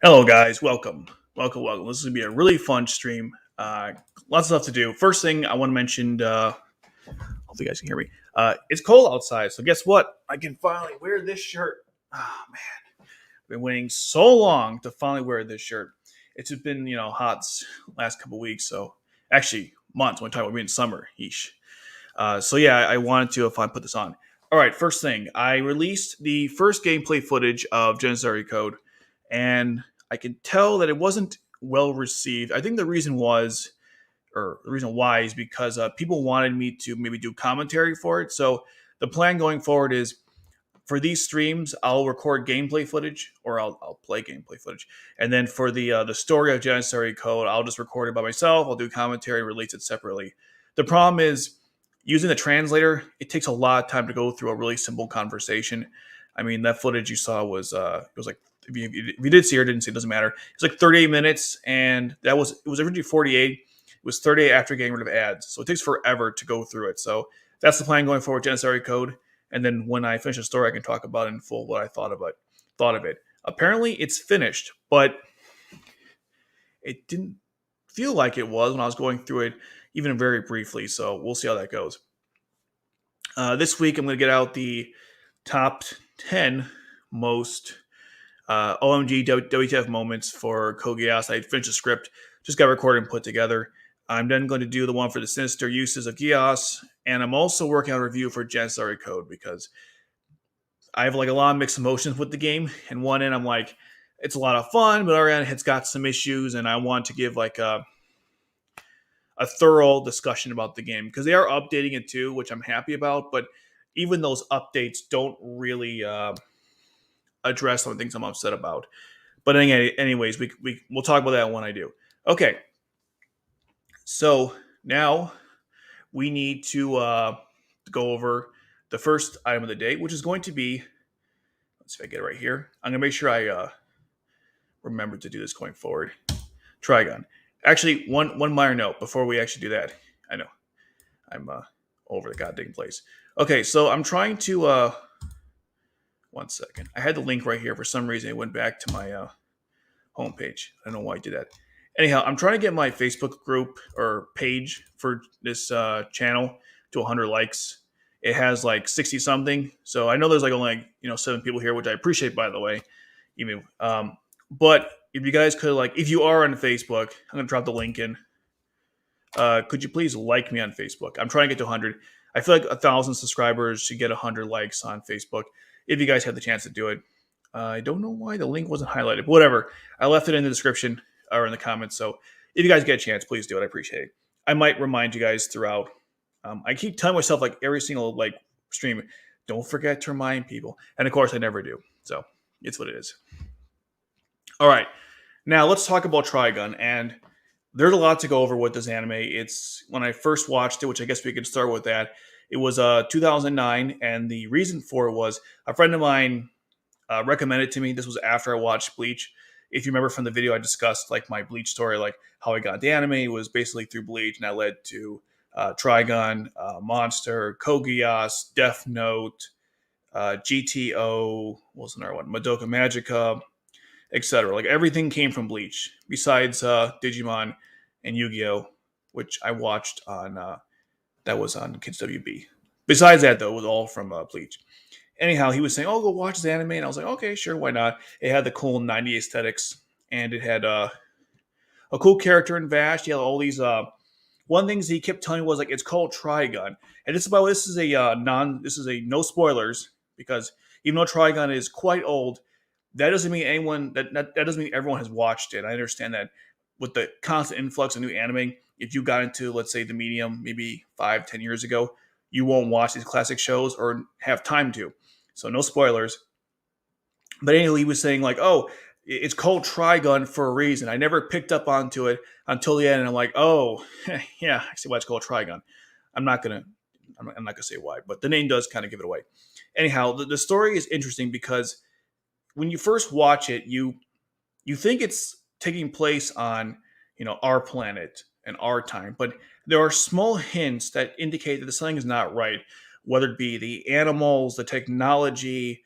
Hello, guys. Welcome. This is gonna be a really fun stream. Lots of stuff to do. First thing I want to mention. Hopefully, you guys can hear me. It's cold outside, so guess what? I can finally wear this shirt. Oh man, I've been waiting so long to finally wear this shirt. It's just been hot last couple weeks, so actually months. When talking about being summer, yeesh. So yeah, I wanted to if I put this on. All right, first thing, I released the first gameplay footage of Genisis Code, and I can tell that it wasn't well received. I think the reason was, or the reason why, is because people wanted me to maybe do commentary for it. So the plan going forward is for these streams, I'll record gameplay footage, or I'll play gameplay footage, and then for the story of Genisis Code, I'll just record it by myself. I'll do commentary, release it separately. The problem is using the translator. It takes a lot of time to go through a really simple conversation. I mean, that footage you saw was it was like if you did see or didn't see, it doesn't matter. It's like 38 minutes, and it was originally 48. It was 38 after getting rid of ads, so it takes forever to go through it. So that's the plan going forward, Genisis Code. And then when I finish the story, I can talk about in full what I thought of it. Apparently, it's finished, but it didn't feel like it was when I was going through it, even very briefly. So we'll see how that goes. This week, I'm going to get out the top 10 most OMG WTF moments for Code Geass. I finished the script, just got recorded and put together. I'm then going to do the one for the sinister uses of Geass, and I'm also working on a review for Genisis Code because I have like a lot of mixed emotions with the game. And one end, I'm like, it's a lot of fun, but other end, it's got some issues, and I want to give like a thorough discussion about the game because they are updating it too, which I'm happy about. But even those updates don't really address some things I'm upset about. But anyways, we'll talk about that when I do. Okay, so now we need to go over the first item of the day, which is going to be. Let's see if I get it right here. I'm gonna make sure I remember to do this going forward. Trigun. Actually, one minor note before we actually do that. I know I'm over the goddamn place. Okay, so I'm trying to. One second. I had the link right here. For some reason, it went back to my homepage. I don't know why I did that. Anyhow, I'm trying to get my Facebook group or page for this channel to 100 likes. It has like 60 something. So I know there's like only 7 people here, which I appreciate, by the way. Even but if you guys could if you are on Facebook, I'm gonna drop the link in. Could you please like me on Facebook? I'm trying to get to 100. I feel like 1,000 subscribers should get 100 likes on Facebook. If you guys have the chance to do it, I don't know why the link wasn't highlighted. But whatever, I left it in the description or in the comments. So if you guys get a chance, please do it. I appreciate it. I might remind you guys throughout. I keep telling myself every single stream, don't forget to remind people, and of course I never do. So it's what it is. All right, now let's talk about Trigun. And there's a lot to go over with this anime. It's when I first watched it, which I guess we could start with that. It was 2009, and the reason for it was a friend of mine recommended to me. This was after I watched Bleach. If you remember from the video, I discussed my Bleach story, how I got the anime. It was basically through Bleach, and that led to Trigun, Monster, Code Geass, Death Note, GTO, what was another one? Madoka Magica, etc. Everything came from Bleach, besides Digimon and Yu-Gi-Oh, which I watched on that was on Kids WB. Besides that, though, it was all from Bleach. Anyhow, he was saying, "Oh, go watch this anime," and I was like, "Okay, sure, why not?" It had the cool '90s aesthetics, and it had a cool character in Vash. He had all these. One thing he kept telling me was it's called Trigun, and this is a no spoilers, because even though Trigun is quite old, that doesn't mean that doesn't mean everyone has watched it. I understand that with the constant influx of new anime, if you got into, let's say, the medium maybe 5-10 years ago, you won't watch these classic shows or have time to. So no spoilers. But anyway, he was saying oh, it's called Trigun for a reason. I never picked up onto it until the end, and I'm like, oh, yeah, I see why it's called Trigun. I'm not gonna say why, but the name does kind of give it away. Anyhow, the story is interesting because when you first watch it, you think it's taking place on our planet and our time, but there are small hints that indicate that something is not right, whether it be the animals, the technology,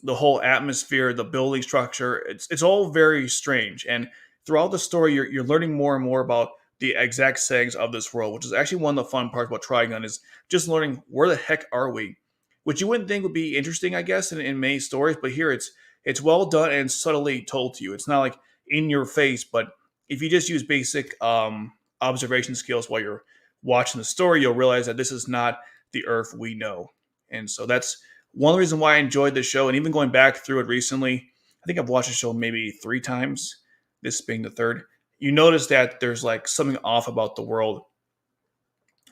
the whole atmosphere, the building structure. It's all very strange. And throughout the story, you're learning more and more about the exact settings of this world, which is actually one of the fun parts about Trigun is just learning where the heck are we, which you wouldn't think would be interesting, I guess, in many stories. But here it's well done and subtly told to you. It's not like in your face, but if you just use basic observation skills while you're watching the story, you'll realize that this is not the Earth we know. And so that's one of the reasons why I enjoyed the show. And even going back through it recently, I think I've watched the show maybe 3 times, this being the third. You notice that there's like something off about the world.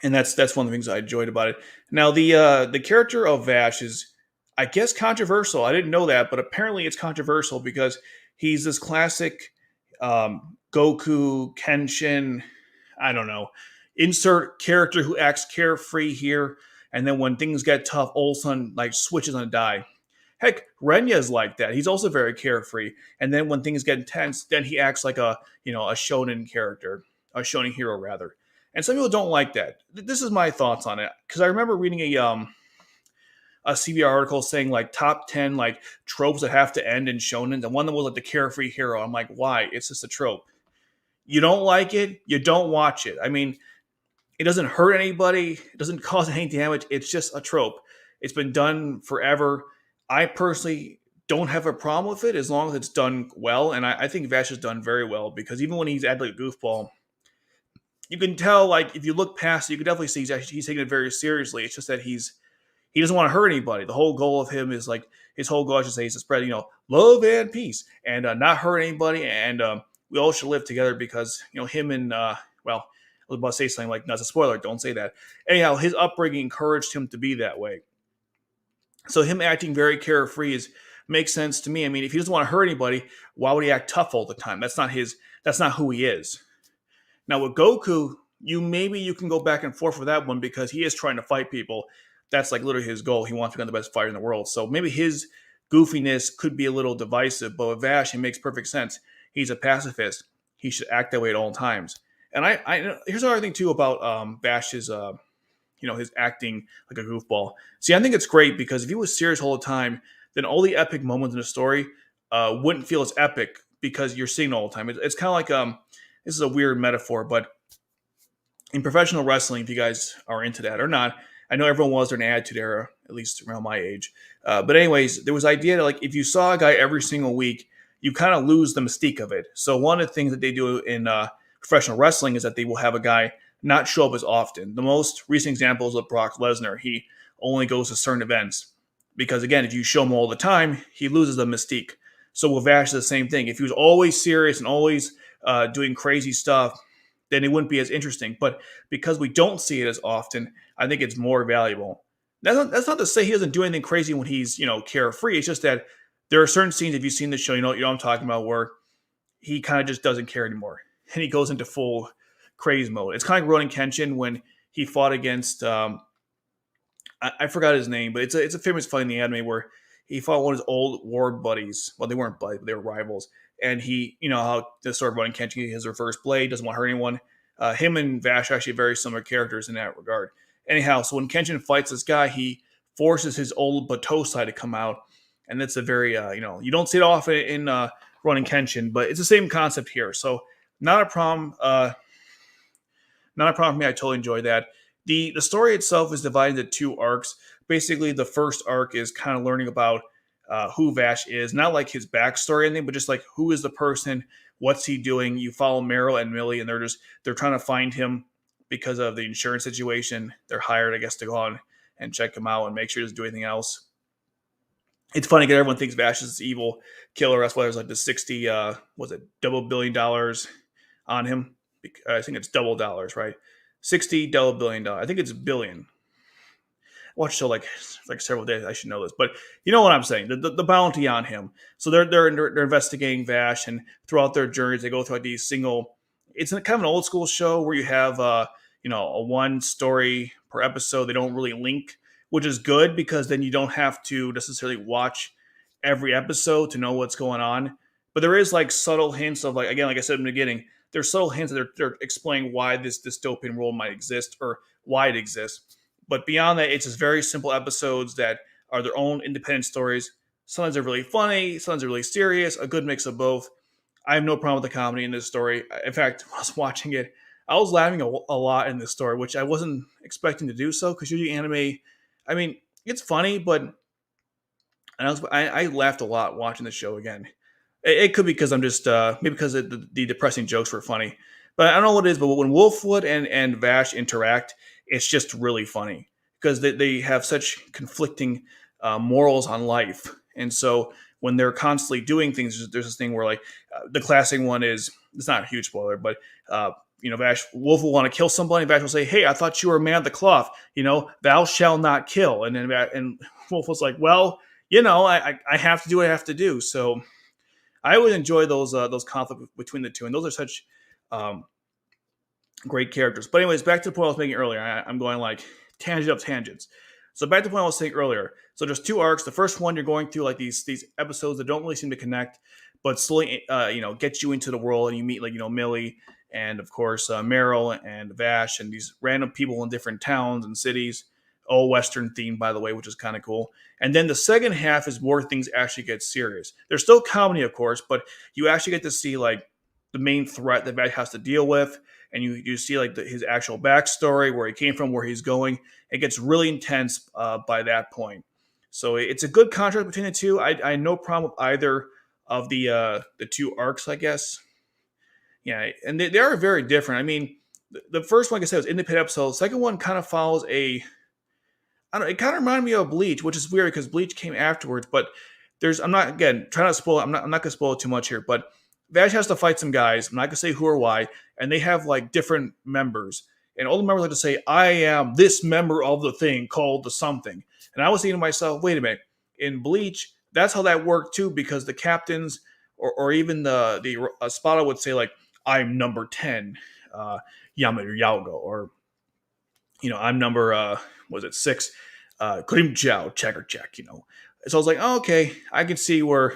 And that's one of the things I enjoyed about it. Now the character of Vash is, I guess, controversial. I didn't know that, but apparently it's controversial because he's this classic Goku, Kenshin, I don't know, insert character who acts carefree here, and then when things get tough, all of a sudden like switches on a dime. Heck, Renya's like that. He's also very carefree, and then when things get intense, then he acts like a shonen character, a shonen hero rather. And some people don't like that. This is my thoughts on it because I remember reading a CBR article saying like top 10 like tropes that have to end in shonen, and one of them was like the carefree hero. I'm like, why? It's just a trope. You don't like it, you don't watch it. I mean, it doesn't hurt anybody, it doesn't cause any damage. It's just a trope. It's been done forever. I personally don't have a problem with it as long as it's done well, and I think Vash has done very well because even when he's at like a goofball, you can tell like if you look past it, you can definitely see he's taking it very seriously. It's just that he doesn't want to hurt anybody. The whole goal of him is like his whole goal, I should say, is to spread love and peace and not hurt anybody, and we all should live together because him and well, I was about to say something like, that's a spoiler, don't say that. Anyhow, his upbringing encouraged him to be that way. So him acting very carefree makes sense to me. I mean, if he doesn't want to hurt anybody, why would he act tough all the time? That's not who he is. Now with Goku, you can go back and forth with that one because he is trying to fight people. That's like literally his goal. He wants to become the best fighter in the world. So maybe his goofiness could be a little divisive, but with Vash, it makes perfect sense. He's a pacifist. He should act that way at all times. And I here's another thing too about Vash's his acting like a goofball. See, I think it's great because if he was serious all the time, then all the epic moments in the story wouldn't feel as epic because you're seeing it all the time. It's kind of like this is a weird metaphor, but in professional wrestling, if you guys are into that or not, I know everyone was during the Attitude Era, at least around my age. But anyways, there was the idea that like if you saw a guy every single week, you kind of lose the mystique of it. So one of the things that they do in professional wrestling is that they will have a guy not show up as often. The most recent example is of Brock Lesnar. He only goes to certain events because, again, if you show him all the time, he loses the mystique. So with Vash, the same thing. If he was always serious and always doing crazy stuff, then it wouldn't be as interesting. But because we don't see it as often, I think it's more valuable. That's not to say he doesn't do anything crazy when he's carefree. It's just that there are certain scenes, if you've seen the show, you know what I'm talking about, where he kind of just doesn't care anymore. And he goes into full craze mode. It's kind of like Ronin Kenshin when he fought against, I forgot his name, but it's a famous fight in the anime where he fought one of his old war buddies. Well, they weren't buddies, but they were rivals. And he, how the story of Ronin Kenshin, he has a reverse blade, doesn't want to hurt anyone. Him and Vash are actually very similar characters in that regard. Anyhow, so when Kenshin fights this guy, he forces his old Batosai to come out. And that's a very, you don't see it often in Ronin Kenshin, but it's the same concept here. So not a problem. Not a problem for me. I totally enjoy that. The story itself is divided into 2 arcs. Basically, the first arc is kind of learning about who Vash is. Not like his backstory or anything, but just like who is the person, what's he doing. You follow Meryl and Millie, and they're trying to find him because of the insurance situation. They're hired, I guess, to go on and check him out and make sure he doesn't do anything else. It's funny because everyone thinks Vash is this evil killer. That's why there's like the $60 billion on him. I think it's double dollars, right? $60 billion. I think it's billion. I watched the show like several days. I should know this, but you know what I'm saying. The bounty on him. So they're investigating Vash, and throughout their journeys, they go through like these single. It's kind of an old school show where you have a one story per episode. They don't really link, which is good because then you don't have to necessarily watch every episode to know what's going on. But there is like subtle hints of like I said in the beginning. There's subtle hints that they're explaining why this dystopian world might exist or why it exists. But beyond that, it's just very simple episodes that are their own independent stories. Sometimes they're really funny, sometimes they're really serious, a good mix of both. I have no problem with the comedy in this story. In fact, when I was watching it, I was laughing a lot in this story, which I wasn't expecting to do so because usually anime, I mean, it's funny, but I laughed a lot watching the show again. It could be because I'm just maybe because the depressing jokes were funny, but I don't know what it is. But when Wolfwood and Vash interact, it's just really funny because they have such conflicting morals on life, and so when they're constantly doing things, there's this thing where like the classic one is, it's not a huge spoiler, but Vash Wolf will want to kill somebody. Vash will say, "Hey, I thought you were a man of the cloth. Thou shall not kill." And then Wolf was like, "Well, I have to do what I have to do." So I would enjoy those conflicts between the two, and those are such um, great characters. But anyways, back to the point I was making earlier. I'm going like tangent of tangents. So back to the point I was saying earlier. So there's two arcs. The first one, you're going through like these episodes that don't really seem to connect, but slowly get you into the world, and you meet like Millie and of course Meryl and Vash and these random people in different towns and cities, all Western themed by the way, which is kind of cool. And then the second half is more things actually get serious. There's still comedy, of course, but you actually get to see like the main threat that Vash has to deal with, and you see like his actual backstory, where he came from, where he's going. It gets really intense by that point. So it's a good contrast between the two. I had no problem with either of the two arcs, I guess. Yeah, and they are very different. I mean, the first one, like I said, was independent episode. The second one kind of follows I don't know, it kind of reminded me of Bleach, which is weird because Bleach came afterwards. But I'm not, again, trying to spoil. I'm not going to spoil it too much here. But Vash has to fight some guys. I'm not going to say who or why, and they have like different members. And all the members like to say, "I am this member of the thing called the something." And I was thinking to myself, wait a minute. In Bleach, that's how that worked too, because the captains or even the Spada would say like, "I'm number 10, Yamaru Yaogo," or I'm number was it 6, Krim Jiao, checker check. So I was like, oh, okay, I can see where.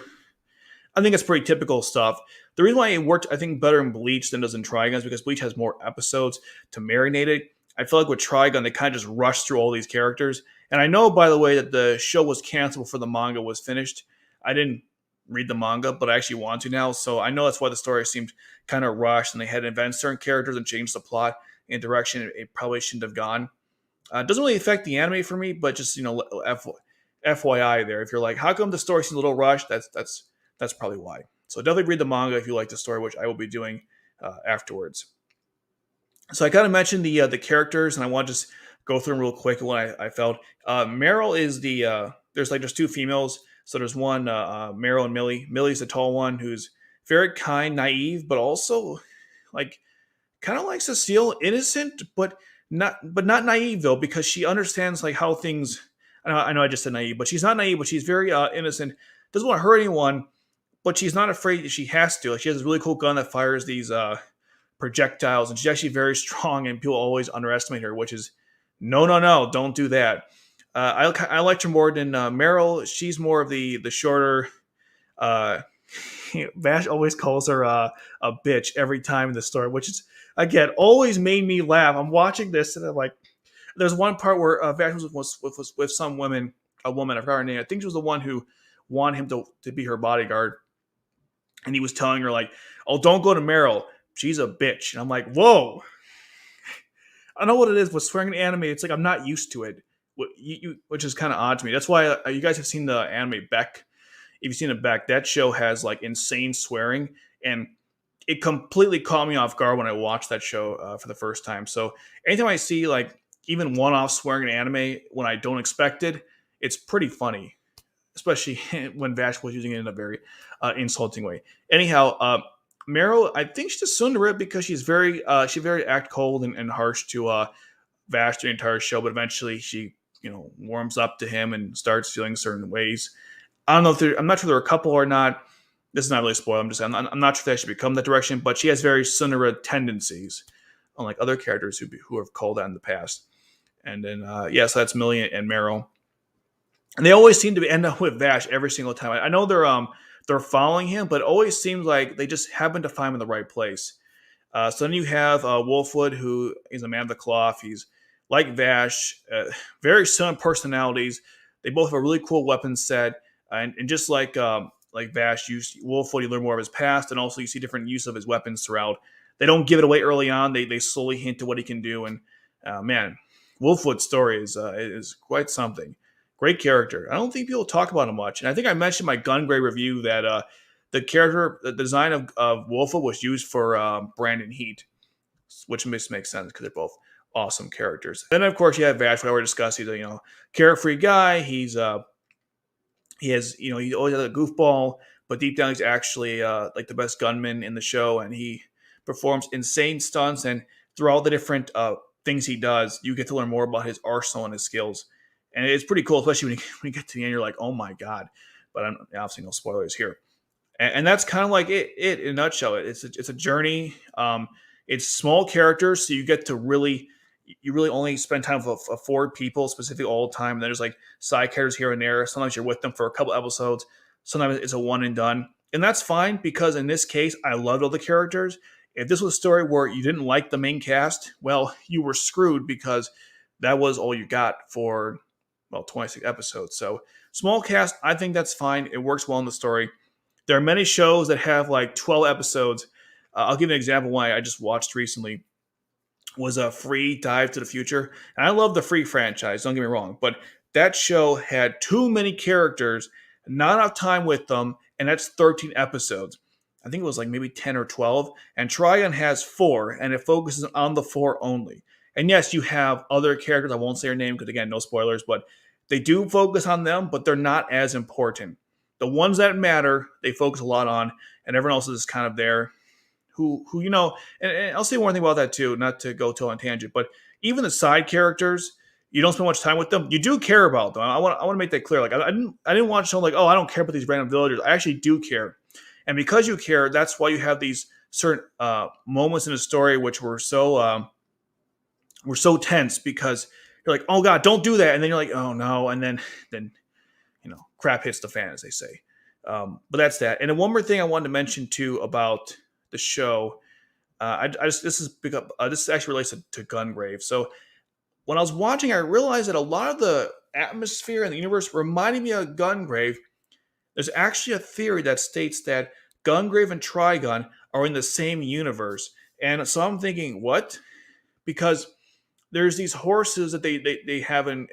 I think it's pretty typical stuff. The reason why it worked, I think, better in Bleach than does in Trigun is because Bleach has more episodes to marinate it. I feel like with Trigun, they kind of just rushed through all these characters. And I know, by the way, that the show was canceled before the manga was finished. I didn't read the manga, but I actually want to now. So I know that's why the story seemed kind of rushed, and they had to invent certain characters and change the plot in direction it probably shouldn't have gone. It doesn't really affect the anime for me, but just FYI there. If you're like, how come the story seems a little rushed? That's probably why. So definitely read the manga if you like the story, which I will be doing afterwards. So I kind of mentioned the characters, and I want to just go through them real quick. What I felt. Meryl is there's two females. So there's one Meryl and Millie. Millie's the tall one who's very kind, naive, but also like kind of like Cecile, innocent, but not naive though, because she understands like how things. I know I just said naive, but she's not naive, but she's very innocent. Doesn't want to hurt anyone, but she's not afraid that she has to. Like, she has this really cool gun that fires these projectiles, and she's actually very strong, and people always underestimate her, which is no, don't do that. I liked her more than Meryl. She's more of the shorter. Vash always calls her a bitch every time in the story, which is, again, always made me laugh. I'm watching this, and I'm like, there's one part where Vash was with some woman, a woman, I forgot her name. I think she was the one who wanted him to be her bodyguard. And he was telling her, like, oh, don't go to Meryl. She's a bitch. And I'm like, whoa. I don't know what it is with swearing in anime. It's like I'm not used to it, which is kind of odd to me. That's why you guys have seen the anime Beck. If you've seen it Beck, that show has, like, insane swearing. And it completely caught me off guard when I watched that show for the first time. So anytime I see, like, even one-off swearing in anime when I don't expect it, it's pretty funny. Especially when Vash was using it in a very insulting way. Anyhow, Meryl, I think she's just Sundara because she's very act cold and harsh to Vash the entire show, but eventually she warms up to him and starts feeling certain ways. I don't know I'm not sure they're a couple or not. This is not really spoiled. I'm not sure if they should become that direction, but she has very Sundara tendencies, unlike other characters who have called that in the past. And then so that's Millie and Meryl. And they always seem to end up with Vash every single time. I know they're following him, but it always seems like they just happen to find him in the right place. So then you have Wolfwood, who is a man of the cloth. He's like Vash, very similar personalities. They both have a really cool weapon set. And just like Vash, Wolfwood, you learn more of his past, and also you see different use of his weapons throughout. They don't give it away early on. They slowly hint to what he can do, and man, Wolfwood's story is quite something. Great character. I don't think people talk about him much, and I think I mentioned in my Gungrave review that the design of Wolfwood was used for Brandon Heat, which makes sense because they're both awesome characters. Then of course you have Vash, what I already discussed. He's a carefree guy. He always has a goofball, but deep down he's actually like the best gunman in the show, and he performs insane stunts. And through all the different things he does, you get to learn more about his arsenal and his skills, and it's pretty cool, especially when you get to the end, you're like, oh my god! But obviously no spoilers here, and that's kind of like it in a nutshell. It's a journey. It's small characters, so you really only spend time with 4 people specifically all the time. And then there's like side characters here and there. Sometimes you're with them for a couple episodes. Sometimes it's a one and done. And that's fine because in this case, I loved all the characters. If this was a story where you didn't like the main cast, well, you were screwed because that was all you got for, 26 episodes. So small cast, I think that's fine. It works well in the story. There are many shows that have like 12 episodes. I'll give you an example. One I just watched recently was a Free Dive to the Future. And I love the Free franchise, don't get me wrong. But that show had too many characters, not enough time with them, and that's 13 episodes. I think it was like maybe 10 or 12. And Trigun has 4, and it focuses on the 4 only. And yes, you have other characters. I won't say their name because, again, no spoilers. But they do focus on them, but they're not as important. The ones that matter, they focus a lot on, and everyone else is kind of there. Who and I'll say one thing about that too, not to go to on tangent, but even the side characters, you don't spend much time with them. You do care about them. I want to make that clear. Like I didn't watch something like, oh, I don't care about these random villagers. I actually do care, and because you care, that's why you have these certain moments in the story which were so tense because you're like, oh god, don't do that, and then you're like, oh no, and then crap hits the fan, as they say. But that's that. And then one more thing I wanted to mention too about the show. This actually relates to Gungrave. So when I was watching, I realized that a lot of the atmosphere and the universe reminded me of Gungrave. There's actually a theory that states that Gungrave and Trigun are in the same universe. And so I'm thinking, what? Because there's these horses that they have in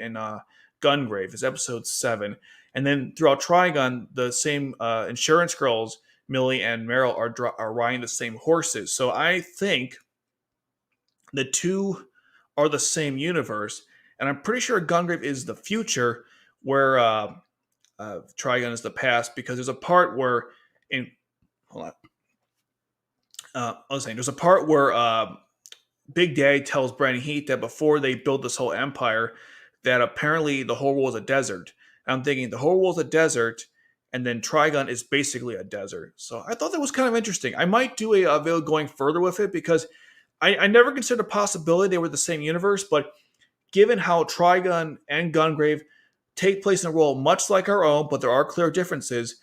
Gungrave. It's episode 7. And then throughout Trigun, the same insurance girls, Millie and Meryl, are riding the same horses. So I think the two are the same universe. And I'm pretty sure Gungrave is the future where Trigun is the past, because there's a part where there's a part where Big Daddy tells Brandon Heat that before they built this whole empire, that apparently the whole world is a desert. And I'm thinking the whole world's a desert, and then Trigun is basically a desert. So I thought that was kind of interesting. I might do a video going further with it, because I never considered the possibility they were the same universe, but given how Trigun and Gungrave take place in a world much like our own, but there are clear differences.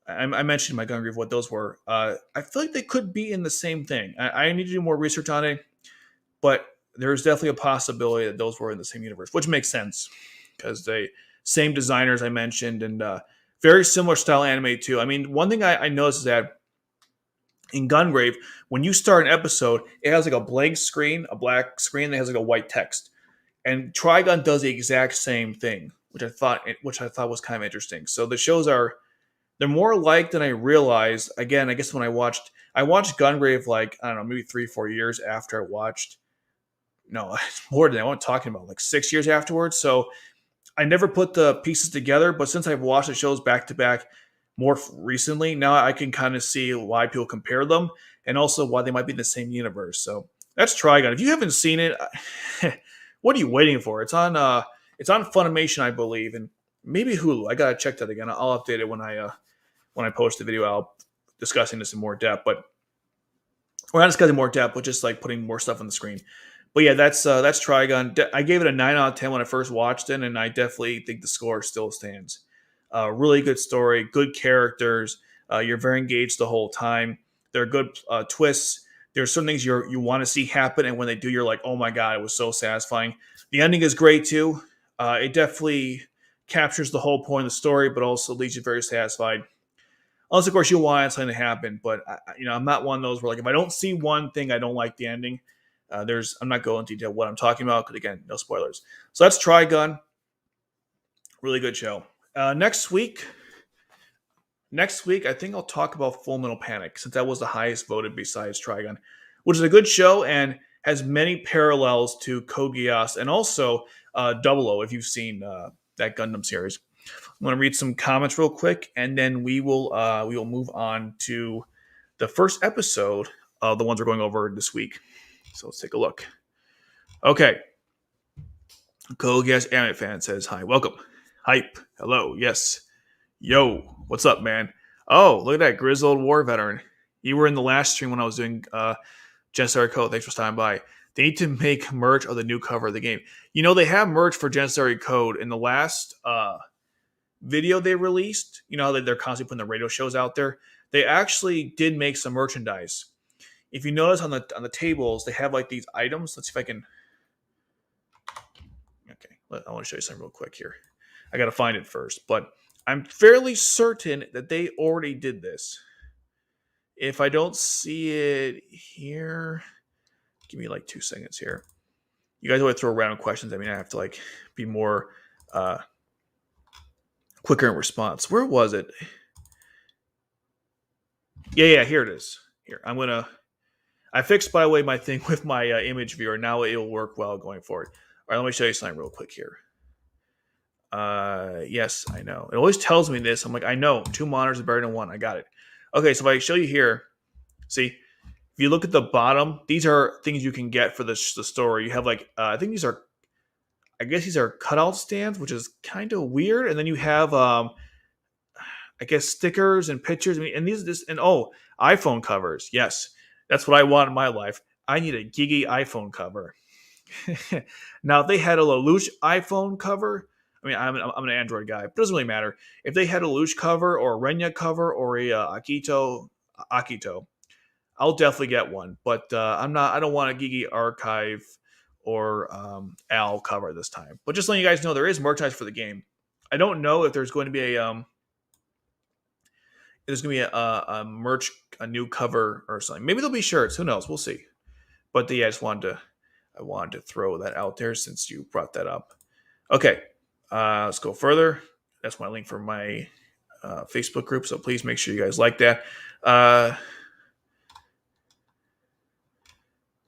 I mentioned in my Gungrave what those were. I feel like they could be in the same thing. I need to do more research on it, but there's definitely a possibility that those were in the same universe, which makes sense because they same designers I mentioned, and very similar style anime too. I mean, one thing I noticed is that in Gungrave, when you start an episode, it has like a blank screen, a black screen that has like a white text, and Trigun does the exact same thing, which I thought was kind of interesting. So the shows they're more alike than I realized. Again, I guess when I watched Gungrave like, I don't know, maybe 3-4 years after I watched. No, it's more than that. I'm talking about like 6 years afterwards. So I never put the pieces together, but since I've watched the shows back to back more recently, now I can kind of see why people compare them, and also why they might be in the same universe. So that's Trigun. If you haven't seen it, what are you waiting for? It's on Funimation, I believe, and maybe Hulu. I gotta check that again. I'll update it when I post the video. I'll discussing this in more depth, but we're not discussing more depth, but just like putting more stuff on the screen. But yeah, that's Trigun. I gave it a 9 out of 10 when I first watched it, and I definitely think the score still stands. Really good story, good characters. You're very engaged the whole time. There are good twists. There's some things you want to see happen, and when they do, you're like, oh my god, it was so satisfying. The ending is great too. It definitely captures the whole point of the story, but also leaves you very satisfied. Unless, of course, you want something to happen. But I'm not one of those where, like, if I don't see one thing, I don't like the ending. I'm not going into detail what I'm talking about because, again, no spoilers. So that's Trigun. Really good show. Next week, I think I'll talk about Full Metal Panic, since that was the highest voted besides Trigun, which is a good show and has many parallels to Code Geass and also Double O, if you've seen that Gundam series. I'm going to read some comments real quick, and then we will move on to the first episode of the ones we're going over this week. So let's take a look. Okay. Code Geass Anime Fan says, hi, welcome. Hype. Hello. Yes. Yo. What's up, man? Oh, look at that grizzled war veteran. You were in the last stream when I was doing Genesis Code. Thanks for stopping by. They need to make merch of the new cover of the game. You know, they have merch for Genesis Code. In the last video they released, you know how they're constantly putting the radio shows out there? They actually did make some merchandise. If you notice on the tables, they have like these items. Let's see if I can... Okay, I want to show you something real quick here. I got to find it first, but I'm fairly certain that they already did this. If I don't see it here, give me like 2 seconds here. You guys always throw random questions. I mean, I have to like be more quicker in response. Where was it? Yeah, here it is. Here, I fixed, by the way, my thing with my image viewer. Now it'll work well going forward. All right, let me show you something real quick here. Yes, I know. It always tells me this. I'm like, I know. 2 monitors are better than 1. I got it. Okay, so if I show you here, see, if you look at the bottom, these are things you can get for the story. You have like, I guess these are cutout stands, which is kind of weird. And then you have, I guess, stickers and pictures. I mean, and iPhone covers. Yes, that's what I want in my life. I need a geeky iPhone cover. Now, if they had a Lelouch iPhone cover, I mean, I'm an Android guy, but it doesn't really matter. If they had a Lelouch cover or a Renya cover or a Akito, I'll definitely get one. But I don't want a geeky archive or Al cover this time. But just letting you guys know, there is merchandise for the game. I don't know if there's going to be a merch, a new cover or something. Maybe there'll be shirts. Who knows? We'll see. But yeah, I wanted to throw that out there since you brought that up. Okay, let's go further. That's my link for my Facebook group, so please make sure you guys like that.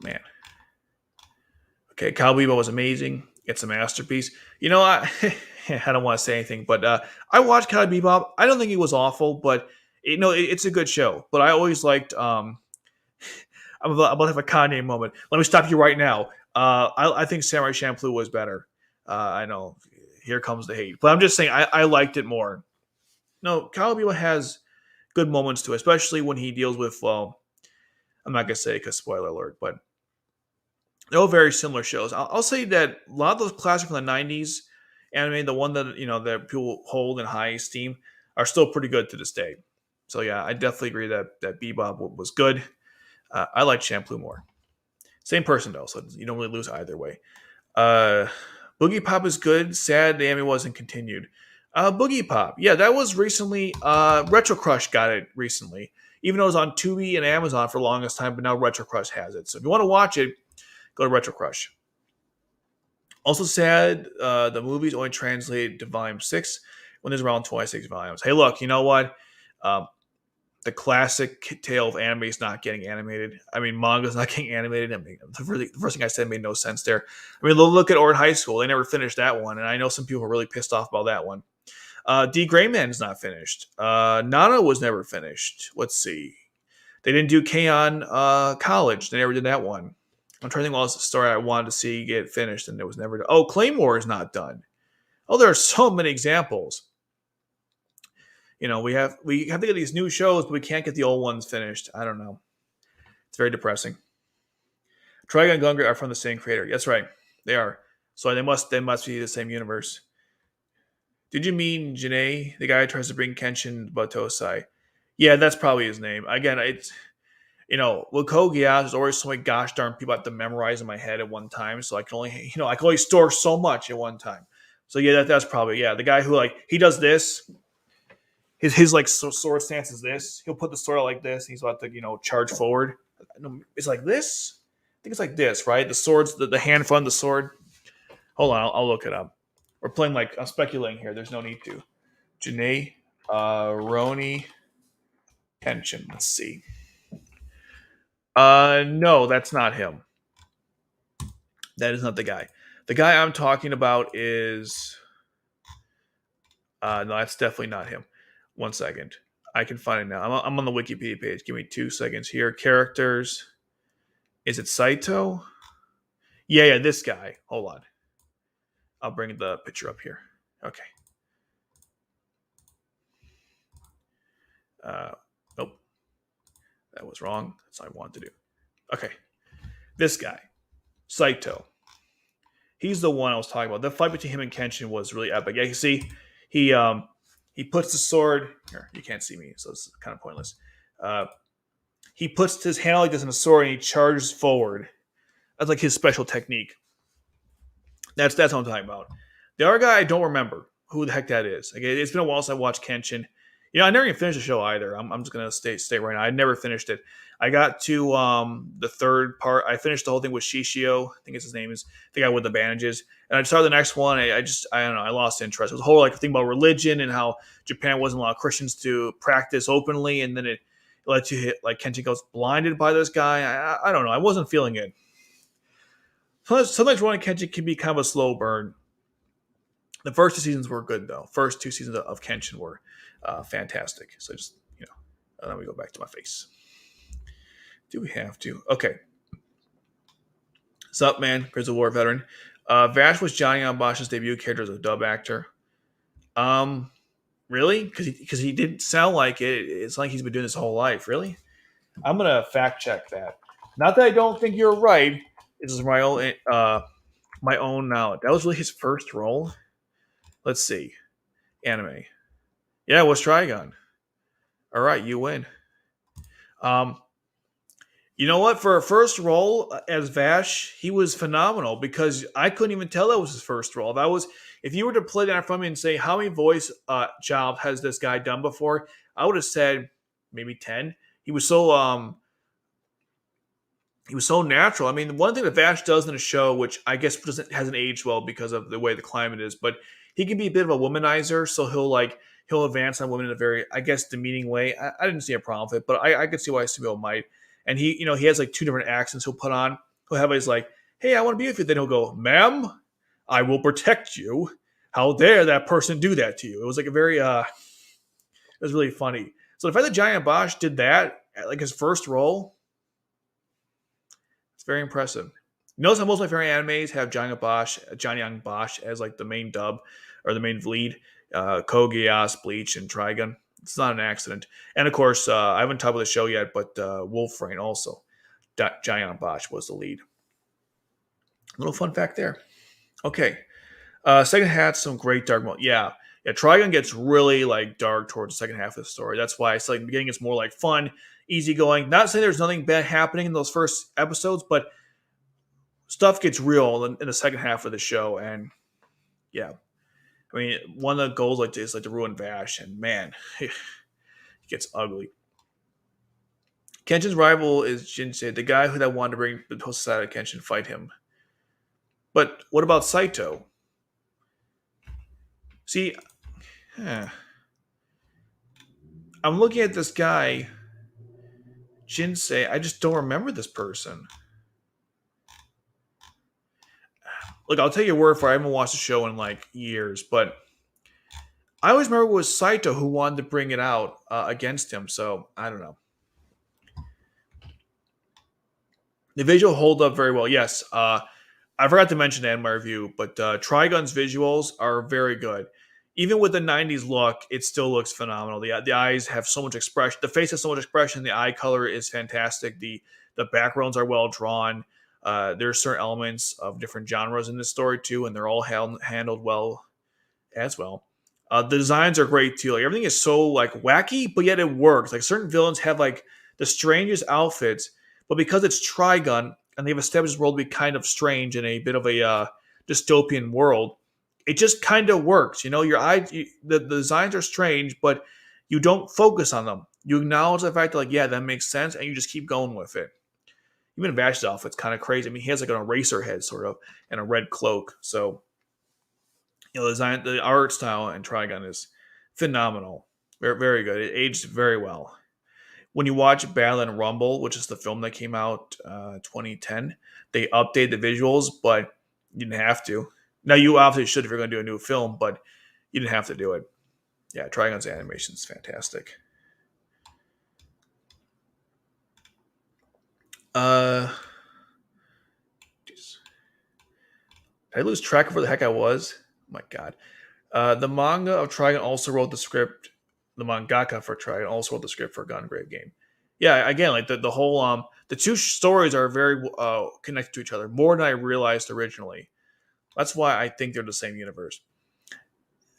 Man. Okay, Cowboy Bebop was amazing. It's a masterpiece. You know, I don't want to say anything, but I watched Cowboy Bebop. I don't think it was awful, but it's a good show. But I always liked... I'm about to have a Kanye moment. Let me stop you right now. I think Samurai Champloo was better. I know. Here comes the hate. But I'm just saying, I liked it more. No, Cowboy Bebop has good moments too, especially when he deals with, well, I'm not going to say it because spoiler alert, but they're all very similar shows. I'll say that a lot of those classics from the 90s anime, the one that, that people hold in high esteem, are still pretty good to this day. So yeah, I definitely agree that Bebop was good. I like Champloo more. Same person though, so you don't really lose either way. Boogie Pop is good. Sad the anime wasn't continued. Boogie Pop, yeah, that was recently. Retro Crush got it recently, even though it was on Tubi and Amazon for the longest time, but now Retro Crush has it. So if you want to watch it, go to Retro Crush. Also sad, the movie's only translated to Volume 6 when there's around 26 volumes. Hey, look, you know what? The classic tale of anime is not getting animated. I mean, manga's not getting animated. I mean, the first thing I said made no sense there. I mean, look at Ord High School. They never finished that one, and I know some people are really pissed off about that one. D. Grayman is not finished. Nana was never finished. Let's see. They didn't do K-On! College. They never did that one. I'm trying to think what else the story I wanted to see get finished, and it was never done. Oh, Claymore is not done. Oh, there are so many examples. We have to get these new shows, but we can't get the old ones finished. I don't know. It's very depressing. Trigun and Gunga are from the same creator. That's right. They are. So they must be the same universe. Did you mean Janae, the guy who tries to bring Kenshin Batosai? Yeah, that's probably his name. Again, it's with Code Geass, there's always so many gosh darn people I have to memorize in my head at one time. So I can only store so much at one time. So yeah, that's probably the guy who like he does this. His like sword stance is this. He'll put the sword out like this. And he's about to charge forward. It's like this. I think it's like this, right? The swords, the hand front, the sword. Hold on, I'll look it up. We're playing like I'm speculating here. There's no need to. Janae, Roni, Kenshin. Let's see. No, that's not him. That is not the guy. The guy I'm talking about is. No, that's definitely not him. 1 second. I can find it now. I'm on the Wikipedia page. Give me 2 seconds here. Characters. Is it Saito? Yeah, this guy. Hold on. I'll bring the picture up here. Okay. Nope. That was wrong. That's what I wanted to do. Okay. This guy. Saito. He's the one I was talking about. The fight between him and Kenshin was really epic. Yeah, you see, he puts the sword here. You can't see me, so it's kind of pointless. He puts his hand like this in a sword and he charges forward. That's like his special technique. That's what I'm talking about. The other guy I don't remember who the heck that is. Like, it's been a while since I watched Kenshin. I never even finished the show either. I'm just gonna state right now. I never finished it. I got to the third part. I finished the whole thing with Shishio. I think his name is the guy with the bandages. And I started the next one. I don't know. I lost interest. It was a whole like thing about religion and how Japan wasn't allowing Christians to practice openly, and then it lets you hit like Kenshin goes blinded by this guy. I don't know. I wasn't feeling it. Sometimes running Kenshin can be kind of a slow burn. The first 2 seasons were good though. First 2 seasons of Kenshin were fantastic. So just let me go back to my face. Do we have to? Okay. What's up, man? Grizzly War veteran. Vash was Johnny on Bosch's debut character as a dub actor. Really? Because he didn't sound like it. It's like he's been doing this whole life. Really? I'm gonna fact check that. Not that I don't think you're right. This is my own knowledge. That was really his first role. Let's see. Anime. Yeah, it was Trigun. All right, you win. You know what? For a first role as Vash, he was phenomenal because I couldn't even tell that was his first role. If you were to play that from me and say how many voice jobs has this guy done before, I would have said maybe 10. He was so natural. I mean, one thing that Vash does in a show, which I guess hasn't aged well because of the way the climate is, but he can be a bit of a womanizer. So he'll advance on women in a very, I guess, demeaning way. I didn't see a problem with it, but I could see why Studio might. And he has like 2 different accents he'll put on. He'll have his like, "Hey, I want to be with you." Then he'll go, "Ma'am, I will protect you. How dare that person do that to you?" It was like a very, it was really funny. So the fact that Giant Bosch did that, like his first role, it's very impressive. Notice how most of my favorite animes have Johnny Bosch as like the main dub or the main lead. Code Geass, Bleach, and Trigun. It's not an accident. And of course, I haven't talked about the show yet, but Wolfrain also. Giant Bosch was the lead. Little fun fact there. Okay. Second half, some great dark mode. Yeah, Trigun gets really like dark towards the second half of the story. That's why it's like the beginning is more like fun, easygoing. Not saying there's nothing bad happening in those first episodes, but stuff gets real in the second half of the show. And yeah, I mean, one of the goals like this is like to ruin Vash, and man, it gets ugly. Kenshin's rival is Jinsei, the guy that wanted to bring the whole society of Kenshin fight him. But what about Saito? See, I'm looking at this guy, Jinsei. I just don't remember this person. Look, I'll take your word for it. I haven't watched the show in like years, but I always remember it was Saito who wanted to bring it out against him. So I don't know. The visual hold up very well. Yes, I forgot to mention that in my review, but Trigun's visuals are very good. Even with the 90s look, it still looks phenomenal. The eyes have so much expression. The face has so much expression. The eye color is fantastic. The backgrounds are well drawn. There are certain elements of different genres in this story too, and they're all handled well as well. The designs are great too. Like everything is so like wacky, but yet it works. Like certain villains have like the strangest outfits, but because it's Trigun and they've established this world to be kind of strange in a bit of a dystopian world, it just kind of works. Your eyes, the designs are strange, but you don't focus on them. You acknowledge the fact that, like, yeah, that makes sense, and you just keep going with it. Even Vash's outfit's kind of crazy. I mean, he has like an eraser head, sort of, and a red cloak. So, the art style in Trigun is phenomenal. Very, very good. It aged very well. When you watch Battle and Rumble, which is the film that came out 2010, they update the visuals, but you didn't have to. Now, you obviously should if you're going to do a new film, but you didn't have to do it. Yeah, Trigun's animation is fantastic. Jeez. Did I lose track of where the heck I was? Oh my God. The manga of Trigun also wrote the script. The mangaka for Trigun also wrote the script for Gungrave game. Yeah, again, like the whole the two stories are very connected to each other more than I realized originally. That's why I think they're the same universe.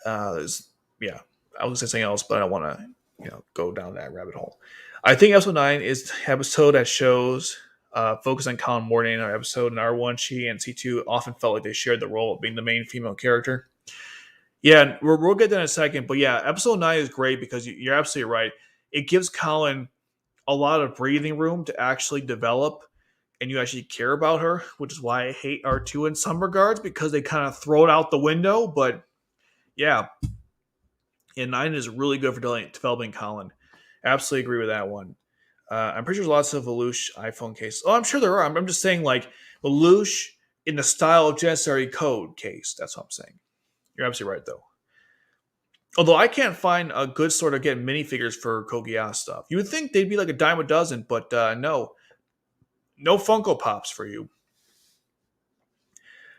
Yeah, I was gonna say something else, but I don't want to go down that rabbit hole. I think episode 9 is the episode that shows focus on Colin Morning in our episode. In R1, she and C2 often felt like they shared the role of being the main female character. Yeah, we'll get that in a second. But yeah, episode 9 is great because you're absolutely right. It gives Colin a lot of breathing room to actually develop and you actually care about her, which is why I hate R2 in some regards because they kind of throw it out the window. But yeah, 9 is really good for developing Colin. Absolutely agree with that one. I'm pretty sure there's lots of Lelouch iPhone cases. Oh, I'm sure there are. I'm just saying, like, Lelouch in the style of Janissary Code case. That's what I'm saying. You're absolutely right, though. Although I can't find a good sort of get minifigures for Code Geass stuff. You would think they'd be like a dime a dozen, but no. No Funko Pops for you.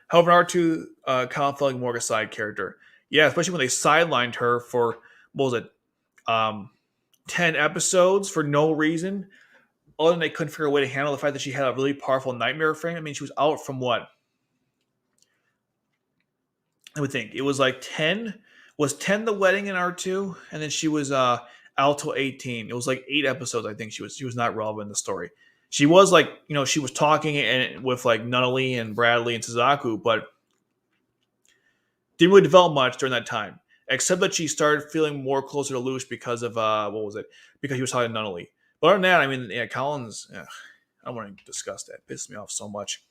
However, R2 Colin felt like more of a side character. Yeah, especially when they sidelined her for, what was it, 10 episodes for no reason. Other than they couldn't figure a way to handle the fact that she had a really powerful nightmare frame. I mean, she was out from what? I would think. It was like 10. Was 10 the wedding in R2? And then she was out till 18. It was like 8 episodes, I think she was not relevant in the story. She was like, she was talking and with like Nunnally and Bradley and Suzaku, but didn't really develop much during that time. Except that she started feeling more closer to Lelouch because of, what was it? Because he was talking to Nunnally. But other than that, I mean, yeah, Collins, I don't want to discuss that. It pisses me off so much.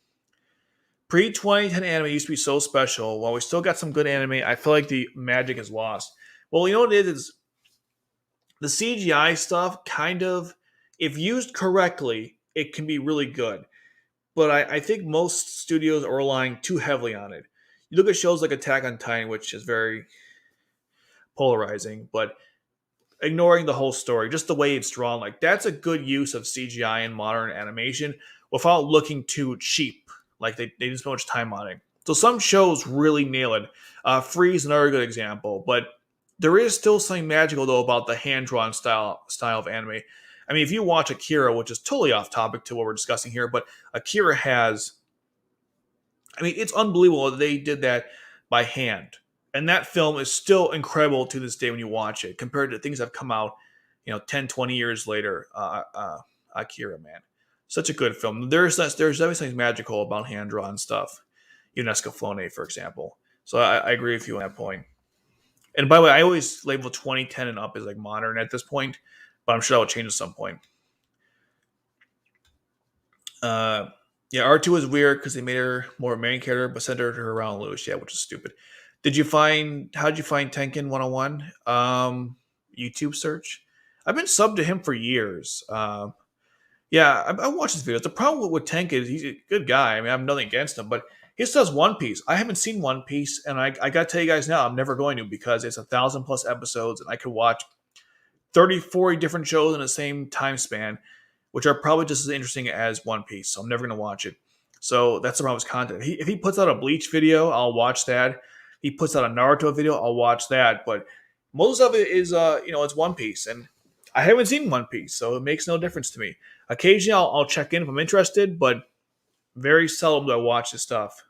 Pre-2010 anime used to be so special. While we still got some good anime, I feel like the magic is lost. Well, you know what it is the CGI stuff kind of, if used correctly, it can be really good. But I think most studios are relying too heavily on it. You look at shows like Attack on Titan, which is very polarizing, but ignoring the whole story, just the way it's drawn, like that's a good use of CGI in modern animation without looking too cheap. Like they didn't spend much time on it. So some shows really nail it. Freeze another good example, but there is still something magical though about the hand drawn style of anime. I mean, if you watch Akira, which is totally off topic to what we're discussing here, but Akira has, I mean, it's unbelievable that they did that by hand. And that film is still incredible to this day when you watch it, compared to things that have come out, 10, 20 years later. Akira, man. Such a good film. There's definitely something magical about hand-drawn stuff. UNESCO Flone, for example. So I agree with you on that point. And by the way, I always label 2010 and up as like modern at this point, but I'm sure that will change at some point. Yeah, R2 is weird because they made her more main character, but centered her around Lelouch, yeah, which is stupid. How'd you find Tenkin 101? YouTube search. I've been subbed to him for years. Yeah, I watched his videos. The problem with Tenkin is he's a good guy. I mean, I have nothing against him, but he still has One Piece. I haven't seen One Piece, and I got to tell you guys now, I'm never going to because it's 1,000 plus episodes, and I could watch 30, 40 different shows in the same time span, which are probably just as interesting as One Piece. So I'm never going to watch it. So that's the problem with his content. If he puts out a Bleach video, I'll watch that. He puts out a Naruto video, I'll watch that. But most of it is, it's One Piece, and I haven't seen One Piece, so it makes no difference to me. Occasionally, I'll check in if I'm interested, but very seldom do I watch this stuff.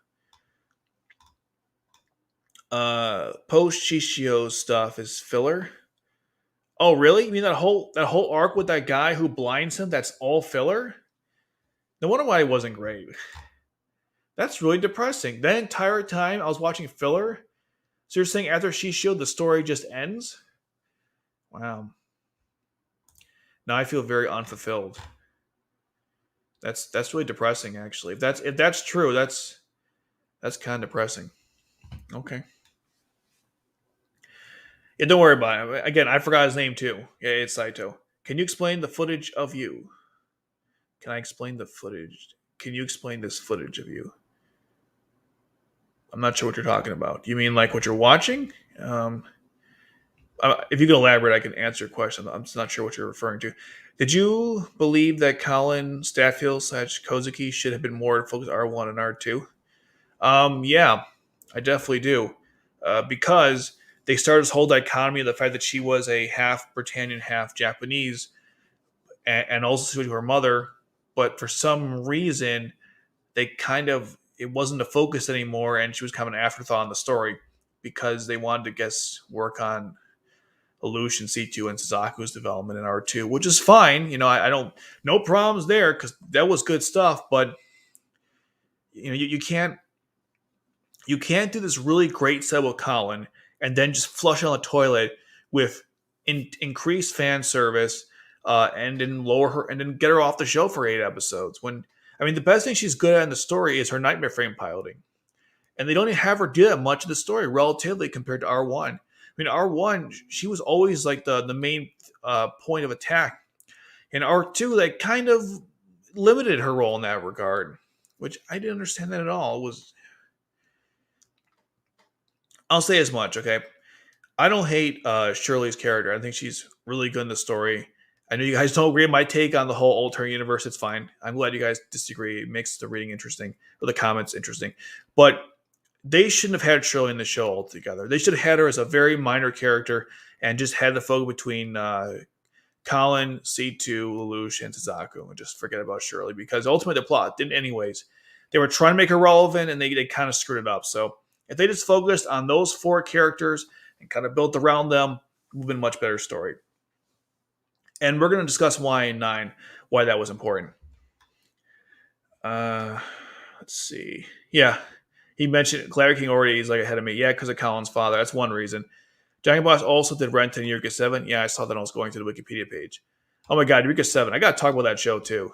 Post Shishio stuff is filler. Oh, really? You mean that whole arc with that guy who blinds him? That's all filler? No wonder why it wasn't great. That's really depressing. That entire time I was watching filler. So you're saying after she's shielded, the story just ends? Wow. Now I feel very unfulfilled. That's really depressing, actually. If that's true, that's kind of depressing. Okay. Yeah, don't worry about it. Again, I forgot his name too. Yeah, it's Saito. Can you explain the footage of you? Can I explain the footage? Can you explain this footage of you? I'm not sure what you're talking about. You mean like what you're watching? Um, if you can elaborate, I can answer your question. I'm just not sure what you're referring to. Did you believe that Colin Staffhill / Kozuki should have been more focused R1 and R2? Yeah, I definitely do. Because they started this whole dichotomy of the fact that she was a half Britannian, half Japanese, and also to her mother. But for some reason, they kind of it wasn't a focus anymore, and she was kind of an afterthought in the story because they wanted to work on Lelouch and C2 and Suzaku's development in R2, which is fine. I don't no problems there because that was good stuff. But you can't do this really great set with Colin and then just flush down the toilet with increased fan service and then lower her and then get her off the show for 8 episodes. When I mean, the best thing she's good at in the story is her nightmare frame piloting, and they don't even have her do that much of the story relatively compared to R1. I mean, R1 she was always like the main point of attack. In R2, they kind of limited her role in that regard, which I didn't understand that at all. I'll say as much, okay? I don't hate Shirley's character. I think she's really good in the story. I know you guys don't agree with my take on the whole alternate universe. It's fine. I'm glad you guys disagree. It makes the reading interesting, or the comments interesting. But they shouldn't have had Shirley in the show altogether. They should have had her as a very minor character and just had the focus between Colin, C2, Lelouch, and Suzaku, and just forget about Shirley because ultimately the plot didn't anyways. They were trying to make her relevant, and they kind of screwed it up. So if they just focused on those four characters and kind of built around them, it would have been a much better story. And we're going to discuss why in 9, why that was important. Let's see. Yeah, he mentioned Clary King already is like ahead of me. Yeah, because of Colin's father. That's one reason. Giant Boss also did Rent in Eureka 7. Yeah, I saw that when I was going to the Wikipedia page. Oh my god, Eureka 7. I got to talk about that show too.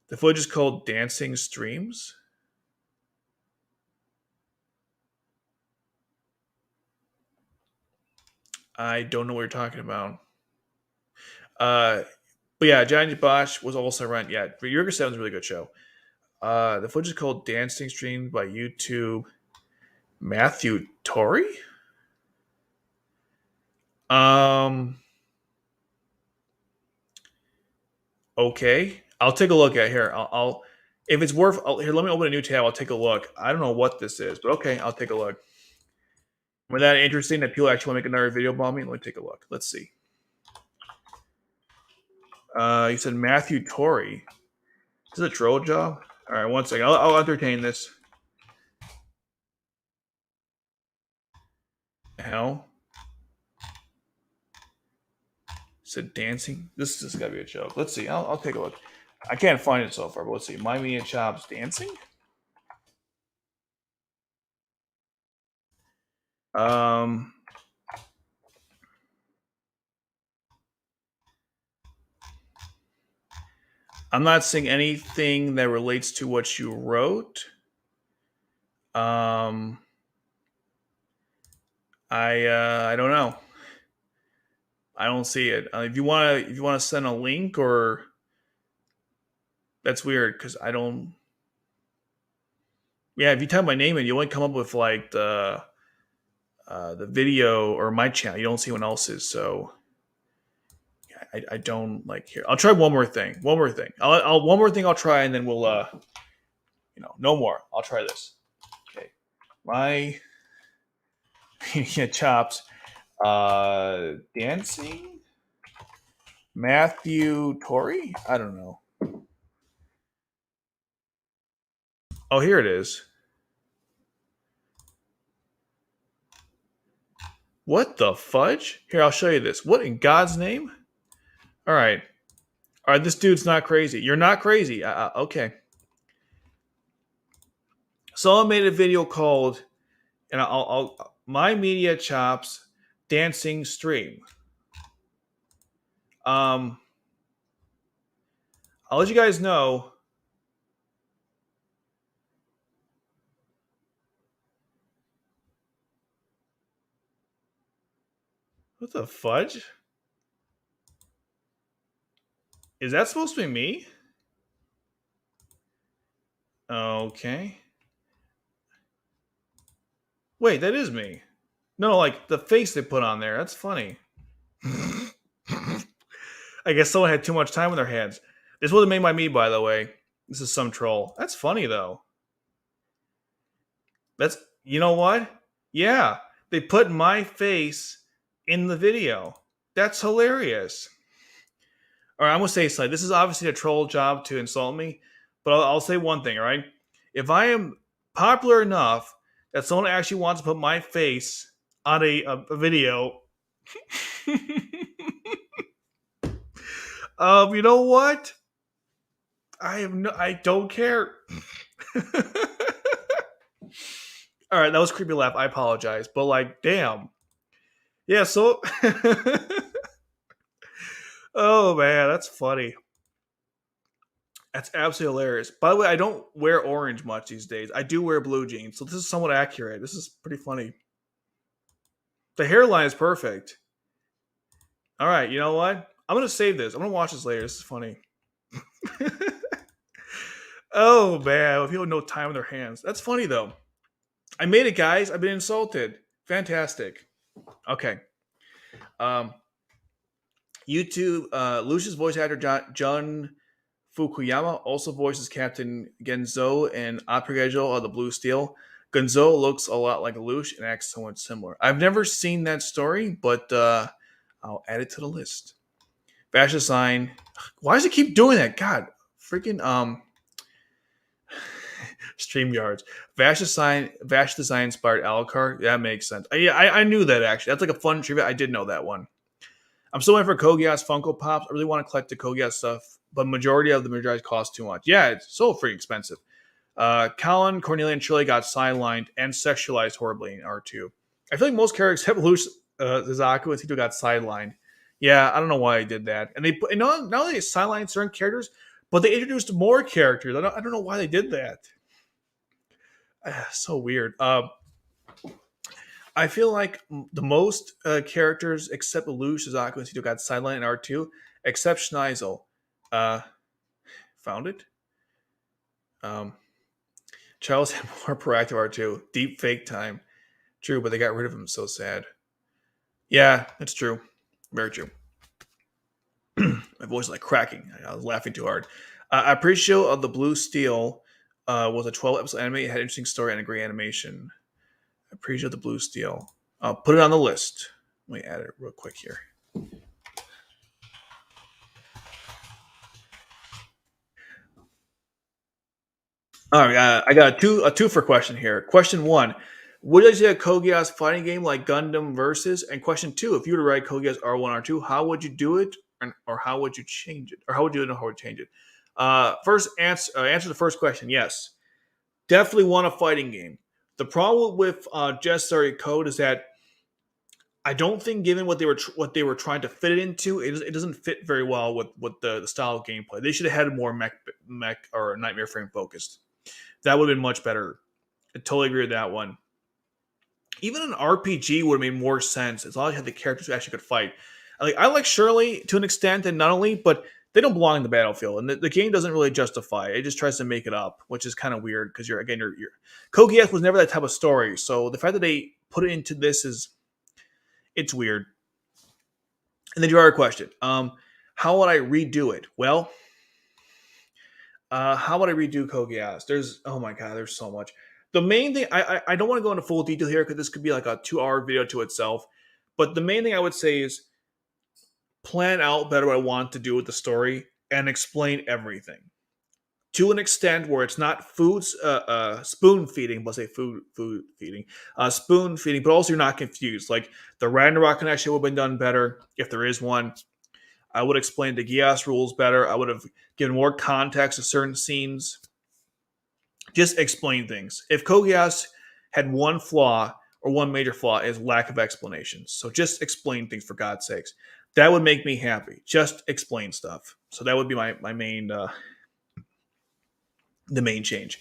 The footage is called Dancing Streams. I don't know what you're talking about. But yeah, Giant Bosch was also Rent. Yeah, Eureka 7 is a really good show. The footage is called Dancing Stream by YouTube Matthew Torrey. Okay, I'll take a look at here. I'll if it's worth here. Let me open a new tab. I'll take a look. I don't know what this is, but okay, I'll take a look. Was that interesting that people actually want to make another video about me? Let me take a look. Let's see. You said Matthew Torrey. Is this a troll job? All right, one second. I'll entertain this. Hell. Said dancing. This has got to be a joke. Let's see. I'll take a look. I can't find it so far, but let's see. My Me and Chops dancing. I'm not seeing anything that relates to what you wrote. I don't know. I don't see it. If you wanna send a link, or that's weird because I don't. Yeah, if you type my name in, you only come up with like the video or my channel. You don't see anyone else's. So I don't like here. I'll try one more thing. One more thing. I'll one more thing. I'll try, and then we'll no more. I'll try this. Okay, my yeah, chops. Dancing. Matthew Torrey. I don't know. Oh, here it is. What the fudge? Here, I'll show you this. What in God's name? All right. All right, this dude's not crazy. You're not crazy. Okay. Someone made a video called and I'll my media chops dancing stream. Um, I'll let you guys know. What the fudge? Is that supposed to be me? Okay. Wait, that is me. No, like the face they put on there. That's funny. I guess someone had too much time on their hands. This wasn't made by me, by the way. This is some troll. That's funny though. That's you know what? Yeah, they put my face in the video. That's hilarious. All right, I'm gonna say something. This is obviously a troll job to insult me, but I'll say one thing. All right, if I am popular enough that someone actually wants to put my face on a video, you know what? I don't care. All right, that was a creepy laugh. I apologize, but like, damn. Yeah. So, oh man, that's funny. That's absolutely hilarious. By the way, I don't wear orange much these days. I do wear blue jeans, so this is somewhat accurate. This is pretty funny. The hairline is perfect. All right, you know what? I'm gonna save this. I'm gonna watch this later. This is funny. Oh man, people with no time in their hands. That's funny though. I made it, guys. I've been insulted. Fantastic. Okay. Um, YouTube. Lucius voice actor John Fukuyama also voices Captain Genzo and Apregejo of the Blue Steel. Genzo looks a lot like Lelouch and acts somewhat similar. I've never seen that story, but I'll add it to the list. Vash Design. Why does it keep doing that? God, freaking StreamYards. Vash Design inspired Alucard. That makes sense. Yeah, I knew that actually. That's like a fun trivia. I did know that one. I'm still waiting for Code Geass Funko Pops. I really want to collect the Code Geass stuff, but majority of the merchandise costs too much. Yeah, it's so freaking expensive. Kallen, Cornelia, and Chile got sidelined and sexualized horribly in R2. I feel like most characters except Lelouch, Suzaku, and Tito got sidelined. Yeah, I don't know why I did that. And they put and not only they sidelined certain characters, but they introduced more characters. I don't know why they did that. So weird. I feel like the most characters except Lelouch, Suzaku, and Tito got sidelined in R2, except Schneisel. Uh, Found it. Charles had more proactive R2. Deep fake time. True, but they got rid of him. So sad. Yeah, that's true. Very true. My voice is like cracking. I was laughing too hard. Appreciate of the Blue Steel was a 12 episode anime. It had an interesting story and a great animation. Appreciate the Blue Steel. I'll put it on the list. Let me add it real quick here. All right, I got a two for question here. Question one: would you say a Code Geass fighting game like Gundam Versus? And question two: if you were to write Code Geass R1 R2, how would you do it, or how would you change it, or how would you do it, and how would you change it? First answer the first question. Yes, definitely want a fighting game. The problem with Just Starry Code is that I don't think, given what they were trying to fit it into, it doesn't fit very well with the style of gameplay. They should have had more mech or Nightmare Frame focused. That would have been much better. I totally agree with that one. Even an RPG would have made more sense as long as you had the characters who actually could fight. I like Shirley to an extent, and not only, but they don't belong in the battlefield, and the game doesn't really justify it. It just tries to make it up, which is kind of weird because you're Code Geass was never that type of story, so the fact that they put it into this it's weird. And then your other question, how would I redo it? Well, how would I redo Code Geass? Oh my god, there's so much. The main thing I don't want to go into full detail here because this could be like a 2-hour video to itself. But the main thing I would say is plan out better what I want to do with the story and explain everything to an extent where it's not spoon feeding, but say food feeding, spoon feeding, but also you're not confused. Like the Ragnarok connection would have been done better if there is one. I would explain the Geass rules better. I would have given more context to certain scenes. Just explain things. If Code Geass had one flaw, or one major flaw is lack of explanations. So just explain things for God's sakes. That would make me happy. Just explain stuff. So that would be my main the main change.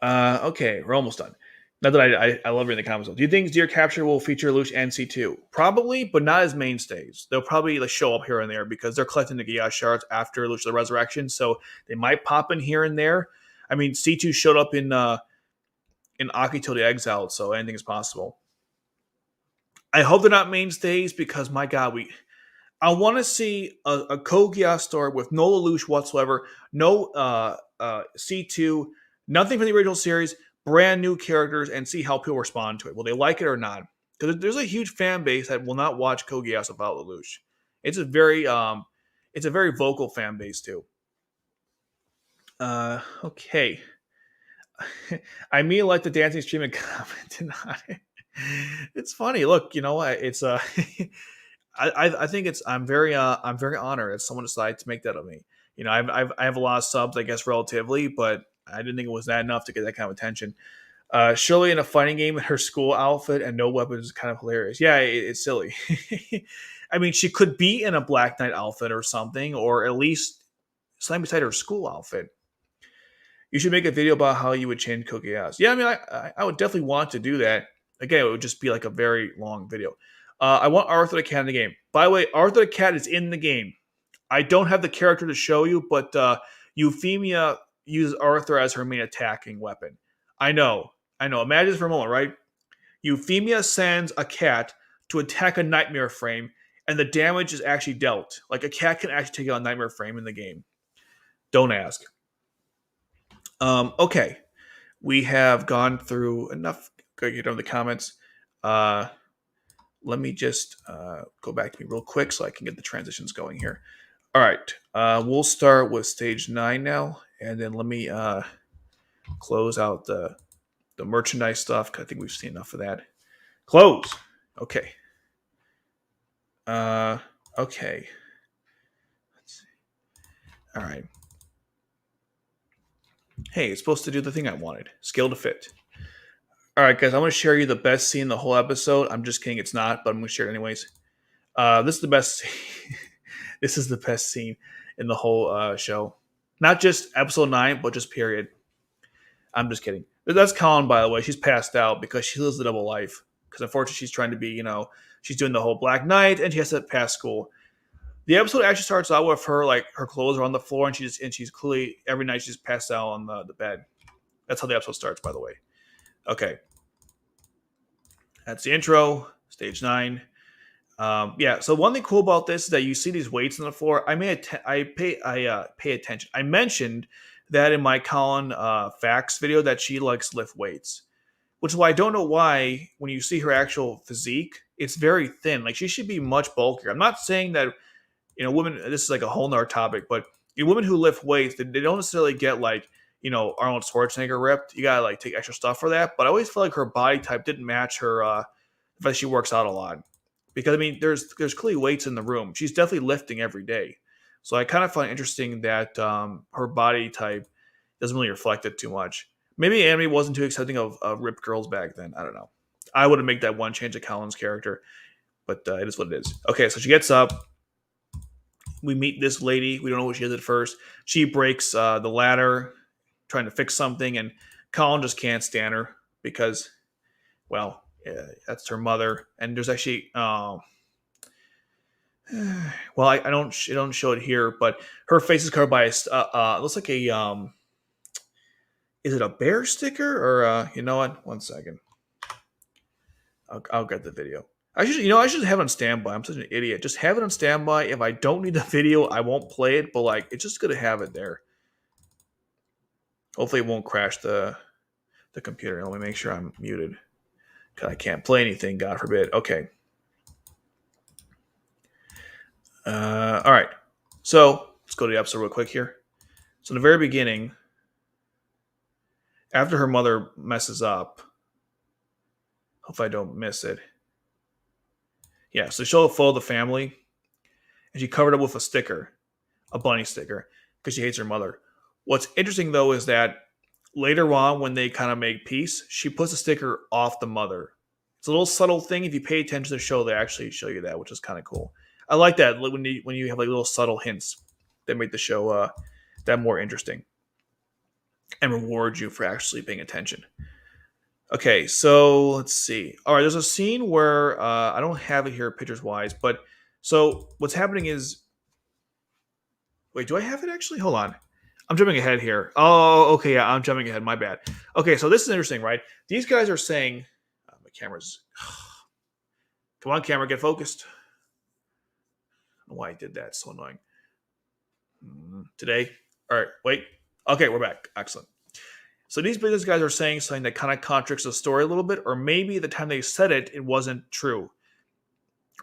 Okay, we're almost done. Not that I love reading the comments. Do you think Deer Capture will feature Lelouch and C2? Probably, but not as mainstays. They'll probably show up here and there because they're collecting the Geass shards after Lelouch the Resurrection, so they might pop in here and there. I mean, C2 showed up in Akito the Exiled, so anything is possible. I hope they're not mainstays because, my God, I want to see a Code Geass story with no Lelouch whatsoever, no C2, nothing from the original series, brand new characters, and see how people respond to it. Will they like it or not? Because there's a huge fan base that will not watch Code Geass without Lelouch. It's a very vocal fan base too. Okay. I mean, like the dancing stream and commented on it. It's funny. Look, you know what? It's I think I'm very honored that someone decided to make that of me. You know, I have a lot of subs, I guess, relatively, but I didn't think it was that enough to get that kind of attention. Shirley in a fighting game in her school outfit and no weapons is kind of hilarious. Yeah, it's silly. I mean, she could be in a Black Knight outfit or something, or at least slam beside her school outfit. You should make a video about how you would change Code Geass. Yeah, I mean, I would definitely want to do that. Again, it would just be like a very long video. I want Arthur the Cat in the game. By the way, Arthur the Cat is in the game. I don't have the character to show you, but Euphemia uses Arthur as her main attacking weapon. I know. Imagine this for a moment, right? Euphemia sends a cat to attack a nightmare frame, and the damage is actually dealt. Like, a cat can actually take out a nightmare frame in the game. Don't ask. Okay. We have gone through enough. Go get on the comments. Let me just go back to me real quick so I can get the transitions going here. All right. We'll start with stage 9 now, and then let me close out the merchandise stuff, because I think we've seen enough of that. Close. Okay. Okay. Let's see. All right. Hey, it's supposed to do the thing I wanted. Scale to fit. All right, guys, I'm going to share you the best scene in the whole episode. I'm just kidding. It's not, but I'm going to share it anyways. This is the best scene. This is the best scene in the whole show. Not just episode 9, but just period. I'm just kidding. That's Kallen, by the way. She's passed out because she lives a double life. Because unfortunately, she's trying to be, she's doing the whole Black Knight, and she has to pass school. The episode actually starts out with her, like, her clothes are on the floor, and she's clearly, every night she's passed out on the bed. That's how the episode starts, by the way. Okay. That's the intro, stage 9. Yeah, so one thing cool about this is that you see these weights on the floor. I pay attention. I mentioned that in my Kallen facts video that she likes to lift weights, which is why I don't know why when you see her actual physique, it's very thin. Like, she should be much bulkier. I'm not saying that, women, this is like a whole nother topic, but women who lift weights, they don't necessarily get like, Arnold Schwarzenegger ripped. You gotta like take extra stuff for that. But I always feel like her body type didn't match her, the fact she works out a lot. Because, I mean, there's clearly weights in the room. She's definitely lifting every day. So I kind of find it interesting that her body type doesn't really reflect it too much. Maybe anime wasn't too accepting of ripped girls back then. I don't know. I would have made that one change to Kallen's character. But it is what it is. Okay, so she gets up. We meet this lady. We don't know what she is at first. She breaks the ladder trying to fix something. And Kallen just can't stand her because, well, yeah, that's her mother. And there's actually, well, I don't show it here, but her face is covered by a, looks like a, is it a bear sticker or, you know what? One second. I'll get the video. I should have it on standby. I'm such an idiot. Just have it on standby. If I don't need the video, I won't play it, but like, it's just good to have it there. Hopefully it won't crash the computer. Let me make sure I'm muted. Because I can't play anything, God forbid. Okay. All right. So let's go to the episode real quick here. So in the very beginning, after her mother messes up, hope I don't miss it. Yeah, so she'll follow the family, and she covered up with a sticker, a bunny sticker, because she hates her mother. What's interesting, though, is that later on, when they kind of make peace, she puts a sticker off the mother. It's a little subtle thing. If you pay attention to the show, they actually show you that, which is kind of cool. I like that when you have like little subtle hints that make the show that more interesting and reward you for actually paying attention. Okay, so let's see. All right, there's a scene where I don't have it here pictures wise, but so what's happening is, wait, do I have it actually? Hold on. I'm jumping ahead here. Oh, okay, yeah, I'm jumping ahead. My bad. Okay, so this is interesting, right? These guys are saying, my camera's, come on, camera, get focused. I don't know why I did that. It's so annoying. Today, all right, wait. Okay, we're back. Excellent. So these business guys are saying something that kind of contradicts the story a little bit, or maybe the time they said it, it wasn't true,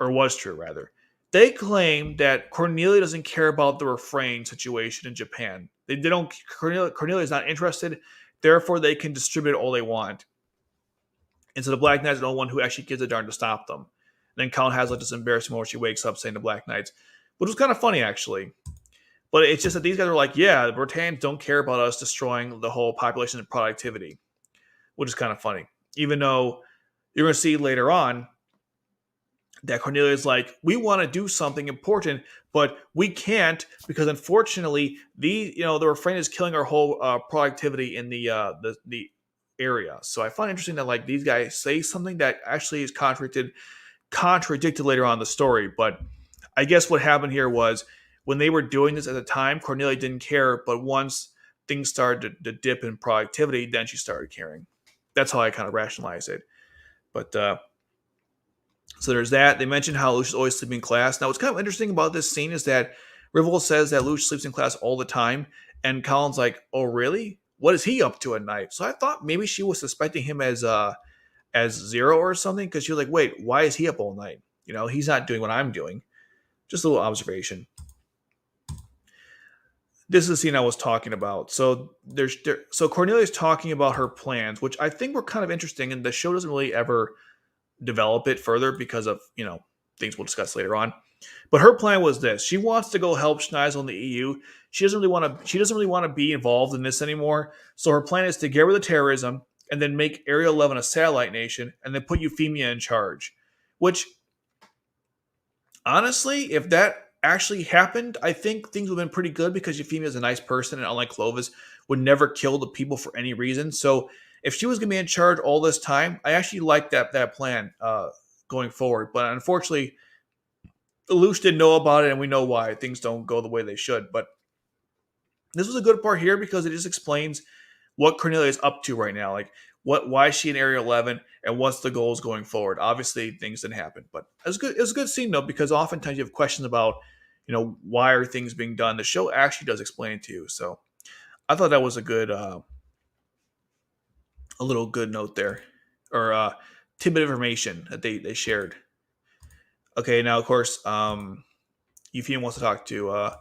or was true rather. They claim that Cornelia doesn't care about the refrain situation in Japan. They don't. Cornelia is not interested. Therefore, they can distribute all they want. And so the Black Knights are the only one who actually gives a darn to stop them. And then Kallen has like this embarrassing moment where she wakes up saying the Black Knights, which was kind of funny actually. But it's just that these guys are like, yeah, the Britons don't care about us destroying the whole population and productivity, which is kind of funny. Even though you're going to see later on that Cornelia is like, we want to do something important, but we can't because unfortunately the refrain is killing our whole productivity in the area. So I find it interesting that like these guys say something that actually is contradicted later on in the story. But I guess what happened here was, when they were doing this at the time, Cornelia didn't care, but once things started to dip in productivity, then she started caring. That's how I kind of rationalize it. But so there's that. They mentioned how Lelouch is always sleeping in class. Now, what's kind of interesting about this scene is that Rivalz says that Lelouch sleeps in class all the time, and Kallen's like, "Oh, really? What is he up to at night?" So I thought maybe she was suspecting him as Zero or something, because she was like, "Wait, why is he up all night? He's not doing what I'm doing." Just a little observation. This is the scene I was talking about. So so Cornelia's talking about her plans, which I think were kind of interesting, and the show doesn't really ever develop it further because of things we'll discuss later on. But her plan was this: she wants to go help Schneisel in the EU. She doesn't really want to be involved in this anymore. So her plan is to get rid of the terrorism and then make Area 11 a satellite nation, and then put Euphemia in charge. Which, honestly, if that actually happened, I think things would have been pretty good, because Euphemia is a nice person, and unlike Clovis, would never kill the people for any reason. So if she was going to be in charge all this time, I actually like that plan going forward. But unfortunately, Lelouch didn't know about it, and we know why things don't go the way they should. But this was a good part here because it just explains what Cornelia is up to right now. Like, why is she in Area 11, and what's the goals going forward? Obviously, things didn't happen, but it was good. It was a good scene though, because oftentimes you have questions about, why are things being done. The show actually does explain it to you. So I thought that was a good, a little good note there, or tidbit of information that they shared. Okay, now of course, Euphemia wants to talk to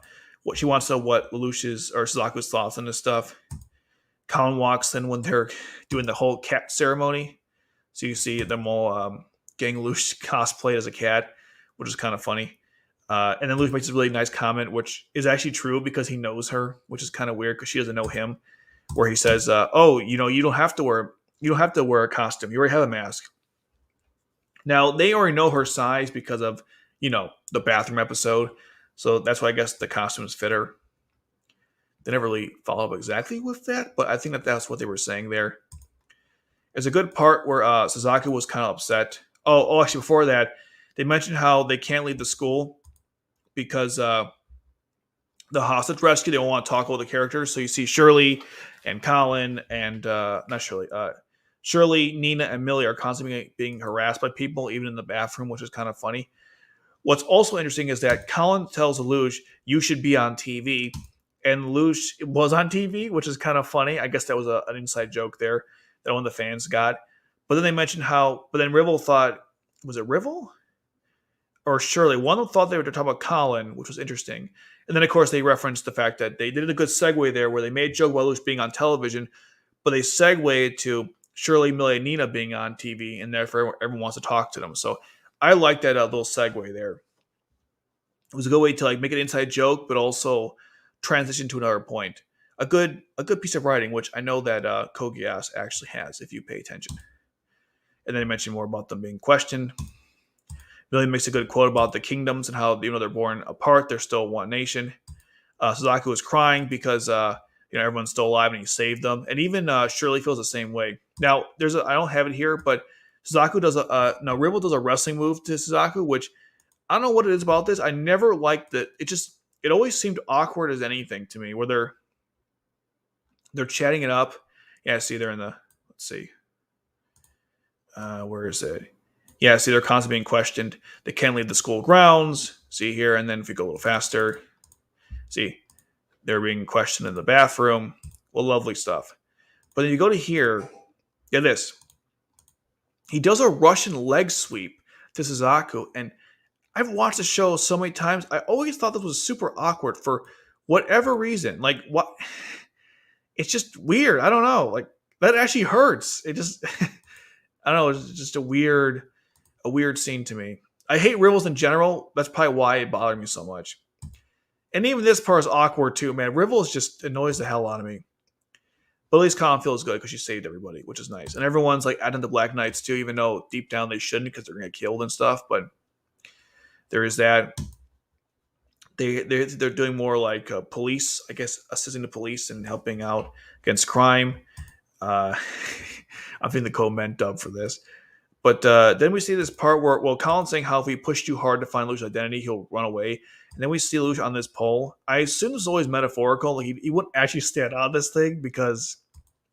what she wants to know what Lelouch's or Suzaku's thoughts on this stuff. Kallen walks in when they're doing the whole cat ceremony. So you see them all getting Lelouch cosplayed as a cat, which is kind of funny. And then Lelouch makes a really nice comment, which is actually true because he knows her, which is kind of weird because she doesn't know him. Where he says, "Oh, you don't have to wear a costume. You already have a mask." Now they already know her size because of the bathroom episode, so that's why I guess the costumes fit her. They never really follow up exactly with that, but I think that's what they were saying there. There's a good part where Suzaku was kind of upset. Oh, actually, before that, they mentioned how they can't leave the school because the hostage rescue, they don't want to talk about the characters. So you see Shirley and Kallen and, not Shirley, Shirley, Nina, and Millie are constantly being harassed by people, even in the bathroom, which is kind of funny. What's also interesting is that Kallen tells Lelouch, "You should be on TV." And Lelouch was on TV, which is kind of funny. I guess that was an inside joke there that one of the fans got. But then they mentioned but then Rival thought, was it Rival? Or Shirley? One of them thought they were talking about Kallen, which was interesting. And then, of course, they referenced the fact that they did a good segue there where they made a joke about Lelouch being on television, but they segued to Shirley, Millie, and Nina being on TV, and therefore everyone wants to talk to them. So I like that little segue there. It was a good way to make an inside joke, but also transition to another point. A good piece of writing, which I know that Code Geass actually has, if you pay attention. And then they mention more about them being questioned. Millie makes a good quote about the kingdoms and how, even though they're born apart, they're still one nation. Suzaku is crying because everyone's still alive and he saved them, and even Shirley feels the same way. Now, I don't have it here, but Suzaku does Rivalz does a wrestling move to Suzaku, which I don't know what it is about this. I never liked it. It always seemed awkward as anything to me, where they're chatting it up. Yeah, see, they're in the, let's see, where is it? Yeah, see, they're constantly being questioned. They can't leave the school grounds. See here, and then if we go a little faster, see, they're being questioned in the bathroom. Well, lovely stuff. But then you go to here, get this. He does a Russian leg sweep to Suzaku, and I've watched the show so many times. I always thought this was super awkward for whatever reason. Like, what? It's just weird. I don't know. Like, that actually hurts. It just, I don't know. It's just a weird scene to me. I hate Rivalz in general. That's probably why it bothered me so much. And even this part is awkward too, man. Rivalz just annoys the hell out of me. But at least Kallen feels good because she saved everybody, which is nice. And everyone's like adding the Black Knights too, even though deep down they shouldn't because they're going to get killed and stuff. But there is that. They're doing more like police, I guess, assisting the police and helping out against crime. I'm thinking the co-ment dub for this. But then we see this part where, Kallen's saying how if we push too hard to find Lelouch's identity, he'll run away. And then we see Lelouch on this pole. I assume this is always metaphorical. Like he wouldn't actually stand on this thing because,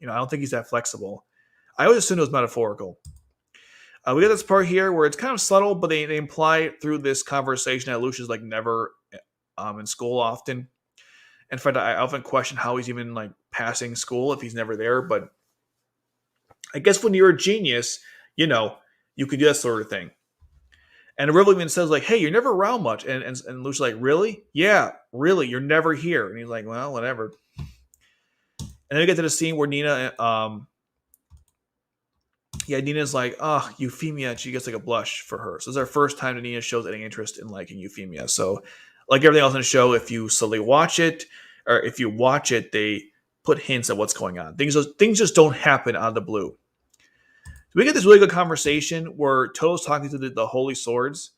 I don't think he's that flexible. I always assumed it was metaphorical. We got this part here where it's kind of subtle, but they imply through this conversation that Lelouch is like never in school often. In fact, I often question how he's even like passing school if he's never there. But I guess when you're a genius, you could do that sort of thing. And Rivalz even says, like, hey, you're never around much. And Lelouch's like, really? Yeah, really, you're never here. And he's like, well, whatever. And then we get to the scene where Nina's like, oh, Euphemia, and she gets like a blush for her. So it's our first time that Nina shows any interest in liking Euphemia. So like everything else in the show, if you slowly watch it, or if you watch it, they put hints at what's going on. Things just don't happen out of the blue. We get this really good conversation where Tohdo's talking to the Holy Swords.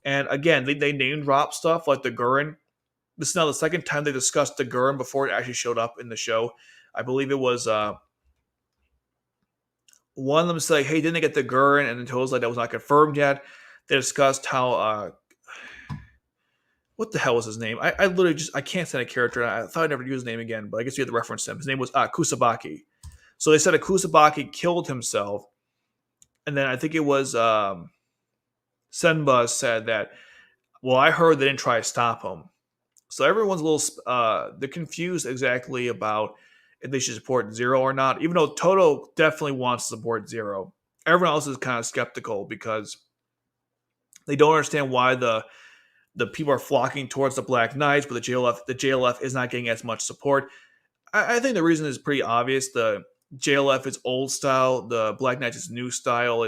And again, they name drop stuff like the Gurren. This is now the second time they discussed the Gurren before it actually showed up in the show. I believe it was one of them said, hey, didn't they get the Gurren? And then Tohdo's like, that was not confirmed yet. They discussed how, what the hell was his name? I literally I can't stand a character. I thought I'd never use his name again, but I guess you had to reference him. His name was Kusabaki. So they said Kusabaki killed himself. And then I think it was Senba said that, well, I heard they didn't try to stop him. So everyone's a little, they're confused exactly about if they should support Zero or not, even though Tohdoh definitely wants to support Zero. Everyone else is kind of skeptical because they don't understand why the people are flocking towards the Black Knights, but the JLF is not getting as much support. I think the reason is pretty obvious. The JLF is old style. The Black Knights is new style.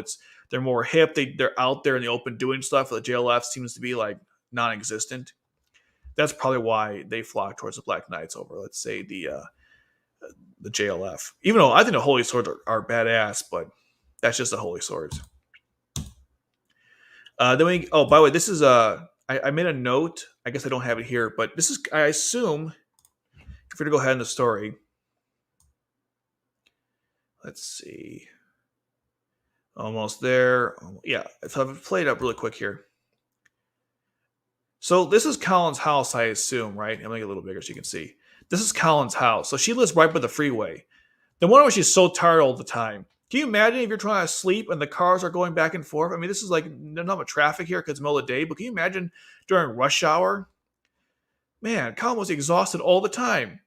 They're more hip. They're out there in the open doing stuff. The JLF seems to be like non-existent. That's probably why they flock towards the Black Knights over, let's say, the JLF. Even though I think the Holy Swords are badass, but that's just the Holy Swords. By the way, this is I made a note. I guess I don't have it here, but this is, I assume, if we're to go ahead in the story. Let's see. Almost there. Yeah, so I've played up really quick here. So this is Kallen's house, I assume, right? I'm going to get a little bigger so you can see. This is Kallen's house. So she lives right by the freeway. No wonder why she's so tired all the time. Can you imagine if you're trying to sleep and the cars are going back and forth? I mean, this is like, there's not much traffic here because it's the middle of the day, but can you imagine during rush hour? Man, Kallen was exhausted all the time.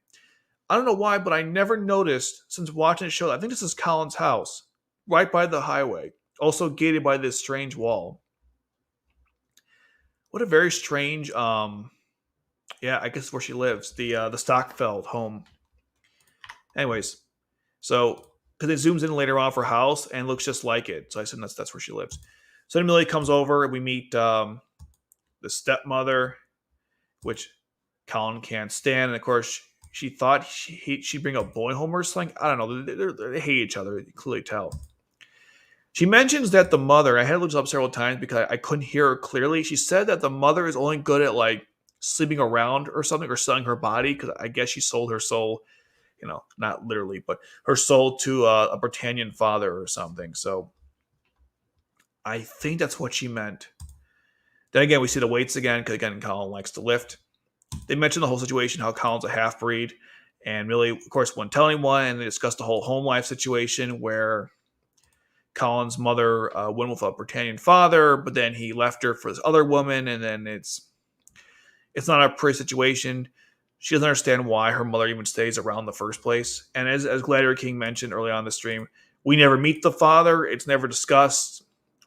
I don't know why, but I never noticed since watching the show. I think this is Kallen's house, right by the highway, also gated by this strange wall. What a very strange, I guess where she lives, the Stockfeld home. Anyways, so because it zooms in later on for her house and looks just like it, so I assume that's where she lives. So then Millie comes over and we meet the stepmother, which Kallen can't stand, and of course she thought she'd bring a boy home or something. I don't know. They hate each other. You can clearly tell. She mentions that the mother, I had to look this up several times because I couldn't hear her clearly. She said that the mother is only good at like sleeping around or something or selling her body because I guess she sold her soul, not literally, but her soul to a Britannian father or something. So I think that's what she meant. Then again, we see the weights again because again, Kallen likes to lift. They mentioned the whole situation, how Kallen's a half breed, and Millie, of course, wouldn't tell anyone. And they discussed the whole home life situation where Kallen's mother went with a Britannian father, but then he left her for this other woman, and then it's not a pretty situation. She doesn't understand why her mother even stays around in the first place. And as Gladiator King mentioned early on in the stream, we never meet the father. It's never discussed.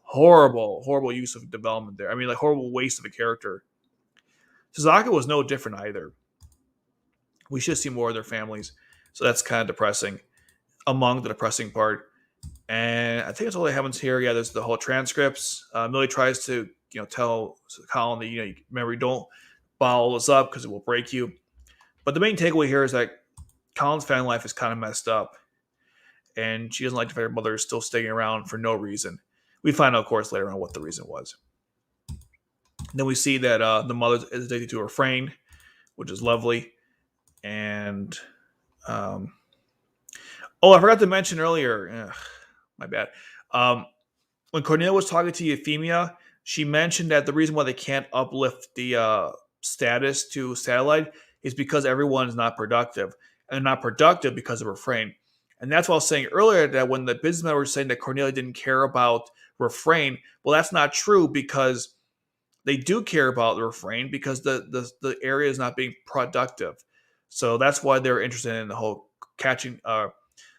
Horrible use of development there. I mean, like horrible waste of a character. Suzaku was no different either. We should see more of their families. So that's kind of depressing. Among the depressing part. And I think that's all that happens here. Yeah, there's the whole transcripts. Millie tries to, tell Kallen that, remember, you don't bottle this up because it will break you. But the main takeaway here is that Kallen's family life is kind of messed up. And she doesn't like the fact her mother is still staying around for no reason. We find out, of course, later on what the reason was. Then we see that the mother is addicted to refrain, which is lovely. And, I forgot to mention earlier, my bad. When Cornelia was talking to Euphemia, she mentioned that the reason why they can't uplift the status to satellite is because everyone is not productive. And they're not productive because of refrain. And that's what I was saying earlier, that when the businessman was saying that Cornelia didn't care about refrain, well, that's not true because they do care about the refrain because the area is not being productive. So that's why they're interested in the whole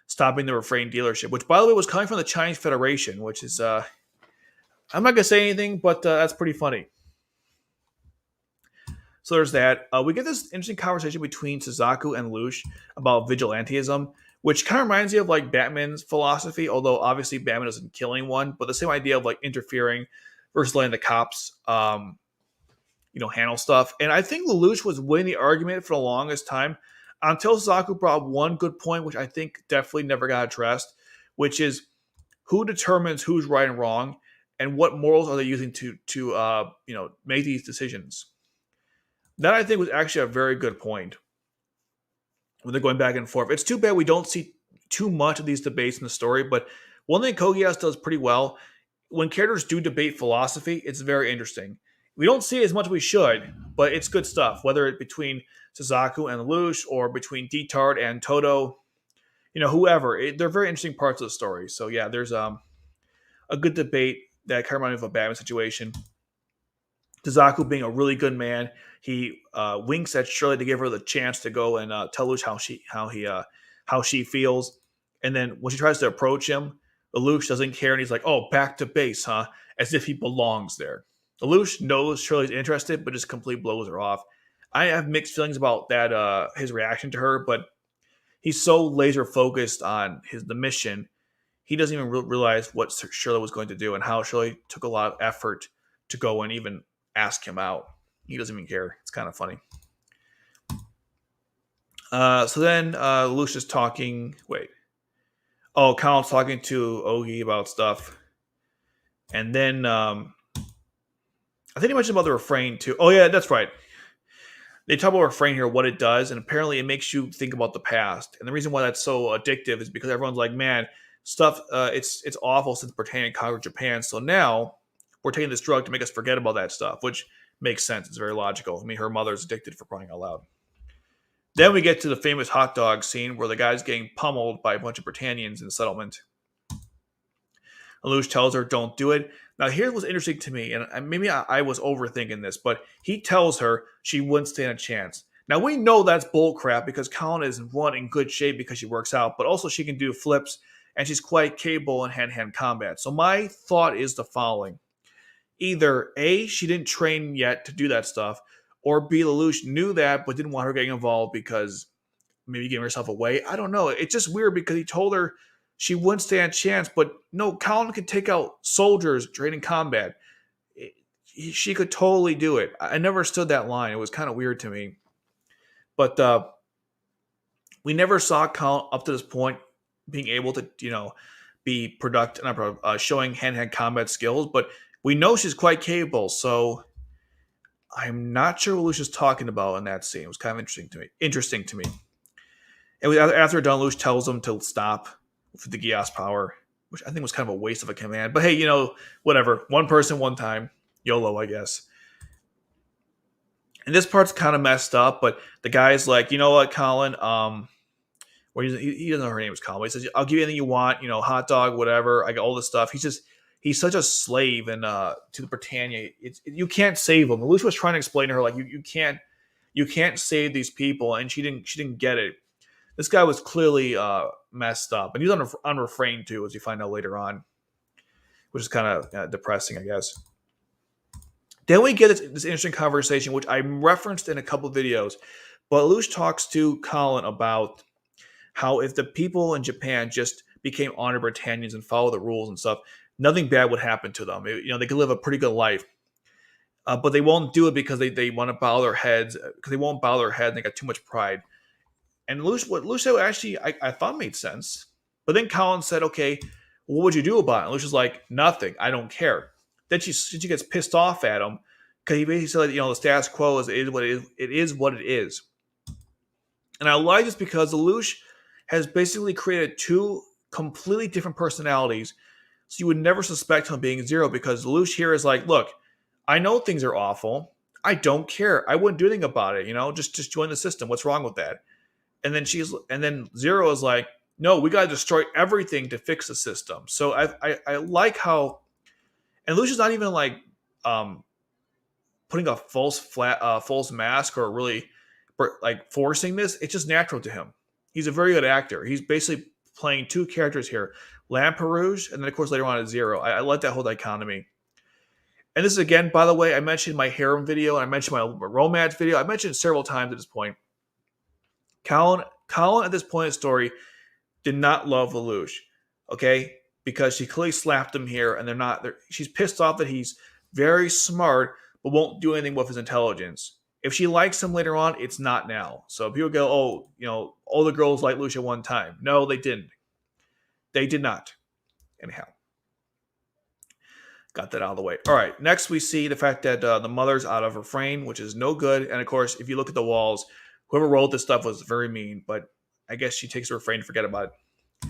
stopping the refrain dealership, which, by the way, was coming from the Chinese Federation, which is, I'm not going to say anything, but that's pretty funny. So there's that. We get this interesting conversation between Suzaku and Lelouch about vigilantism, which kind of reminds me of like Batman's philosophy, although obviously Batman doesn't kill anyone, but the same idea of like interfering versus letting the cops, handle stuff. And I think Lelouch was winning the argument for the longest time until Suzaku brought up one good point, which I think definitely never got addressed, which is who determines who's right and wrong, and what morals are they using to make these decisions. That I think was actually a very good point when they're going back and forth. It's too bad we don't see too much of these debates in the story, but one thing Code Geass does pretty well, when characters do debate philosophy, it's very interesting. We don't see it as much as we should, but it's good stuff, whether it's between Suzaku and Lelouch or between Detard and Tohdoh, whoever. They're very interesting parts of the story. So yeah, there's a good debate that kind of reminds me of a Batman situation. Suzaku being a really good man, he winks at Shirley to give her the chance to go and tell Lelouch how she feels. And then when she tries to approach him, Lelouch doesn't care, and he's like, "Oh, back to base, huh?" As if he belongs there. Lelouch knows Shirley's interested, but just completely blows her off. I have mixed feelings about that, his reaction to her, but he's so laser focused on the mission, he doesn't even realize what Shirley was going to do and how Shirley took a lot of effort to go and even ask him out. He doesn't even care. It's kind of funny. So then Lelouch is talking. Kallen's talking to Ogi about stuff, and then I think he mentioned about the refrain too. Oh yeah, that's right. They talk about refrain here, what it does, and apparently it makes you think about the past. And the reason why that's so addictive is because everyone's like, man, stuff, it's awful since Britannia conquered Japan. So now we're taking this drug to make us forget about that stuff, which makes sense. It's very logical. I mean, her mother's addicted, for crying out loud. Then we get to the famous hot dog scene where the guy's getting pummeled by a bunch of Britannians in the settlement. Lelouch tells her, don't do it. Now, here's what's interesting to me, and maybe I was overthinking this, but he tells her she wouldn't stand a chance. Now, we know that's bullcrap because Kallen is, one, in good shape because she works out, but also she can do flips, and she's quite capable in hand-to-hand combat. So my thought is the following. Either A, she didn't train yet to do that stuff, or B, Lelouch knew that but didn't want her getting involved because maybe giving herself away. I don't know. It's just weird because he told her she wouldn't stand a chance, but no, Kallen could take out soldiers trained in combat. She could totally do it. I never understood that line. It was kind of weird to me. But we never saw Kallen up to this point being able to, be showing hand-to-hand combat skills, but we know she's quite capable. So I'm not sure what Lelouch is talking about in that scene. It was kind of interesting to me. And after done, Lelouch tells him to stop with the Geass power, which I think was kind of a waste of a command. But hey, whatever. One person, one time. YOLO, I guess. And this part's kind of messed up, but the guy's like, you know what, Kallen? Well, he doesn't know her name was Kallen. He says, I'll give you anything you want, hot dog, whatever. I got all this stuff. He's such a slave and to the Britannia. You can't save him. Lelouch was trying to explain to her, like, you can't save these people, and she didn't get it. This guy was clearly messed up, and he was unrefrained too, as you find out later on, which is kind of depressing, I guess. Then we get this interesting conversation, which I referenced in a couple of videos, but Lelouch talks to Kallen about how if the people in Japan just became honored Britannians and follow the rules and stuff, nothing bad would happen to them. They could live a pretty good life. But they won't do it because they want to bow their heads, because they won't bow their head and they got too much pride. And what Lelouch said actually I thought made sense. But then Kallen said, okay, what would you do about it? And Lelouch is like, nothing. I don't care. Then she gets pissed off at him because he basically said, the status quo is what it is. It is what it is. And I like this because Lelouch has basically created two completely different personalities. So you would never suspect him being Zero, because Lelouch here is like, look, I know things are awful. I don't care. I wouldn't do anything about it. Just join the system. What's wrong with that? And then Zero is like, no, we got to destroy everything to fix the system. So I like how, and Lelouch is not even like putting a false mask or really like forcing this. It's just natural to him. He's a very good actor. He's basically playing two characters here, Lamperouge, and then of course later on is Zero. I like that whole dichotomy. And this is, again, by the way, I mentioned my harem video, and I mentioned my romance video. I mentioned it several times at this point. Kallen at this point in the story did not love Lelouch, okay? Because she clearly slapped him here, and she's pissed off that he's very smart, but won't do anything with his intelligence. If she likes him later on, it's not now. So people go, all the girls liked Lelouch at one time. No, they didn't. They did not. Anyhow. Got that out of the way. All right, next we see the fact that the mother's out of her frame, which is no good. And of course, if you look at the walls, whoever wrote this stuff was very mean, but I guess she takes her refrain to forget about it.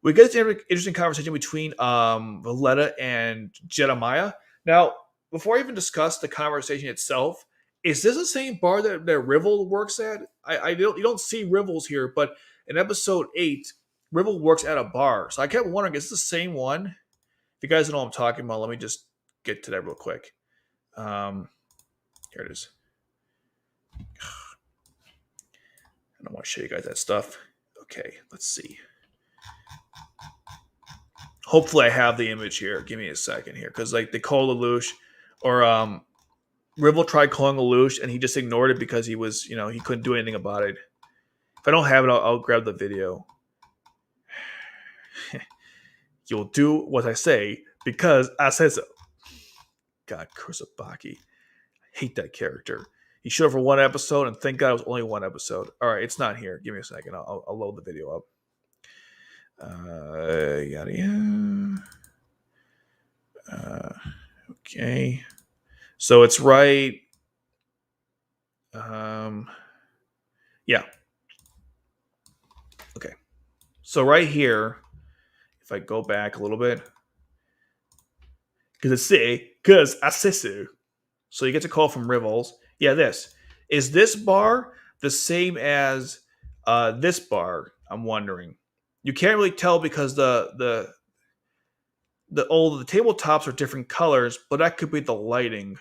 We get this interesting conversation between Villeta and Jeremiah. Now, before I even discuss the conversation itself, is this the same bar that Rivalz works at? You don't see Rivalz here, but in episode 8, Rivalz works at a bar. So I kept wondering, is this the same one? If you guys don't know what I'm talking about, let me just get to that real quick. Here it is. I don't want to show you guys that stuff. Okay, let's see. Hopefully I have the image here. Give me a second here. Because they call Lelouch, or Rivalz tried calling Lelouch, and he just ignored it because he was, he couldn't do anything about it. If I don't have it, I'll grab the video. You'll do what I say because I said so. God, Kusabaki. I hate that character. He showed up for one episode, and thank God it was only one episode. All right, it's not here. Give me a second. I'll load the video up. Okay. So it's right. Yeah. Okay. So right here, if I go back a little bit, because I say so. So you get a call from Rivalz. Yeah, this. Is this bar the same as this bar? I'm wondering. You can't really tell because the tabletops are different colors, but that could be the lighting.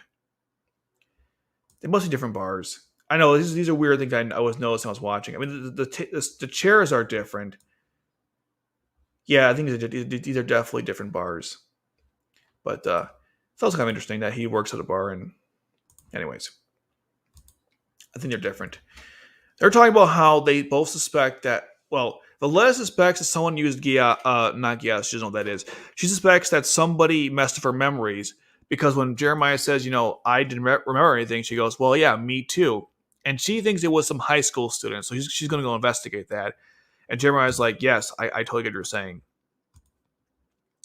They must be different bars. I know these are weird things I was noticing when I was watching. I mean, the chairs are different. Yeah, I think these are definitely different bars. But it's also kind of interesting that he works at a bar. And anyways, I think they're different. They're talking about how they both suspect that, well, Villeta suspects that someone used not Geass, she doesn't know what that is. She suspects that somebody messed up her memories because when Jeremiah says, I didn't remember anything, she goes, well, yeah, me too. And she thinks it was some high school student, so she's going to go investigate that. And Jeremiah's like, yes, I totally get what you're saying.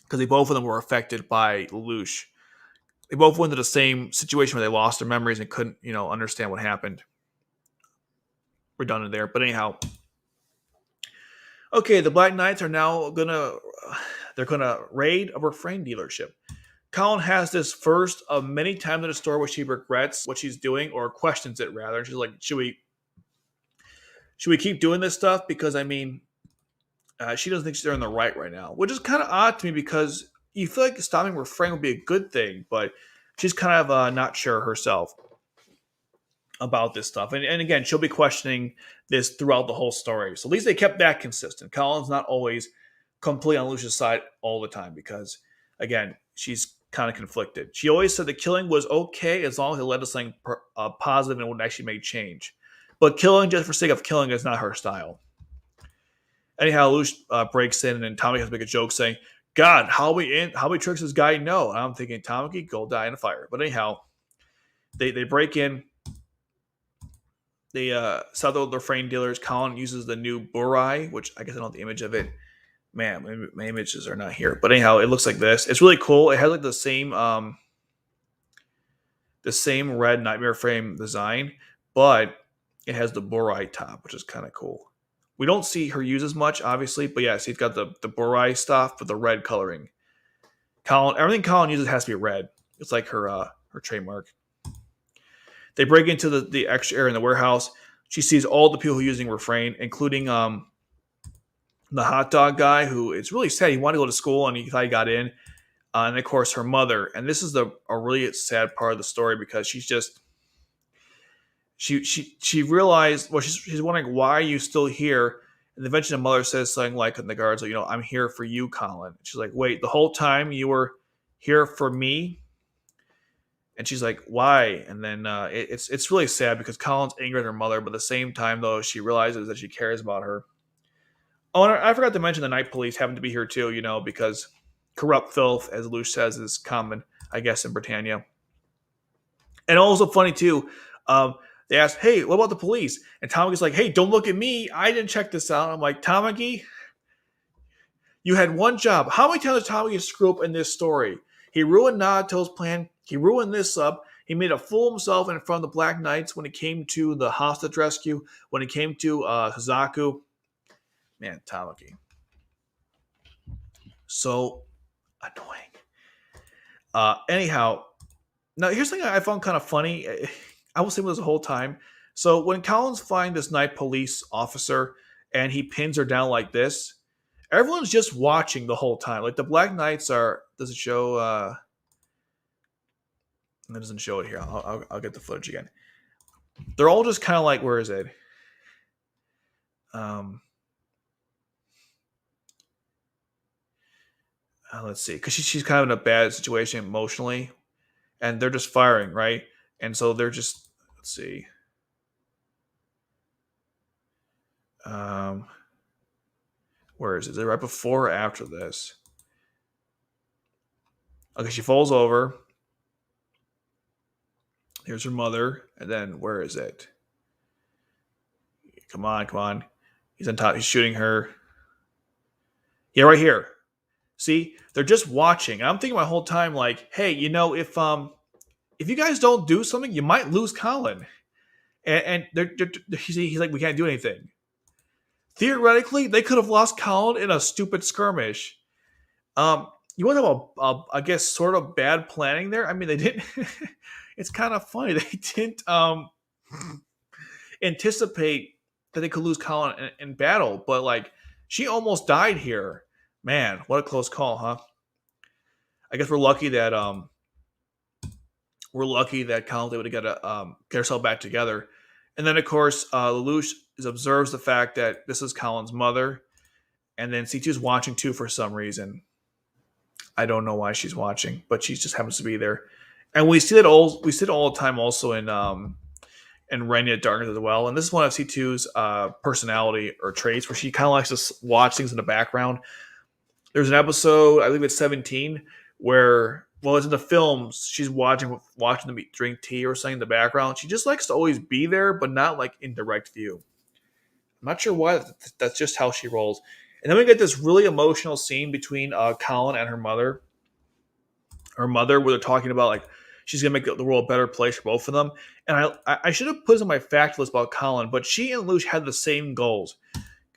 because they both of them were affected by Lelouch. They both went into the same situation where they lost their memories and couldn't, understand what happened. Redundant there, but anyhow. Okay, the Black Knights are now gonna raid a refrain dealership. Kallen has this first of many times in the story where she regrets what she's doing or questions it rather. She's like, should we keep doing this stuff? Because she doesn't think they're in the right now, which is kind of odd to me because you feel like stopping refrain would be a good thing, but she's kind of not sure herself about this stuff. And again, she'll be questioning this throughout the whole story. So at least they kept that consistent. Kallen's not always completely on Lucia's side all the time because, again, she's kind of conflicted. She always said the killing was okay as long as it led to something positive and would actually make change. But killing just for sake of killing is not her style. Anyhow, Lelouch breaks in, and Tommy has to make a joke saying, God, how many tricks does this guy know? And I'm thinking, Tommy, go die in a fire. But anyhow, they break in. They sell the refrain dealers. Kallen uses the new Burai, which I guess I don't have the image of it. Man, my images are not here. But anyhow, it looks like this. It's really cool. It has like the same red nightmare frame design, but it has the Burai top, which is kind of cool. We don't see her use as much, obviously, but yeah, see, it's got the Burai stuff with the red coloring. Everything Kallen uses has to be red. It's like her trademark. They break into the extra area in the warehouse. She sees all the people who are using refrain, including the hot dog guy, who it's really sad. He wanted to go to school and he thought he got in. And of course, her mother. And this is a really sad part of the story because she's just she realized, well, she's wondering, why are you still here? And eventually the mother says something like in the guards, like, I'm here for you, Kallen. She's like, wait, the whole time you were here for me? And she's like, why? And then it's really sad because Kallen's angry at her mother, but at the same time, though, she realizes that she cares about her. Oh, and I forgot to mention the night police happen to be here too, because corrupt filth, as Lelouch says, is common, I guess, in Britannia. And also funny too, they asked, hey, what about the police? And Tamagi's like, hey, don't look at me. I didn't check this out. I'm like, Tamagi, you had one job. How many times did Tamagi screw up in this story? He ruined Nagato's plan. He ruined this up. He made a fool of himself in front of the Black Knights when it came to the hostage rescue, when it came to Suzaku. Man, Tamagi. So annoying. Anyhow, now here's something I found kind of funny. I will say this the whole time. So when Kallen's find this night police officer and he pins her down like this, everyone's just watching the whole time. Like the Black Knights are. Does it show? It doesn't show it here. I'll get the footage again. They're all just kind of like, where is it? Let's see, because she's kind of in a bad situation emotionally, and they're just firing, right? And so they're just, let's see. Where is it? Is it right before or after this? Okay, she falls over. Here's her mother, and then where is it? Come on. He's on top. He's shooting her. Yeah, right here. See, they're just watching. I'm thinking my whole time, like, hey, if you guys don't do something, you might lose Kallen. And he's like, we can't do anything. Theoretically, they could have lost Kallen in a stupid skirmish. You want to have I guess, sort of bad planning there? I mean, they didn't. It's kind of funny. They didn't anticipate that they could lose Kallen in battle, but like, she almost died here. Man, what a close call, huh? I guess we're lucky that Kallen's able to get herself back together. And then, of course, Lelouch observes the fact that this is Kallen's mother, and then C2 is watching too for some reason. I don't know why she's watching, but she just happens to be there. And we see it all the time also in Reign of Darkness as well. And this is one of C2's personality or traits where she kind of likes to watch things in the background. There's an episode, I believe it's 17, where, well, it's in the films, she's watching them drink tea or something in the background. She just likes to always be there, but not like in direct view. I'm not sure why. That's just how she rolls. And then we get this really emotional scene between Kallen and her mother. Her mother, where they're talking about like she's gonna make the world a better place for both of them. And I should have put this on my fact list about Kallen, but she and Lelouch had the same goals.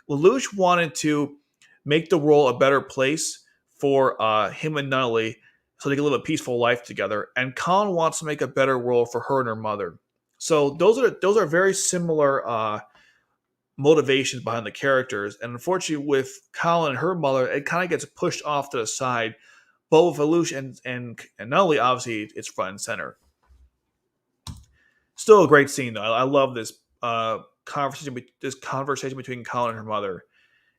Lelouch wanted to make the world a better place for him and Nunnally so they can live a peaceful life together. And Kallen wants to make a better world for her and her mother. So those are very similar motivations behind the characters. And unfortunately, with Kallen and her mother, it kind of gets pushed off to the side. But with Lelouch and Nunnally, obviously, it's front and center. Still a great scene, though. I love this conversation between Kallen and her mother.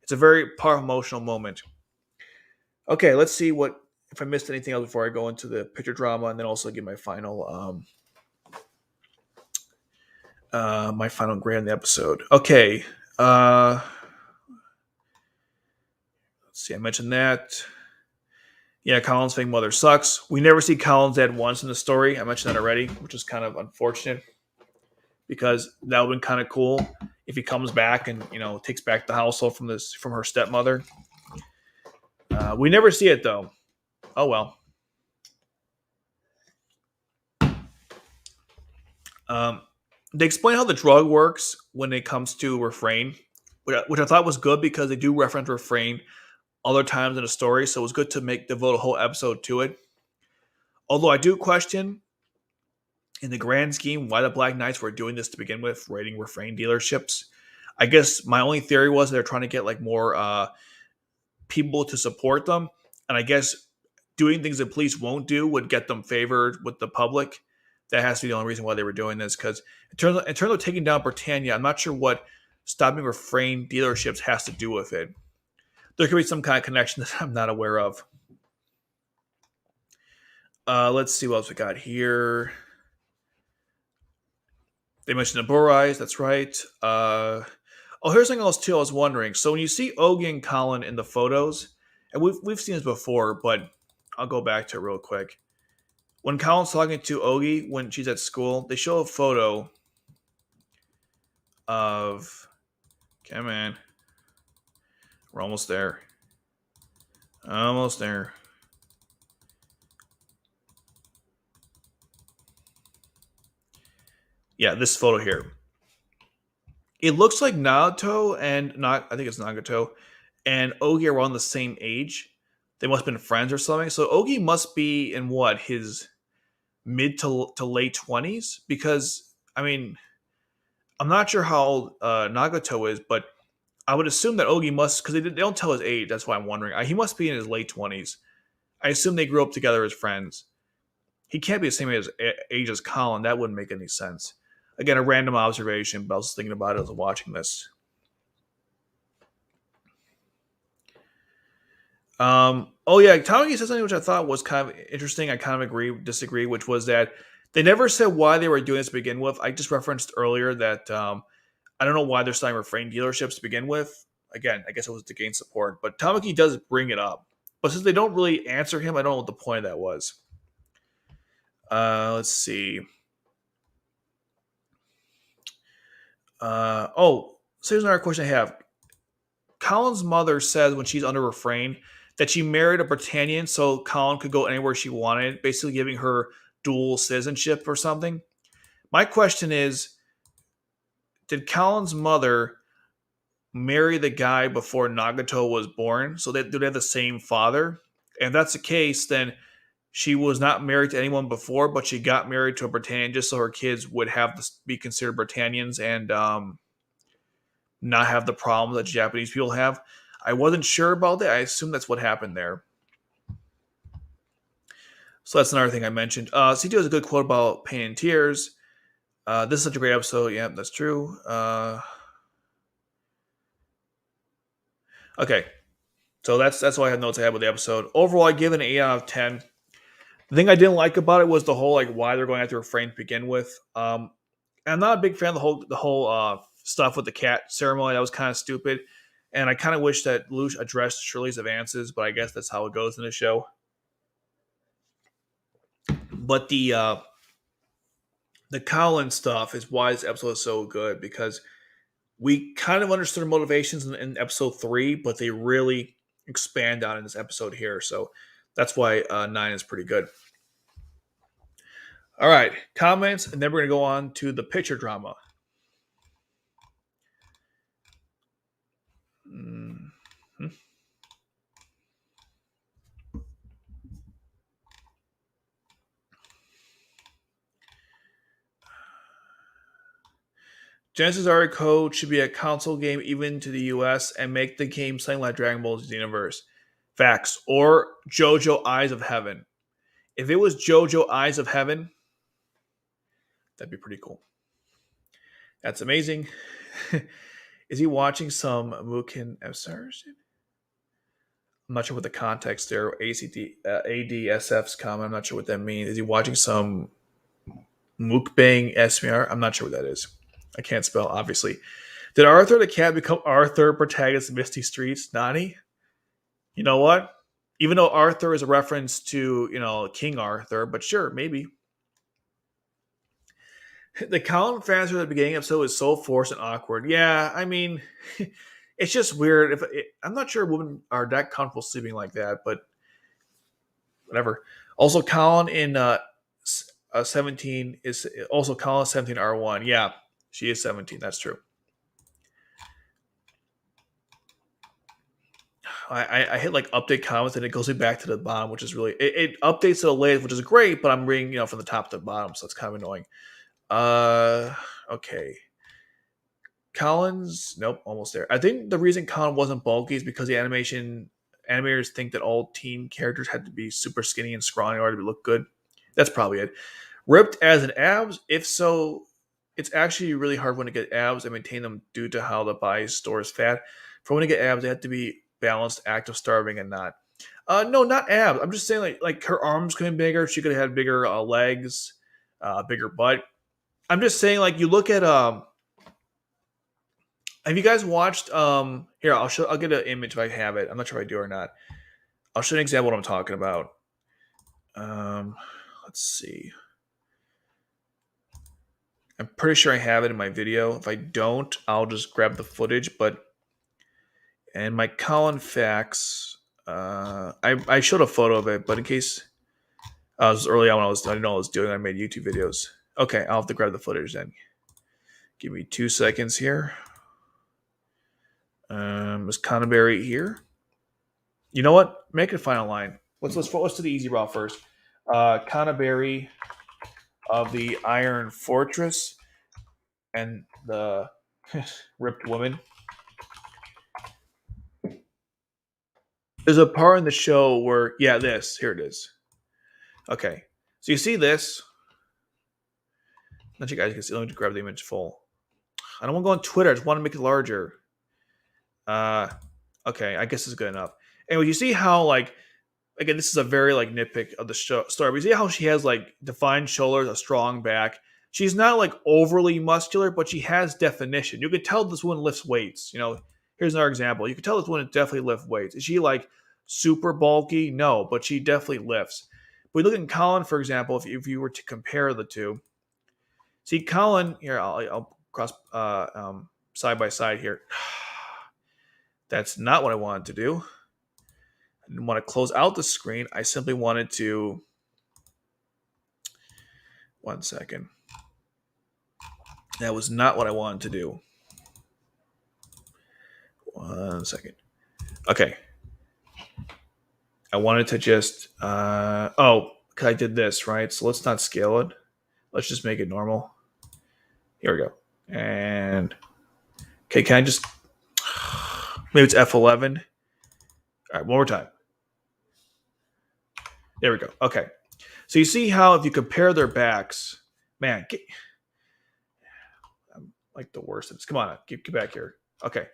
It's a very powerful, emotional moment. Okay, let's see what if I missed anything else before I go into the picture drama, and then also give my final grade on the episode. Okay, let's see. I mentioned that. Yeah, Kallen's fake mother sucks. We never see Kallen's dad once in the story. I mentioned that already, which is kind of unfortunate because that would have been kind of cool if he comes back and takes back the household from her stepmother. We never see it though. Oh well. They explain how the drug works when it comes to refrain, which I thought was good because they do reference refrain other times in the story, so it was good to devote a whole episode to it. Although I do question, in the grand scheme, why the Black Knights were doing this to begin with, raiding refrain dealerships. I guess my only theory was they're trying to get like more people to support them, and I guess doing things the police won't do would get them favored with the public. That has to be the only reason why they were doing this. Because in terms of taking down Britannia, I'm not sure what stopping refrain dealerships has to do with it. There could be some kind of connection that I'm not aware of. Let's see what else we got here. They mentioned the Borais, that's right. Here's something else too. I was wondering. So when you see Ogie and Kallen in the photos, and we've seen this before, but I'll go back to it real quick. When Kallen's talking to Ogie when she's at school, they show a photo of. Come on, we're almost there. Almost there. Yeah, this photo here. It looks like Naruto I think it's Nagato and Ogie are around the same age. They must have been friends or something. So Ogie must be in his mid to late 20s? Because, I mean, I'm not sure how old Nagato is, but I would assume that Ogie must, because they don't tell his age. That's why I'm wondering. He must be in his late 20s. I assume they grew up together as friends. He can't be the same age as Kallen. That wouldn't make any sense. Again, a random observation, but I was thinking about it as I was watching this. Tamaki said something which I thought was kind of interesting. I kind of disagree, which was that they never said why they were doing this to begin with. I just referenced earlier that I don't know why they're starting refrain dealerships to begin with. Again, I guess it was to gain support, but Tamaki does bring it up. But since they don't really answer him, I don't know what the point of that was. Let's see. So here's another question I have. Kallen's mother says when she's under refrain that she married a Britannian so Kallen could go anywhere she wanted, basically giving her dual citizenship or something. My question is, did Kallen's mother marry the guy before Nagato was born? So do they have the same father? And if that's the case, then she was not married to anyone before, but she got married to a Britannian just so her kids would have to be considered Britannians and not have the problem that Japanese people have. I wasn't sure about that. I assume that's what happened there. So that's another thing I mentioned. C2 has a good quote about pain and tears. This is such a great episode. Yeah, that's true. Okay. So that's all I have notes I had with the episode. Overall, I give it an 8 out of 10. The thing I didn't like about it was the whole why they're going after refrain to begin with. I'm not a big fan of the whole stuff with the cat ceremony. That was kind of stupid. And I kind of wish that Lelouch addressed Shirley's advances, but I guess that's how it goes in the show. But the Kallen stuff is why this episode is so good, because We kind of understood her motivations in episode 3, but they really expand on in this episode here. So that's why 9 is pretty good. All right, comments, and then we're going to go on to the picture drama. Mm-hmm. Genesis Art Code should be a console game even to the US and make the game something like Dragon Ball Z Universe. Facts. Or JoJo Eyes of Heaven. If it was JoJo Eyes of Heaven, that'd be pretty cool. That's amazing. Is he watching some Mukin Episars? I'm not sure what the context there. ADSF's comment. I'm not sure what that means. Is he watching some Mukbang SMR? I'm not sure what that is. I can't spell, obviously. Did Arthur the cat become Arthur, protagonist of Misty Streets? Nani? You know what? Even though Arthur is a reference to, King Arthur, but sure, maybe. The Kallen faster at the beginning episode is so forced and awkward. Yeah, I mean, it's just weird. I'm not sure women are that comfortable sleeping like that, but whatever. Also, Kallen in 17 is also Kallen 17 R1. Yeah, she is 17. That's true. I hit like update comments and it goes back to the bottom, which is really it updates to the latest, which is great. But I'm reading from the top to the bottom, so it's kind of annoying. Okay. Kallen's nope, almost there. I think the reason Kallen wasn't bulky is because the animators think that all teen characters had to be super skinny and scrawny in order to look good. That's probably it. Ripped as in abs? If so, it's actually really hard when to get abs and maintain them due to how the body stores fat. For when to get abs, they have to be balanced, active, starving, and not. No, not abs. I'm just saying like her arms could have been bigger. She could have had bigger legs, bigger butt. I'm just saying like you look at have you guys watched here I'll get an image if I have it. I'm not sure if I do or not. I'll show you an example of what I'm talking about. Let's see. I'm pretty sure I have it in my video. If I don't, I'll just grab the footage. And my Kallen facts, I showed a photo of it, but in case I was early on when I didn't know what I was doing, I made YouTube videos. Okay, I'll have to grab the footage then. Give me 2 seconds here. Is Canterbury here? You know what? Make it final line. Let's do the easy route first. Canterbury of the Iron Fortress and the ripped woman. There's a part in the show where, here it is. Okay, so you see this. Not you guys can see. Let me grab the image full. I don't want to go on Twitter. I just want to make it larger. Okay, I guess it's good enough. Anyway, you see how again, this is a very nitpick of the story. But you see how she has defined shoulders, a strong back. She's not overly muscular, but she has definition. You could tell this woman lifts weights. Here's another example. You could tell this woman definitely lifts weights. Is she super bulky? No, but she definitely lifts. But we look at Kallen, for example, if you were to compare the two. See, Kallen, here, I'll cross side by side here. That's not what I wanted to do. I didn't want to close out the screen. I simply wanted to... 1 second. That was not what I wanted to do. 1 second. Okay. I wanted to just... because I did this, right? So let's not scale it. Let's just make it normal. Here we go. And... Okay, can I just... Maybe it's F11. All right, one more time. There we go. Okay. So you see how if you compare their backs... Man, I'm like the worst. Come on, get back here. Okay.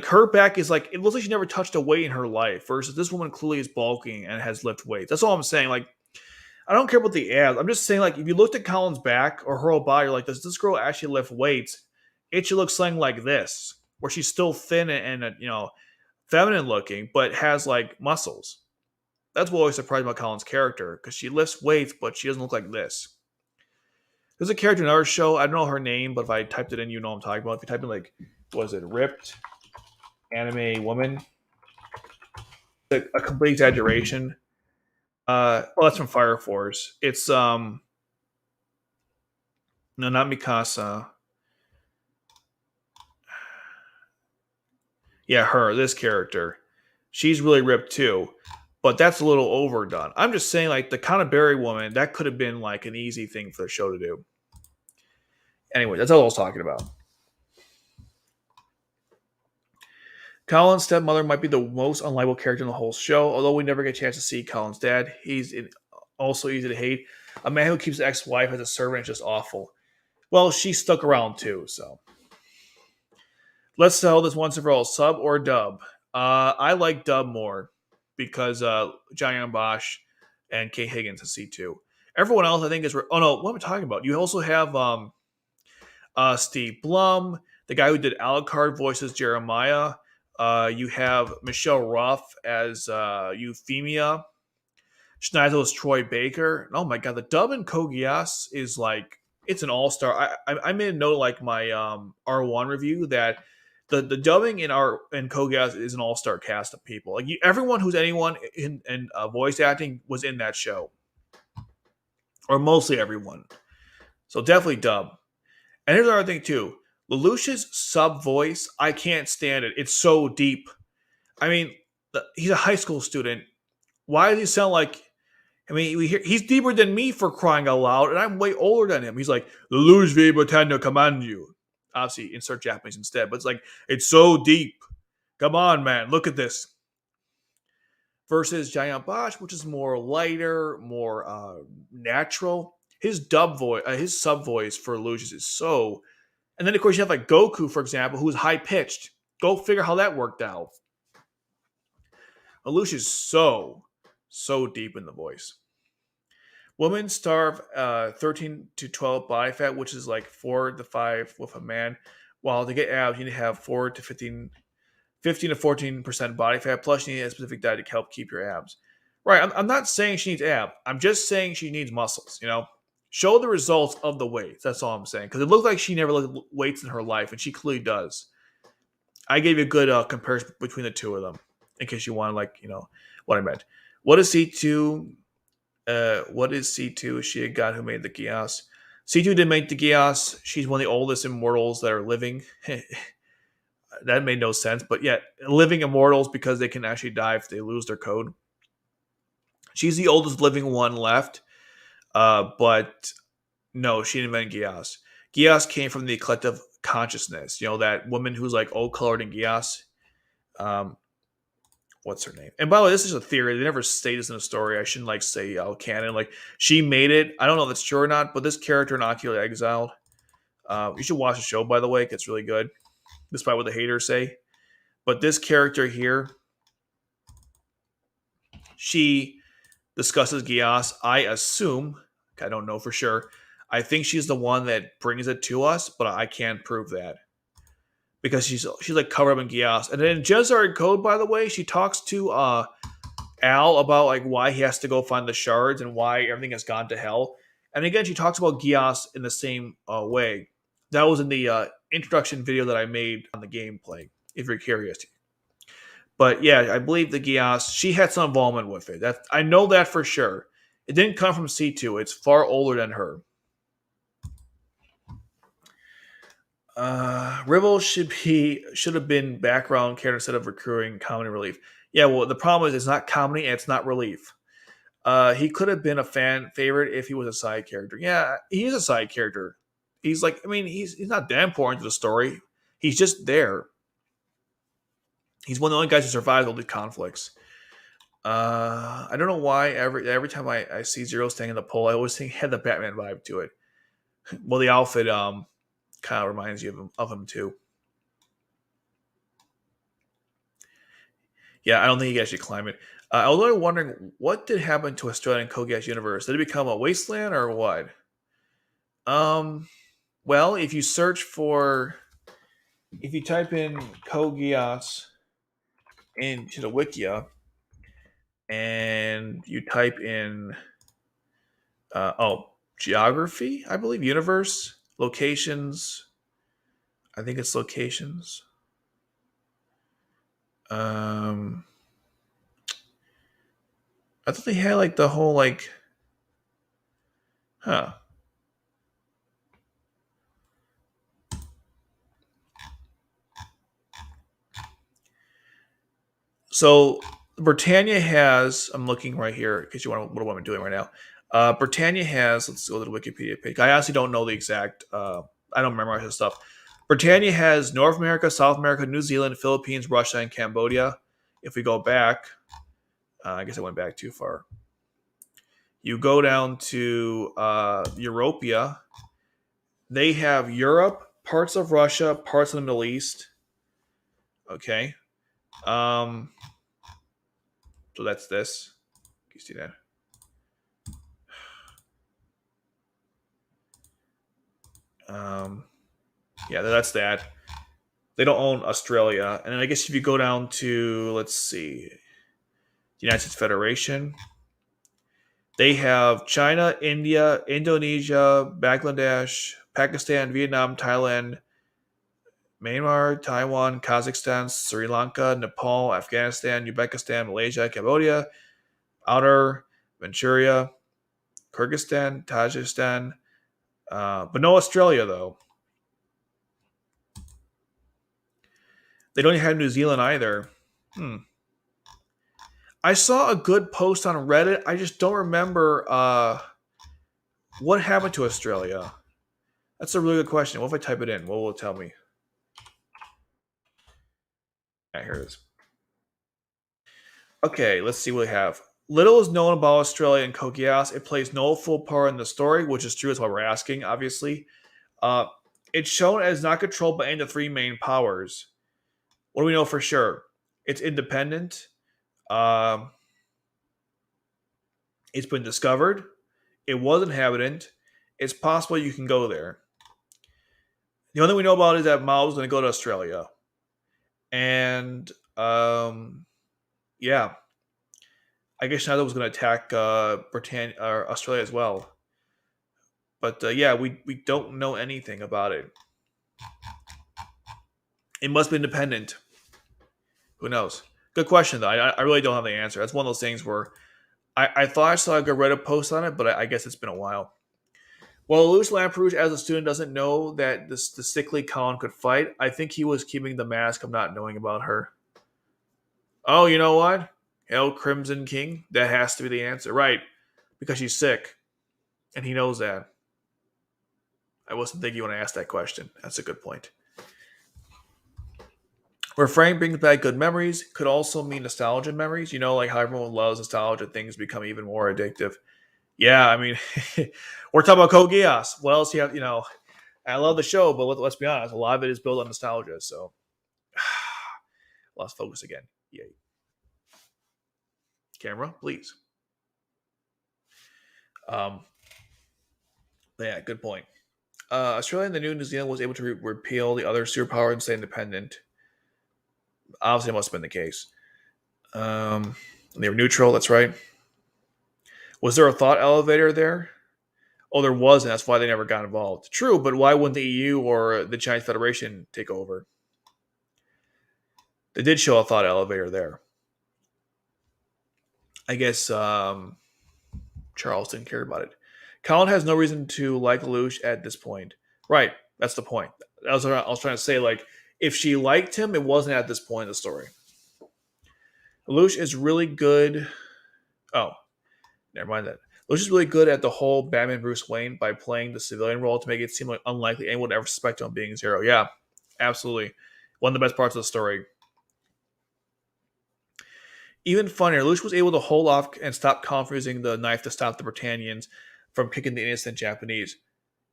Her back is it looks like she never touched a weight in her life versus this woman clearly is bulking and has lift weights. That's all I'm saying. I don't care about the abs. I'm just saying if you looked at Kallen's back or her whole body, you're does this girl actually lift weights? It should look something like this, where she's still thin and feminine looking, but has muscles. That's what always surprised about Kallen's character, because she lifts weights, but she doesn't look like this. There's a character in our show, I don't know her name, but if I typed it in, you know what I'm talking about. If you type in Was it ripped anime woman? A complete exaggeration. Well, that's from Fire Force. It's no, not Mikasa. Yeah, her, this character. She's really ripped too. But that's a little overdone. I'm just saying, like, the Kanabari woman, that could have been like an easy thing for the show to do. Anyway, that's all I was talking about. Kallen's stepmother might be the most unlikable character in the whole show, although we never get a chance to see Kallen's dad. Also easy to hate. A man who keeps his ex-wife as a servant is just awful. Well, she stuck around too, so. Let's settle this once and for all. Sub or dub? I like dub more because John Bosch and Kay Higgins is C2. Everyone else, I think, is. Oh no, what am I talking about? You also have Steve Blum, the guy who did Alucard voices Jeremiah. You have Michelle Ruff as Euphemia. Schneider as Troy Baker. Oh my god, the dub in Code Geass is like it's an all star. I made a note like my R1 review that the dubbing in Code Geass is an all star cast of people. Like everyone who's anyone in voice acting was in that show, or mostly everyone. So definitely dub. And here's another thing too. Lelouch's sub voice, I can't stand it. It's so deep. I mean, he's a high school student. Why does he sound like? I mean, he's deeper than me for crying out loud, and I'm way older than him. He's like, Lelouch will pretend to command you. Obviously, insert Japanese instead, but it's like, it's so deep. Come on, man, look at this. Versus Giant Bosch, which is more lighter, more natural. His dub voice, his sub voice for Lelouch is so. And then, of course, you have like Goku, for example, who's high pitched. Go figure how that worked out. Lelouch is so deep in the voice. Women starve 13 to 12 body fat, which is like 4 to 5 with a man. While to get abs, you need to have 4 to 15 to 14% body fat. Plus, you need a specific diet to help keep your abs. Right. I'm not saying she needs abs. I'm just saying she needs muscles, you know? Show the results of the weights. That's all I'm saying. Because it looked like she never looked at weights in her life, and she clearly does. I gave you a good comparison between the two of them, in case you want to, like, you know, what I meant. What is C2? What is C2? Is she a god who made the Geass? C2 did make the Geass. She's one of the oldest immortals that are living. That made no sense, but yet living immortals because they can actually die if they lose their code. She's the oldest living one left, but no, she didn't invent Geass. Geass came from the collective consciousness. You know, that woman who's like old colored in Geass. What's her name? And by the way, this is a theory. They never say this in the story. I shouldn't like say canon. Like she made it. I don't know if it's true or not, but this character in Ocular Exiled. You should watch the show, by the way. It's really good, despite what the haters say. But this character here, she discusses Geass. I assume, I don't know for sure. I think she's the one that brings it to us, but I can't prove that. Because she's like covered up in Geass. And then in Jezard Code, by the way, she talks to Al about like why he has to go find the shards and why everything has gone to hell. And again, she talks about Geass in the same way. That was in the introduction video that I made on the gameplay, if you're curious. But yeah, I believe the Geass, she had some involvement with it. I know that for sure. It didn't come from C2. It's far older than her. Rivalz should have been background character instead of recurring comedy relief. Yeah, well, the problem is it's not comedy and it's not relief. He could have been a fan favorite if he was a side character. Yeah, he is a side character. He's like, I mean, he's not that important to the story. He's just there. He's one of the only guys who survives all these conflicts. I don't know why every time I see Zero standing in the pole, I always think he had the Batman vibe to it. Well, the outfit kind of reminds you of him too. Yeah, I don't think he can actually climb it. I was only wondering what did happen to Australian Code Geass universe. Did it become a wasteland or what? Well, if you type in Code Geass into the Wikia, and you type in geography, I believe, universe, locations. I think it's locations. I thought they had like the whole like, huh? So Britannia has. I'm looking right here because you want what am I doing right now? Britannia has. Let's go to the Wikipedia page. I honestly don't know the exact. I don't memorize this stuff. Britannia has North America, South America, New Zealand, Philippines, Russia, and Cambodia. If we go back, I guess I went back too far. You go down to Europea. They have Europe, parts of Russia, parts of the Middle East. Okay. Um, so that's this. Can you see that? Yeah, that's that. They don't own Australia. And then I guess if you go down to, let's see, the United States Federation, they have China, India, Indonesia, Bangladesh, Pakistan, Vietnam, Thailand, Myanmar, Taiwan, Kazakhstan, Sri Lanka, Nepal, Afghanistan, Uzbekistan, Malaysia, Cambodia, Outer, Manchuria, Kyrgyzstan, Tajikistan, but no Australia though. They don't have New Zealand either. I saw a good post on Reddit. I just don't remember what happened to Australia. That's a really good question. What if I type it in? What will it tell me? Yeah, here it is. Okay, let's see what we have. Little is known about Australia and Code Geass. It plays no full part in the story, which is true. That's why we're asking, obviously. Uh, it's shown as not controlled by any of the three main powers. What do we know for sure? It's independent. Um, it's been discovered. It was inhabitant. It's possible you can go there. The only thing we know about is that Mao was going to go to Australia. And yeah, I guess China was going to attack Britannia or Australia as well. But yeah, we don't know anything about it. It must be independent. Who knows? Good question though. I really don't have the answer. That's one of those things where I thought I saw a good Reddit post on it, but I guess it's been a while. Well, Lelouch Lamperouge, as a student, doesn't know that the sickly Kallen could fight. I think he was keeping the mask of not knowing about her. Oh, you know what? Hail Crimson King? That has to be the answer. Right. Because she's sick. And he knows that. I wasn't thinking when I asked that question. That's a good point. Refrain brings back good memories. Could also mean nostalgia memories. You know, like how everyone loves nostalgia, things become even more addictive. Yeah, I mean, we're talking about Code Geass. What else you have? You know, I love the show, but let's be honest, a lot of it is built on nostalgia. So, lost focus again. Yay. Camera, please. Yeah, good point. Australia and the New Zealand was able to repeal the other superpower and stay independent. Obviously, it must have been the case. They were neutral. That's right. Was there a thought elevator there? Oh, there wasn't. That's why they never got involved. True, but why wouldn't the EU or the Chinese Federation take over? They did show a thought elevator there. I guess Charles didn't care about it. Colin has no reason to like Lelouch at this point. Right, that's the point. I was trying to say, like, if she liked him, it wasn't at this point in the story. Lelouch is really good. Oh, never mind that. Lelouch is really good at the whole Batman Bruce Wayne by playing the civilian role to make it seem like unlikely anyone would ever suspect him of being Zero. Yeah, absolutely. One of the best parts of the story. Even funnier, Lelouch was able to hold off and stop Colin from using the knife to stop the Britannians from kicking the innocent Japanese.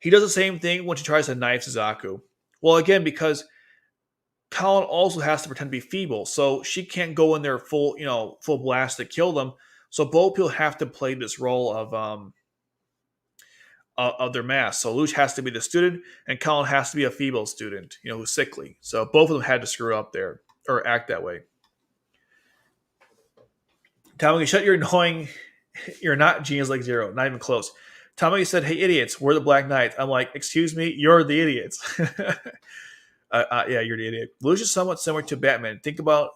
He does the same thing when she tries to knife Suzaku. Well, again, because Colin also has to pretend to be feeble, so she can't go in there full blast to kill them. So both people have to play this role of their mask. So Lelouch has to be the student, and Colin has to be a feeble student, who's sickly. So both of them had to screw up there or act that way. Tommy, shut your annoying. You're not genius like Zero, not even close. Tommy said, "Hey idiots, we're the Black Knights." I'm like, "Excuse me, you're the idiots." Yeah, you're the idiot. Lelouch is somewhat similar to Batman. Think about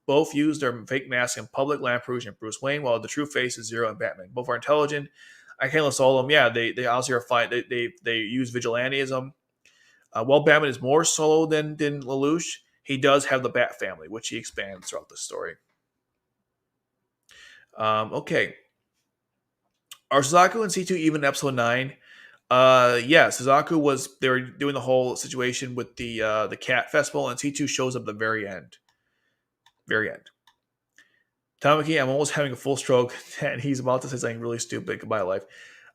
both use their fake masks in public, Lamperouge and Bruce Wayne, while the true face is Zero and Batman. Both are intelligent. I can't list all of them. Yeah, they obviously are fine. They use vigilantism. While Batman is more solo than Lelouch, he does have the Bat family, which he expands throughout the story. Okay. Are Suzaku and C2 even in episode 9? Yeah, Suzaku was, they were doing the whole situation with the cat festival, and C2 shows up at the very end. Very end. Tamaki, I'm almost having a full stroke, and he's about to say something really stupid. Goodbye, life.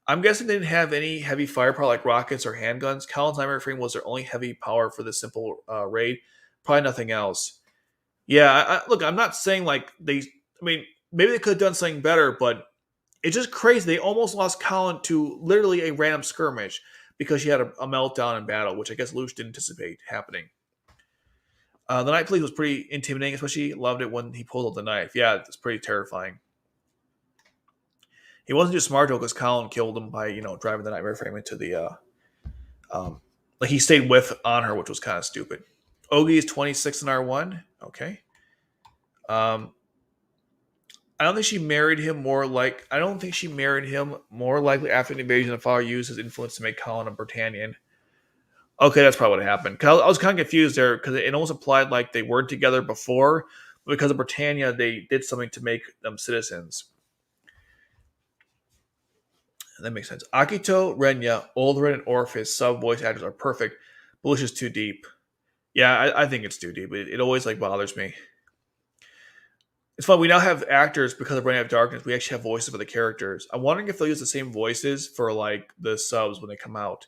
I'm guessing they didn't have any heavy firepower like rockets or handguns. Kallen's nightmare frame was their only heavy power for this simple raid. Probably nothing else. Yeah, look, I'm not saying like they. I mean, maybe they could have done something better, but it's just crazy. They almost lost Kallen to literally a random skirmish because she had a meltdown in battle, which I guess Luch didn't anticipate happening. The Night Police was pretty intimidating, especially loved it when he pulled out the knife. Yeah, it's pretty terrifying. He wasn't just smart though, because Kallen killed him by driving the nightmare frame into the like he stayed with on her, which was kind of stupid. Ogi is 26 in R1. Okay. I don't think she married him I don't think she married him more likely after the invasion of Father used his influence to make Kallen a Britannian. Okay, that's probably what happened. I was kind of confused there because it almost implied like they weren't together before, but because of Britannia, they did something to make them citizens. That makes sense. Akito, Renya, Oldred, and Orpheus sub voice actors are perfect. Belush is too deep. Yeah, I think it's too deep. It always bothers me. It's fun. We now have actors because of Reign of Darkness. We actually have voices for the characters. I'm wondering if they'll use the same voices for the subs when they come out,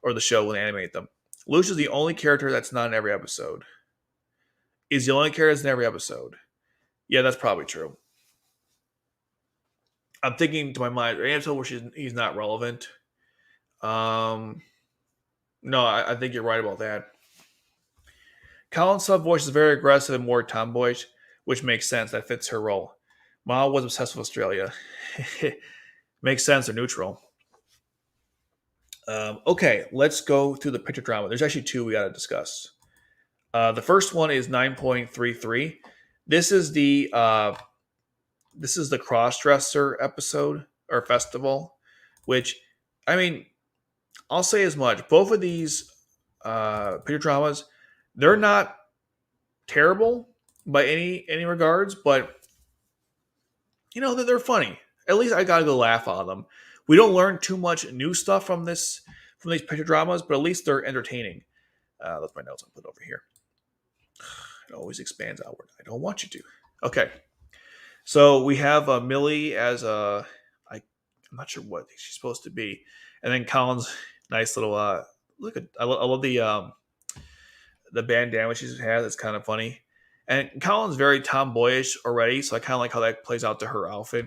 or the show when they animate them. Lelouch is the only character that's not in every episode. Is the only character that's in every episode. Yeah, that's probably true. I'm thinking to my mind, an episode where he's not relevant. No, I think you're right about that. Kallen's sub voice is very aggressive and more tomboyish, which makes sense. That fits her role. Mao was obsessed with Australia. Makes sense. They're neutral. Okay, let's go through the picture drama. There's actually two we got to discuss. The first one is 9.33. This is the cross-dresser episode or festival, which, I mean, I'll say as much. Both of these picture dramas, they're not terrible by any regards, but they're funny. At least I gotta go laugh on them. We don't learn too much new stuff from these picture dramas, but at least they're entertaining. That's my notes I'll put over here. It always expands outward. I don't want you to. Okay. So we have Millie as I'm not sure what she's supposed to be, and then Kallen's nice little look at. I love the bandana she has. It's kind of funny, and Kallen's very tomboyish already, so I kind of like how that plays out to her outfit.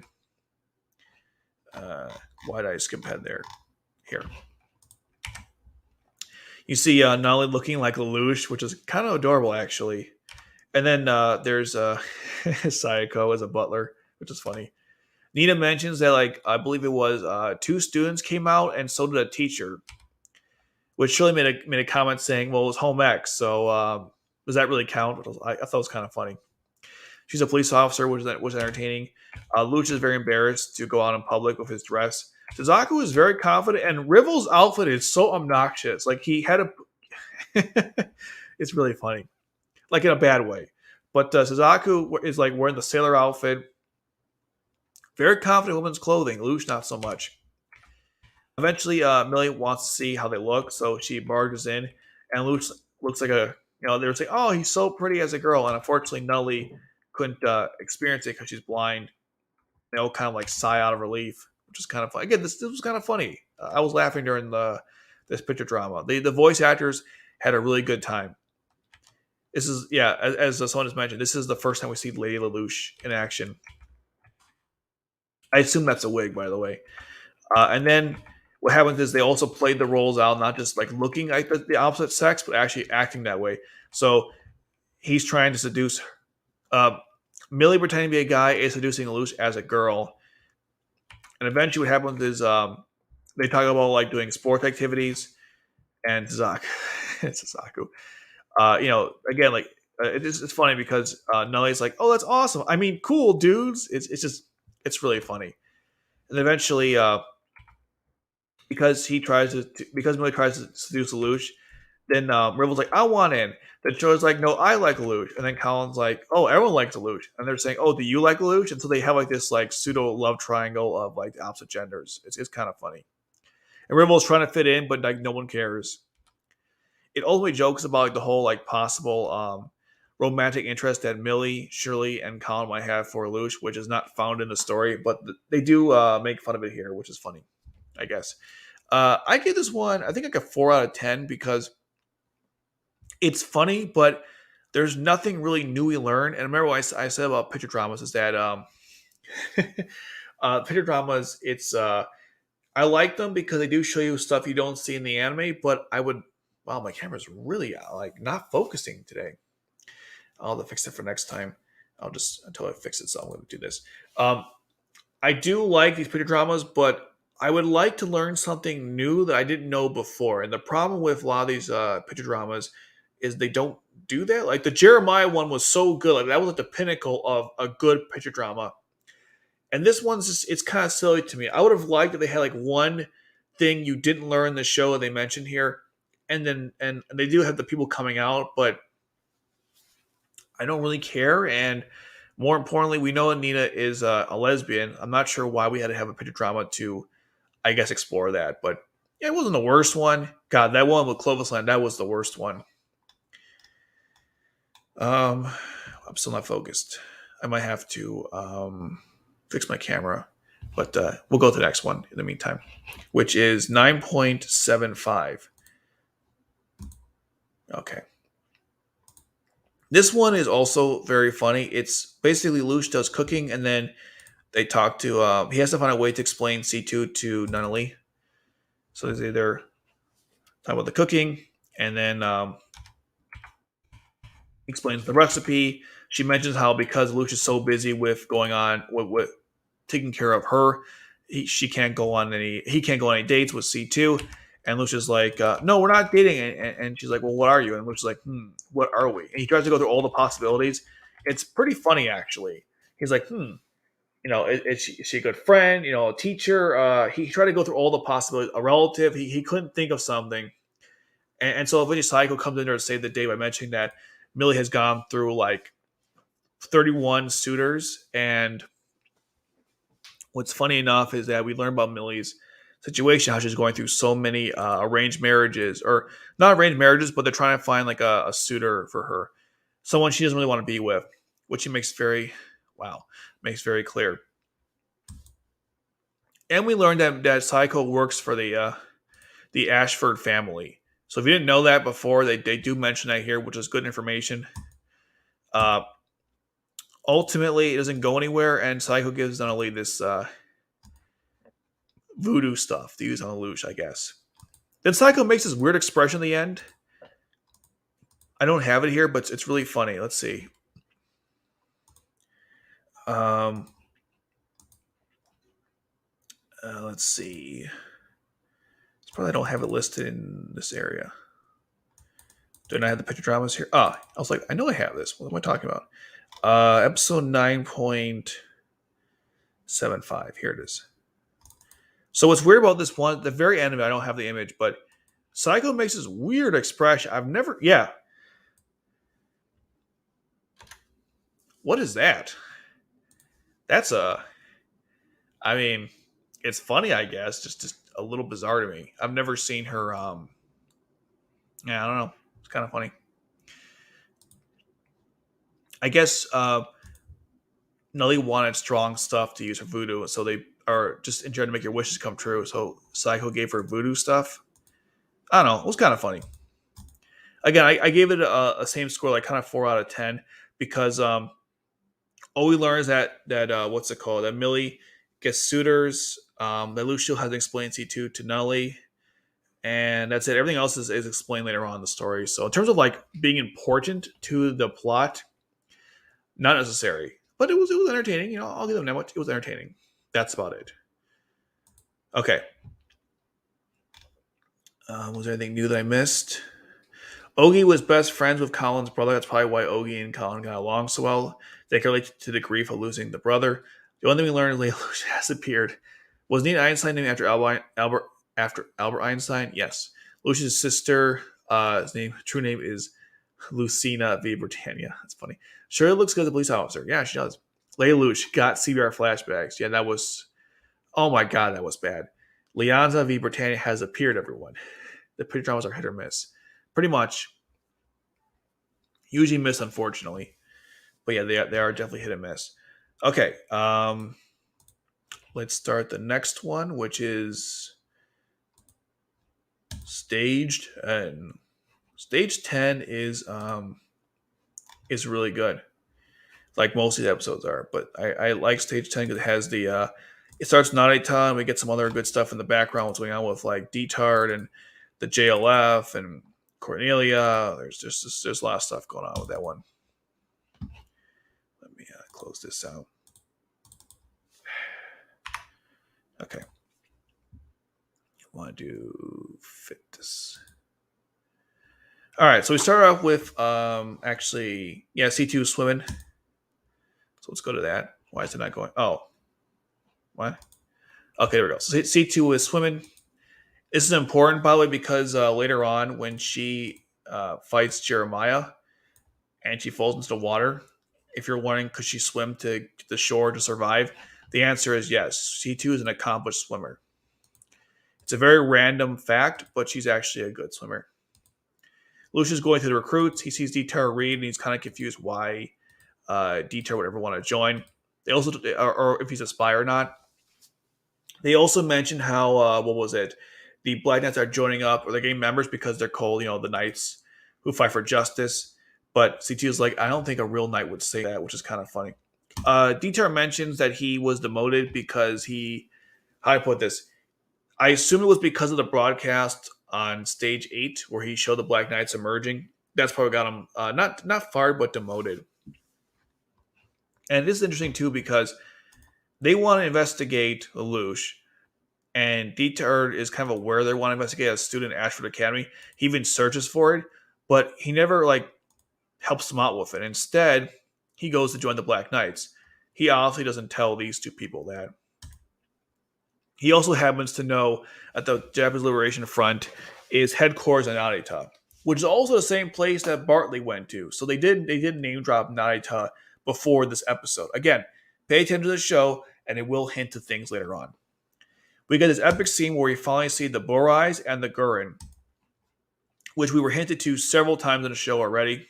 Why did I skip ahead there? Here. You see Nolly looking like Lelouch, which is kind of adorable, actually. And then there's Sayako as a butler, which is funny. Nina mentions that, I believe it was 2 students came out, and so did a teacher. Which Shirley made a comment saying, well, it was home ec, so does that really count? I thought it was kind of funny. She's a police officer, which was entertaining. Luch is very embarrassed to go out in public with his dress. Suzaku is very confident, and Rival's outfit is so obnoxious. He had it's really funny. In a bad way. But Suzaku is wearing the sailor outfit. Very confident women's clothing. Luch, not so much. Eventually, Millie wants to see how they look, so she barges in, and Luch looks like they were saying, oh, he's so pretty as a girl, and unfortunately, Nellie couldn't experience it because she's blind. They all kind of sigh out of relief, which is kind of fun. Again, this was kind of funny. I was laughing during this picture drama. The voice actors had a really good time. This is, as someone has mentioned, this is the first time we see Lady Lelouch in action. I assume that's a wig, by the way. And then what happens is they also played the roles out, not just looking like the opposite sex, but actually acting that way. So he's trying to seduce her. Millie pretending to be a guy is seducing Lelouch as a girl. And eventually what happens is they talk about doing sports activities, and Suzaku Again, like it's funny because Nelly's like, "Oh, that's awesome. I mean, cool, dudes." It's really funny. And eventually, because Millie tries to seduce Lelouch, then Rival's like, "I want in." Then Troy's like, "No, I like Lelouch." And then Colin's like, "Oh, everyone likes Lelouch." And they're saying, "Oh, do you like Lelouch?" And so they have like this like pseudo love triangle of like the opposite genders. It's kind of funny. And Rival's trying to fit in, but like no one cares. It ultimately jokes about like the whole like possible romantic interest that Millie, Shirley, and Colin might have for Lelouch, which is not found in the story, but they do make fun of it here, which is funny, I guess. I give this one, I think like a 4 out of 10 because it's funny, but there's nothing really new we learn. And remember what I said about picture dramas is that picture dramas, I like them because they do show you stuff you don't see in the anime. But wow, my camera's really like not focusing today. I'll have to fix it for next time. I'll just until I fix it. So I'm going to do this. Um, I do like these picture dramas, but I would like to learn something new that I didn't know before. And the problem with a lot of these picture dramas is they don't do that. Like the Jeremiah one was so good. Like that was like the pinnacle of a good picture drama. And this one's it's kind of silly to me. I would have liked if they had like one thing you didn't learn in the show that they mentioned here. And they do have the people coming out, but I don't really care. And more importantly, we know Anita is a lesbian. I'm not sure why we had to have a picture drama to, I guess, explore that. But yeah, it wasn't the worst one. God, that one with Clovis Land, that was the worst one. I'm still not focused. I might have to fix my camera. But we'll go to the next one in the meantime, which is 9.75. Okay. This one is also very funny. It's basically Lush does cooking, and then they talk to. He has to find a way to explain C2 to Nunnally. So they either talk about the cooking, and then explains the recipe. She mentions how because Luch is so busy with going on with taking care of her, he can't go on any dates with C2. And Lucia's like, no, we're not dating. And she's like, well, what are you? And Lucia's like, what are we? And he tries to go through all the possibilities. It's pretty funny, actually. He's like, is she a good friend? A teacher? He tried to go through all the possibilities. A relative? He couldn't think of something. And so eventually Psycho comes in there to save the day by mentioning that Millie has gone through like 31 suitors. And what's funny enough is that we learn about Millie's situation, how she's going through so many arranged marriages, or not arranged marriages, but they're trying to find like a suitor for her, someone she doesn't really want to be with, which she makes very clear. And we learned that Psycho works for the Ashford family. So if you didn't know that before, they do mention that here, which is good information. Uh, Ultimately, it doesn't go anywhere, and Psycho gives Nunnally this voodoo stuff to use on Lelouch, I guess. Then Psycho makes this weird expression at the end. I don't have it here, but it's really funny. Let's see. Let's see. It's probably I don't have it listed in this area. Don't I have the picture dramas here? I was like, I know I have this. What am I talking about? Episode 9.75. Here it is. So what's weird about this one, at the very end of it, I don't have the image, but Psycho makes this weird expression. What is that? That's it's funny, I guess, just a little bizarre to me. I've never seen her, I don't know. It's kind of funny. I guess Nelly wanted strong stuff to use for voodoo, so they are just trying to make your wishes come true. So Psycho gave her voodoo stuff. I don't know. It was kind of funny. Again, I gave it a same score, like kind of 4 out of 10, because all we learn is that what's it called? That Millie gets suitors. That Lucio has explained C2 to Nelly, and that's it. Everything else is explained later on in the story. So in terms of like being important to the plot, not necessary, but it was entertaining. I'll give them that much. It was entertaining. That's about it. Okay. Was there anything new that I missed? Ogi was best friends with Kallen's brother. That's probably why Ogi and Kallen got along so well. They can relate to the grief of losing the brother. The only thing we learned is Lelouch has appeared. Was Nina Einstein named after Albert Einstein? Yes. Lelouch's sister, his true name is Lucina v. Britannia. That's funny. Shirley looks good as a police officer. Yeah, she does. Lelouch got CBR flashbacks. Yeah, that was. Oh my god, that was bad. Leonza v. Britannia has appeared, everyone. The picture dramas are hit or miss. Pretty much. Usually miss, unfortunately. But yeah, they are definitely hit and miss. Okay. Let's start the next one, which is staged. And stage 10 is really good. Like most of the episodes are. But I like stage 10 because it has the it starts Narita and we get some other good stuff in the background. What's going on with like Detard and the JLF and Cornelia. There's a lot of stuff going on with that one. Let me close this out. Okay. I want to do fitness. All right, so we start off with C2 swimming. So let's go to that. Why is it not going? Oh, what? Okay, there we go. So C2 is swimming. This is important, by the way, because later on when she fights Jeremiah and she falls into the water, if you're wondering could she swim to the shore to survive, the answer is yes. C2 is an accomplished swimmer. It's a very random fact, but she's actually a good swimmer. Lucius is going to the recruits. He sees Dieter Reed, and he's kind of confused why Dieter would ever want to join. They also, or if he's a spy or not. They also mentioned how the Black Knights are joining up, or they're getting members because they're called, the Knights who fight for justice. But CT is like, I don't think a real knight would say that, which is kind of funny. Dieter mentions that he was demoted because how do I put this? I assume it was because of the broadcast on stage 8 where he showed the Black Knights emerging. That's probably got him not fired but demoted. And this is interesting too because they want to investigate Lelouch, and Dieter is kind of aware they want to investigate a student at Ashford Academy. He even searches for it, but he never helps them out with it. Instead, he goes to join the Black Knights. He obviously doesn't tell these two people that. He also happens to know that the Japanese Liberation Front is headquarters in Narita, which is also the same place that Bartley went to. So they did name drop Narita before this episode. Again, pay attention to the show, and it will hint to things later on. We get this epic scene where we finally see the Borais and the Gurren, which we were hinted to several times in the show already.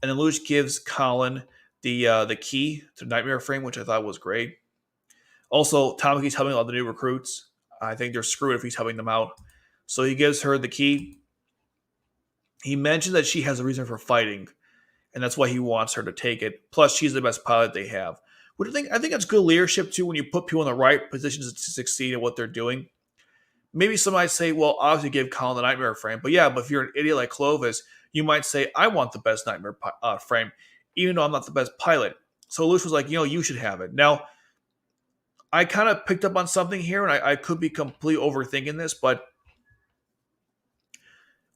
And then Lelouch gives Kallen the key to the Nightmare Frame, which I thought was great. Also, Tamaki's helping all the new recruits. I think they're screwed if he's helping them out. So he gives her the key. He mentioned that she has a reason for fighting, and that's why he wants her to take it. Plus, she's the best pilot they have. Which I think that's good leadership, too, when you put people in the right positions to succeed at what they're doing. Maybe some might say, well, obviously give Kallen the Nightmare Frame. But yeah, but if you're an idiot like Clovis, you might say, I want the best Nightmare Frame, even though I'm not the best pilot. So Lelouch was like, you should have it. Now, I kind of picked up on something here, and I could be completely overthinking this, but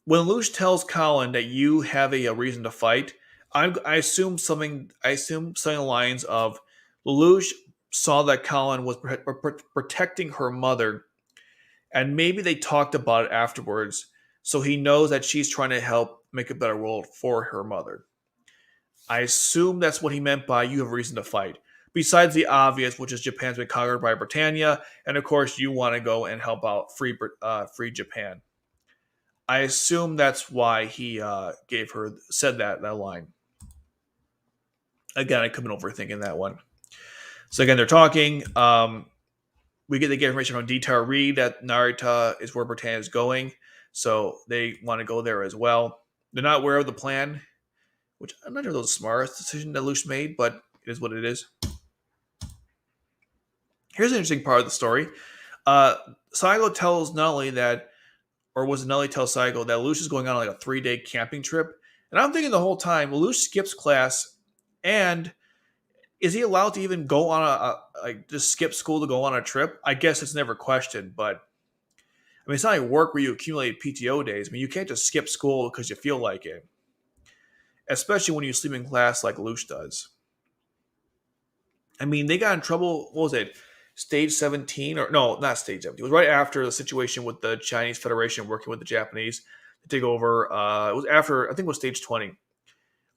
when Lelouch tells Kallen that you have a reason to fight, I assume something along the lines of Lelouch saw that Kallen was protecting her mother, and maybe they talked about it afterwards, so he knows that she's trying to help make a better world for her mother. I assume that's what he meant by you have a reason to fight. Besides the obvious, which is Japan's been conquered by Britannia, and of course you want to go and help out free Japan. I assume that's why he said that line. Again, I could have been overthinking that one. So again, they're talking. They get information from Dieter Reed that Narita is where Britannia is going, so they want to go there as well. They're not aware of the plan, which I'm not sure if that was the smartest decision that Lelouch made, but it is what it is. Here's an interesting part of the story. Saigo tells Nelly that, or was it Nelly tell Saigo that Lelouch is going on a 3-day camping trip? And I'm thinking the whole time, Lelouch skips class, and is he allowed to even go on just skip school to go on a trip? I guess it's never questioned, but I mean, it's not like work where you accumulate PTO days. I mean, you can't just skip school because you feel like it, especially when you sleep in class like Lelouch does. I mean, they got in trouble. What was it? Stage 17? Or no, not stage 17. It was right after the situation with the Chinese Federation working with the Japanese to take over. It was after, I think it was stage 20.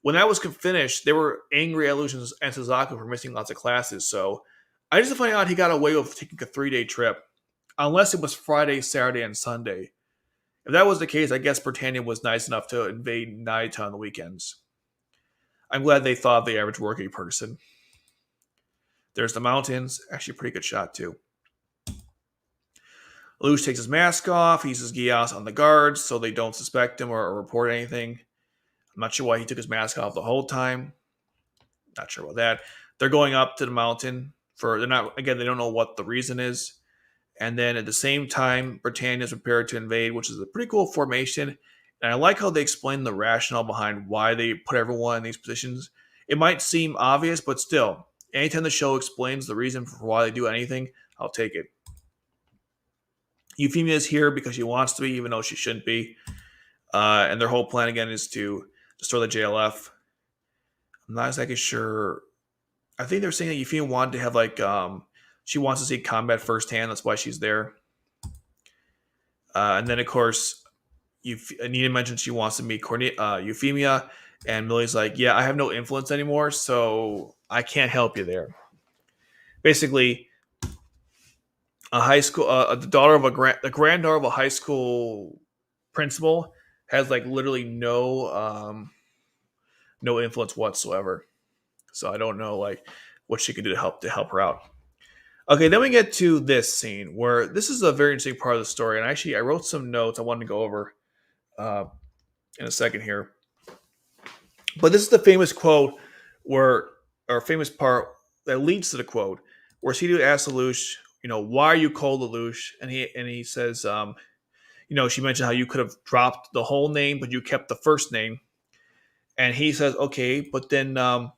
When that was finished, they were angry at Lelouch and Suzaku for missing lots of classes. So I just found out he got away with taking a 3-day trip, unless it was Friday, Saturday, and Sunday. If that was the case, I guess Britannia was nice enough to invade Naita on the weekends. I'm glad they thought of the average working person. There's the mountains. Actually, a pretty good shot, too. Lelouch takes his mask off. He uses Geass on the guards so they don't suspect him or report anything. I'm not sure why he took his mask off the whole time. Not sure about that. They're going up to the mountain they don't know what the reason is. And then at the same time, Britannia is prepared to invade, which is a pretty cool formation. And I like how they explain the rationale behind why they put everyone in these positions. It might seem obvious, but still, anytime the show explains the reason for why they do anything, I'll take it. Euphemia is here because she wants to be, even though she shouldn't be. And their whole plan, again, is to destroy the JLF. I'm not exactly sure. I think they're saying that Euphemia wanted to have, she wants to see combat firsthand. That's why she's there. And then, of course, Anita mentioned she wants to meet Euphemia. And Millie's like, yeah, I have no influence anymore, so I can't help you there. Basically, a high school, the granddaughter of a high school principal has literally no influence whatsoever. So I don't know what she could do to help her out. Okay, then we get to this scene where this is a very interesting part of the story, and actually I wrote some notes I wanted to go over in a second here. But this is the famous quote or famous part that leads to the quote where C2 asks Lelouch, why are you called Lelouch? And he says, she mentioned how you could have dropped the whole name, but you kept the first name. And he says, okay, but then, why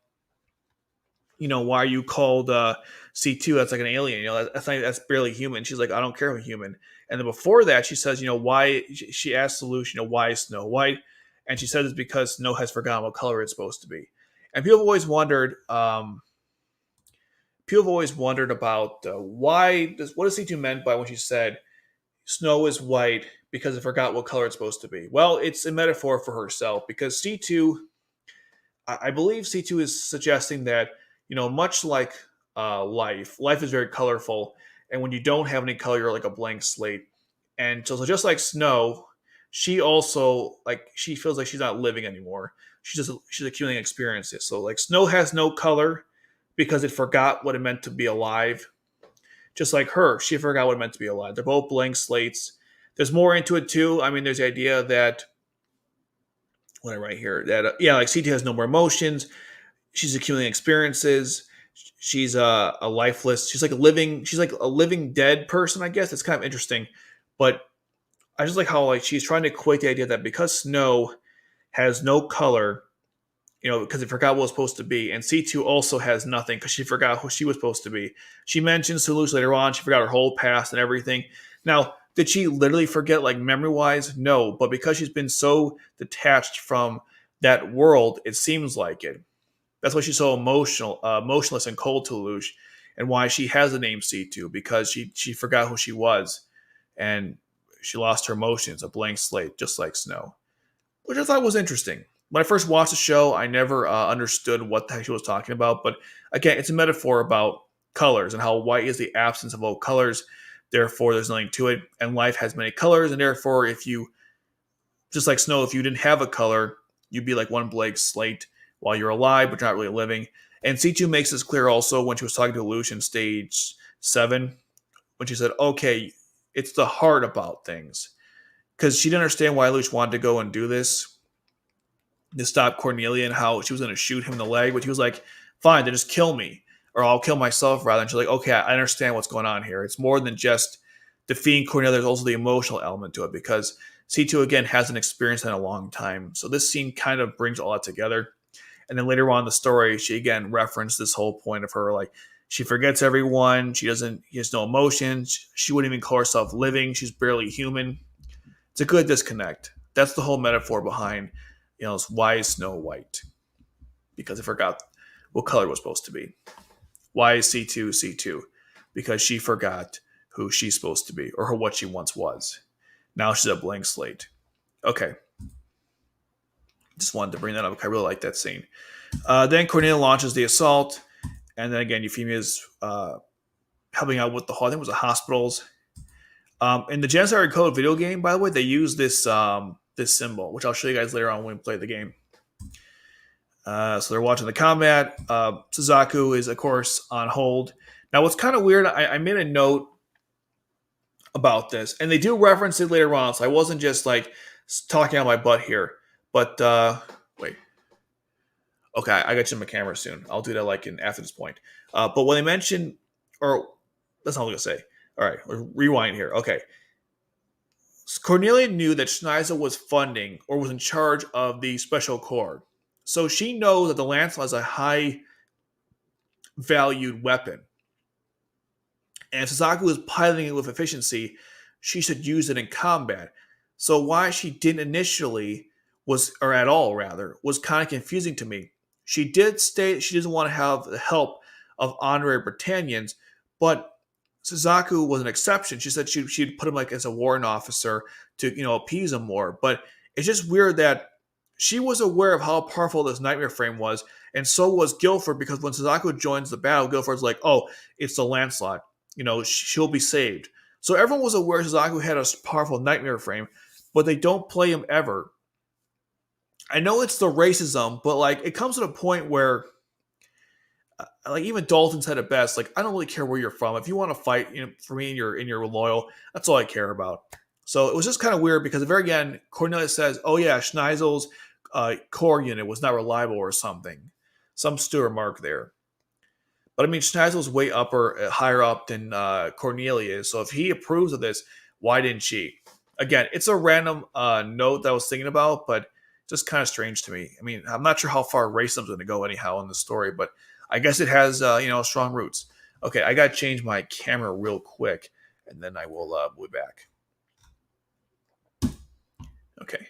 are you called C2? That's like an alien. That's barely human. She's like, I don't care if I'm human. And then before that, she says, why? She asks Lelouch, why is Snow white? And she says it's because Snow has forgotten what color it's supposed to be. And people have always wondered. About what does C2 meant by when she said Snow is white because it forgot what color it's supposed to be. Well, it's a metaphor for herself because C2. I believe C2 is suggesting that, much like life is very colorful. And when you don't have any color, you're like a blank slate. And so just like Snow, she also, she feels like she's not living anymore. She's accumulating experiences. So, Snow has no color because it forgot what it meant to be alive. Just like her, she forgot what it meant to be alive. They're both blank slates. There's more into it, too. I mean, there's the idea that what I write here that C2 has no more emotions. She's accumulating experiences. She's a lifeless. She's like a living dead person. I guess it's kind of interesting, but I just like how she's trying to equate the idea that because Snow has no color, because it forgot what it was supposed to be, and C2 also has nothing because she forgot who she was supposed to be. She mentions to Lelouch later on she forgot her whole past and everything. Now, did she literally forget, memory-wise? No, but because she's been so detached from that world, it seems like it. That's why she's so motionless and cold to Lelouch, and why she has the name C2, because she forgot who she was, and she lost her emotions, a blank slate, just like Snow, which I thought was interesting. When I first watched the show, I never understood what the heck she was talking about, but again, it's a metaphor about colors and how white is the absence of all colors. Therefore, there's nothing to it, and life has many colors, and therefore, if you, just like Snow, if you didn't have a color, you'd be like one blank slate while you're alive, but not really living. And C2 makes this clear also when she was talking to Lelouch in stage 7, when she said, okay, it's the heart about things. Because she didn't understand why Lelouch wanted to go and do this, to stop Cornelia, and how she was going to shoot him in the leg, but he was like, fine, then just kill me. Or I'll kill myself rather. And she's like, okay, I understand what's going on here. It's more than just defeating Cornelia. There's also the emotional element to it because C2, again, hasn't experienced that in a long time. So this scene kind of brings all that together. And then later on in the story, she again referenced this whole point of her, She forgets everyone. He has no emotions. She wouldn't even call herself living. She's barely human. It's a good disconnect. That's the whole metaphor behind, why is Snow white? Because I forgot what color it was supposed to be. Why is C2 C2? Because she forgot who she's supposed to be or what she once was. Now she's a blank slate. Okay. Just wanted to bring that up. I really like that scene. Then Cornelia launches the assault. And then again, Euphemia is helping out with I think it was the hospitals. In the Genocide Code video game, by the way, they use this this symbol, which I'll show you guys later on when we play the game. So they're watching the combat. Suzaku is, of course, on hold. Now, what's kind of weird, I made a note about this, and they do reference it later on, so I wasn't just like talking out my butt here. But wait, okay, I got you on my camera soon. I'll do that after this point. But when they mention, or that's not what I'm gonna say. All right, rewind here. Okay, Cornelia knew that Schneider was funding or was in charge of the Special Corps. So she knows that the Lancel is a high valued weapon. And if Suzaku is piloting it with efficiency, she should use it in combat. So why she didn't initially or at all rather, was kind of confusing to me. She did state she doesn't want to have the help of honorary Britannians, but Suzaku was an exception. She said she'd put him as a warrant officer to appease him more. But it's just weird that she was aware of how powerful this nightmare frame was, and so was Guilford, because when Suzaku joins the battle, Guilford's like, "Oh, it's the Lancelot. She'll be saved." So everyone was aware Suzaku had a powerful nightmare frame, but they don't play him ever. I know it's the racism, but it comes to a point where even Dalton said it best. I don't really care where you're from. If you want to fight, for me and you're loyal, that's all I care about. So it was just kind of weird because at the very end, Cornelia says, "Oh yeah, Schneisel's core unit was not reliable or something." Some stew remark there. But I mean, Schneisel's way higher up than Cornelia is. So if he approves of this, why didn't she? Again, it's a random note that I was thinking about, but just kind of strange to me. I mean, I'm not sure how far racism's going to go anyhow in the story, but I guess it has strong roots. Okay, I got to change my camera real quick, and then I will be back. Okay.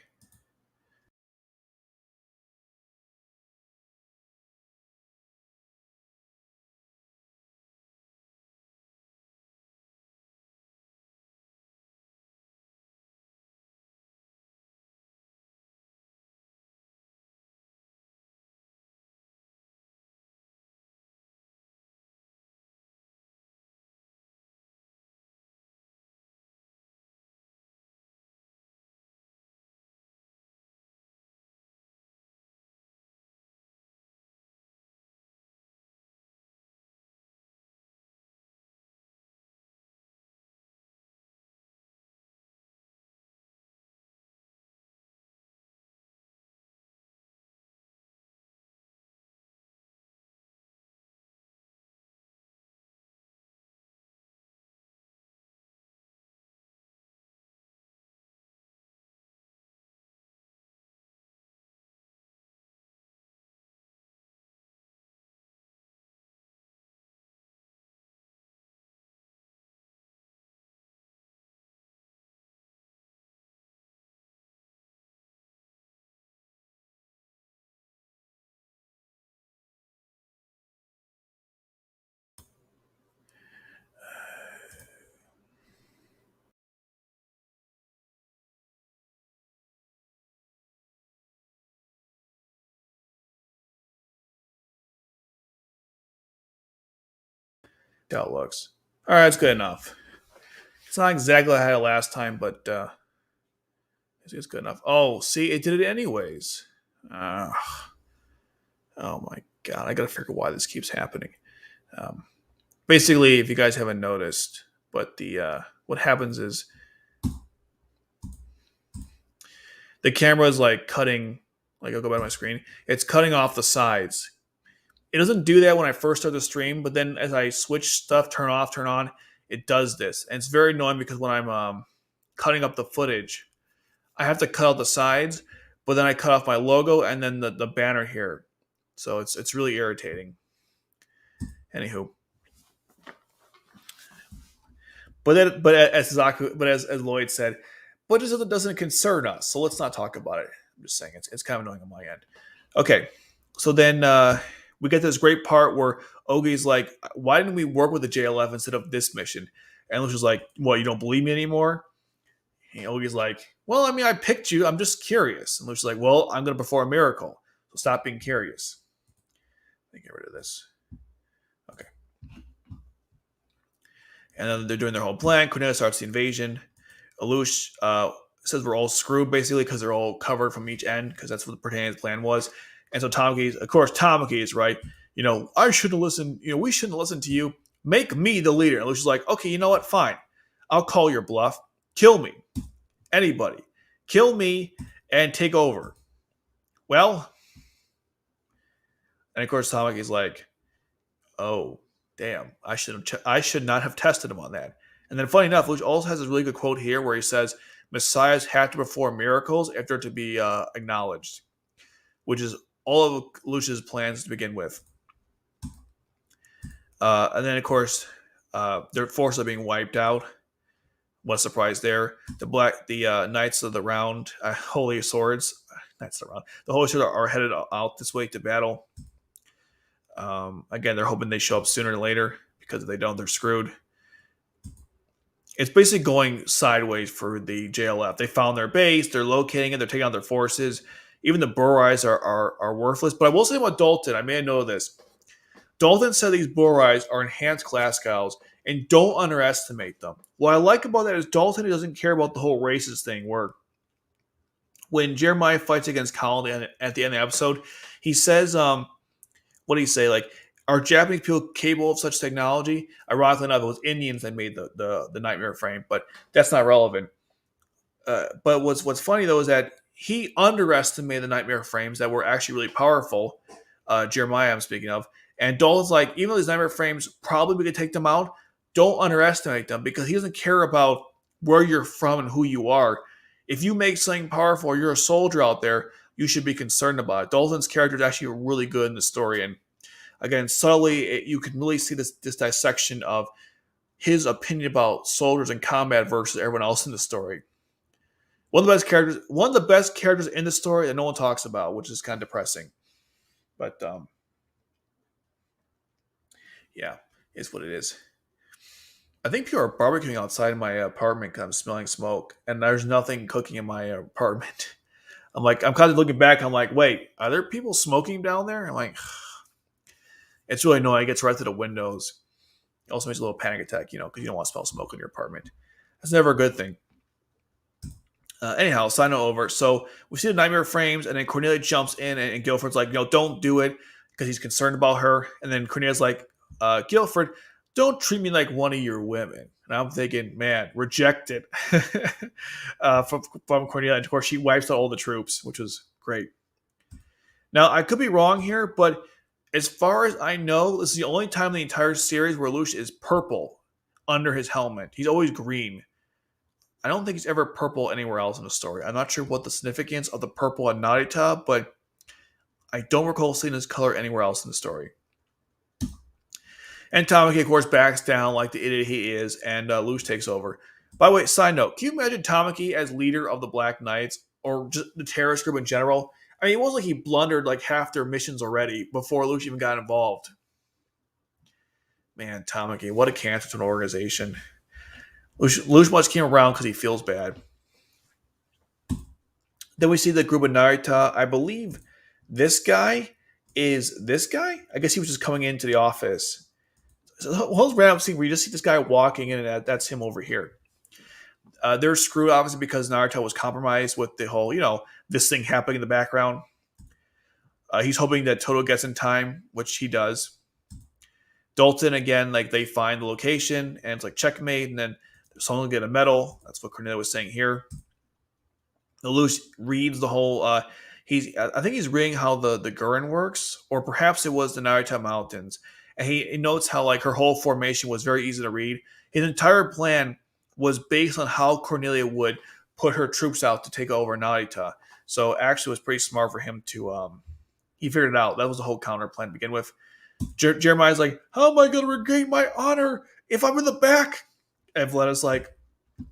How it looks. All right, it's good enough. It's not exactly how I had it last time, but it's good enough. Oh, see, it did it anyways. Oh my god, I gotta figure why this keeps happening. Um, Basically, if you guys haven't noticed, but the what happens is the camera is cutting. I'll go back to my screen. It's cutting off the sides. It doesn't do that when I first start the stream, but then as I switch stuff, turn off, turn on, it does this, and it's very annoying because when I'm cutting up the footage, I have to cut out the sides, but then I cut off my logo and then the banner here, so it's really irritating. Anywho, but as Lloyd said, but it doesn't concern us, so let's not talk about it. I'm just saying it's kind of annoying on my end. Okay, so then we get this great part where Ogie's like, "Why didn't we work with the JLF instead of this mission?" And Lucia's like, "What? You don't believe me anymore?" And Ogie's like, "Well, I mean, I picked you. I'm just curious." And Lucia's like, "Well, I'm going to perform a miracle, so stop being curious." Let me get rid of this. Okay. And then they're doing their whole plan. Cornelia starts the invasion. Lelouch says we're all screwed, basically, because they're all covered from each end, because that's what the Britannia's plan was. And so Tamaki is right. I shouldn't listen. We shouldn't listen to you. Make me the leader. And Lelouch is like, okay, you know what? Fine. I'll call your bluff. Kill me. Anybody. Kill me and take over. Well, and of course Tamaki's like, oh, damn, I should not have tested him on that. And then funny enough, Lelouch also has this really good quote here where he says, Messiahs have to perform miracles after to be acknowledged, which is all of Lelouch's plans to begin with. And then, of course, their forces are being wiped out. What a surprise there. The Knights of the Round, Holy Swords, Knights of the Round, the Holy Swords are headed out this way to battle. Again, they're hoping they show up sooner than later, because if they don't, they're screwed. It's basically going sideways for the JLF. They found their base, they're locating it, they're taking out their forces. Even the Borais are worthless. But I will say about Dalton, I may have known this. Dalton said these Borais are enhanced Glasgowls, and don't underestimate them. What I like about that is Dalton doesn't care about the whole racist thing, where when Jeremiah fights against Kallen at the end of the episode, he says, what do you say? Like, are Japanese people capable of such technology? Ironically enough, it was Indians that made the nightmare frame, but that's not relevant. But what's funny, though, is that he underestimated the nightmare frames that were actually really powerful. Jeremiah, I'm speaking of. And Dalton's like, even though these nightmare frames, probably we could take them out, don't underestimate them, because he doesn't care about where you're from and who you are. If you make something powerful or you're a soldier out there, you should be concerned about it. Dalton's character is actually really good in the story, and again, subtly, you can really see this dissection of his opinion about soldiers in combat versus everyone else in the story. One of the best characters in the story that no one talks about, which is kind of depressing. But yeah, it's what it is. I think people are barbecuing outside my apartment because I'm smelling smoke, and there's nothing cooking in my apartment. I'm kind of looking back. I'm like, wait, are there people smoking down there? I'm like, it's really annoying. It gets right to the windows. It also makes a little panic attack, because you don't want to smell smoke in your apartment. That's never a good thing. Anyhow, sign over. So we see the nightmare frames, and then Cornelia jumps in, and Guilford's like, don't do it, because he's concerned about her. And then Cornelia's like, Guilford, don't treat me like one of your women. And I'm thinking, man, rejected from Cornelia. And of course, she wipes out all the troops, which was great. Now, I could be wrong here, but as far as I know, this is the only time in the entire series where Lelouch is purple under his helmet. He's always green. I don't think he's ever purple anywhere else in the story. I'm not sure what the significance of the purple on Narita, but I don't recall seeing this color anywhere else in the story. And Tamaki, of course, backs down like the idiot he is, and Lelouch takes over. By the way, side note, can you imagine Tamaki as leader of the Black Knights, or just the terrorist group in general? I mean, it wasn't like he blundered like half their missions already before Lelouch even got involved. Man, Tamaki, what a cancer to an organization. Lelouch much came around because he feels bad. Then we see the group of Narita. I believe this guy is this guy? I guess he was just coming into the office. So the whole random scene where you just see this guy walking in, and that's him over here. They're screwed, obviously, because Naruto was compromised with the whole, this thing happening in the background. He's hoping that Tohdoh gets in time, which he does. Dalton, again, they find the location, and it's like checkmate, and then someone will get a medal. That's what Cornelia was saying here. Lelouch reads the whole... I think he's reading how the Gurren works, or perhaps it was the Narita Mountains. And he notes how her whole formation was very easy to read. His entire plan was based on how Cornelia would put her troops out to take over Narita. So actually it was pretty smart for him to... he figured it out. That was the whole counter plan to begin with. Jeremiah's like, how am I going to regain my honor if I'm in the back? And Villeta's like,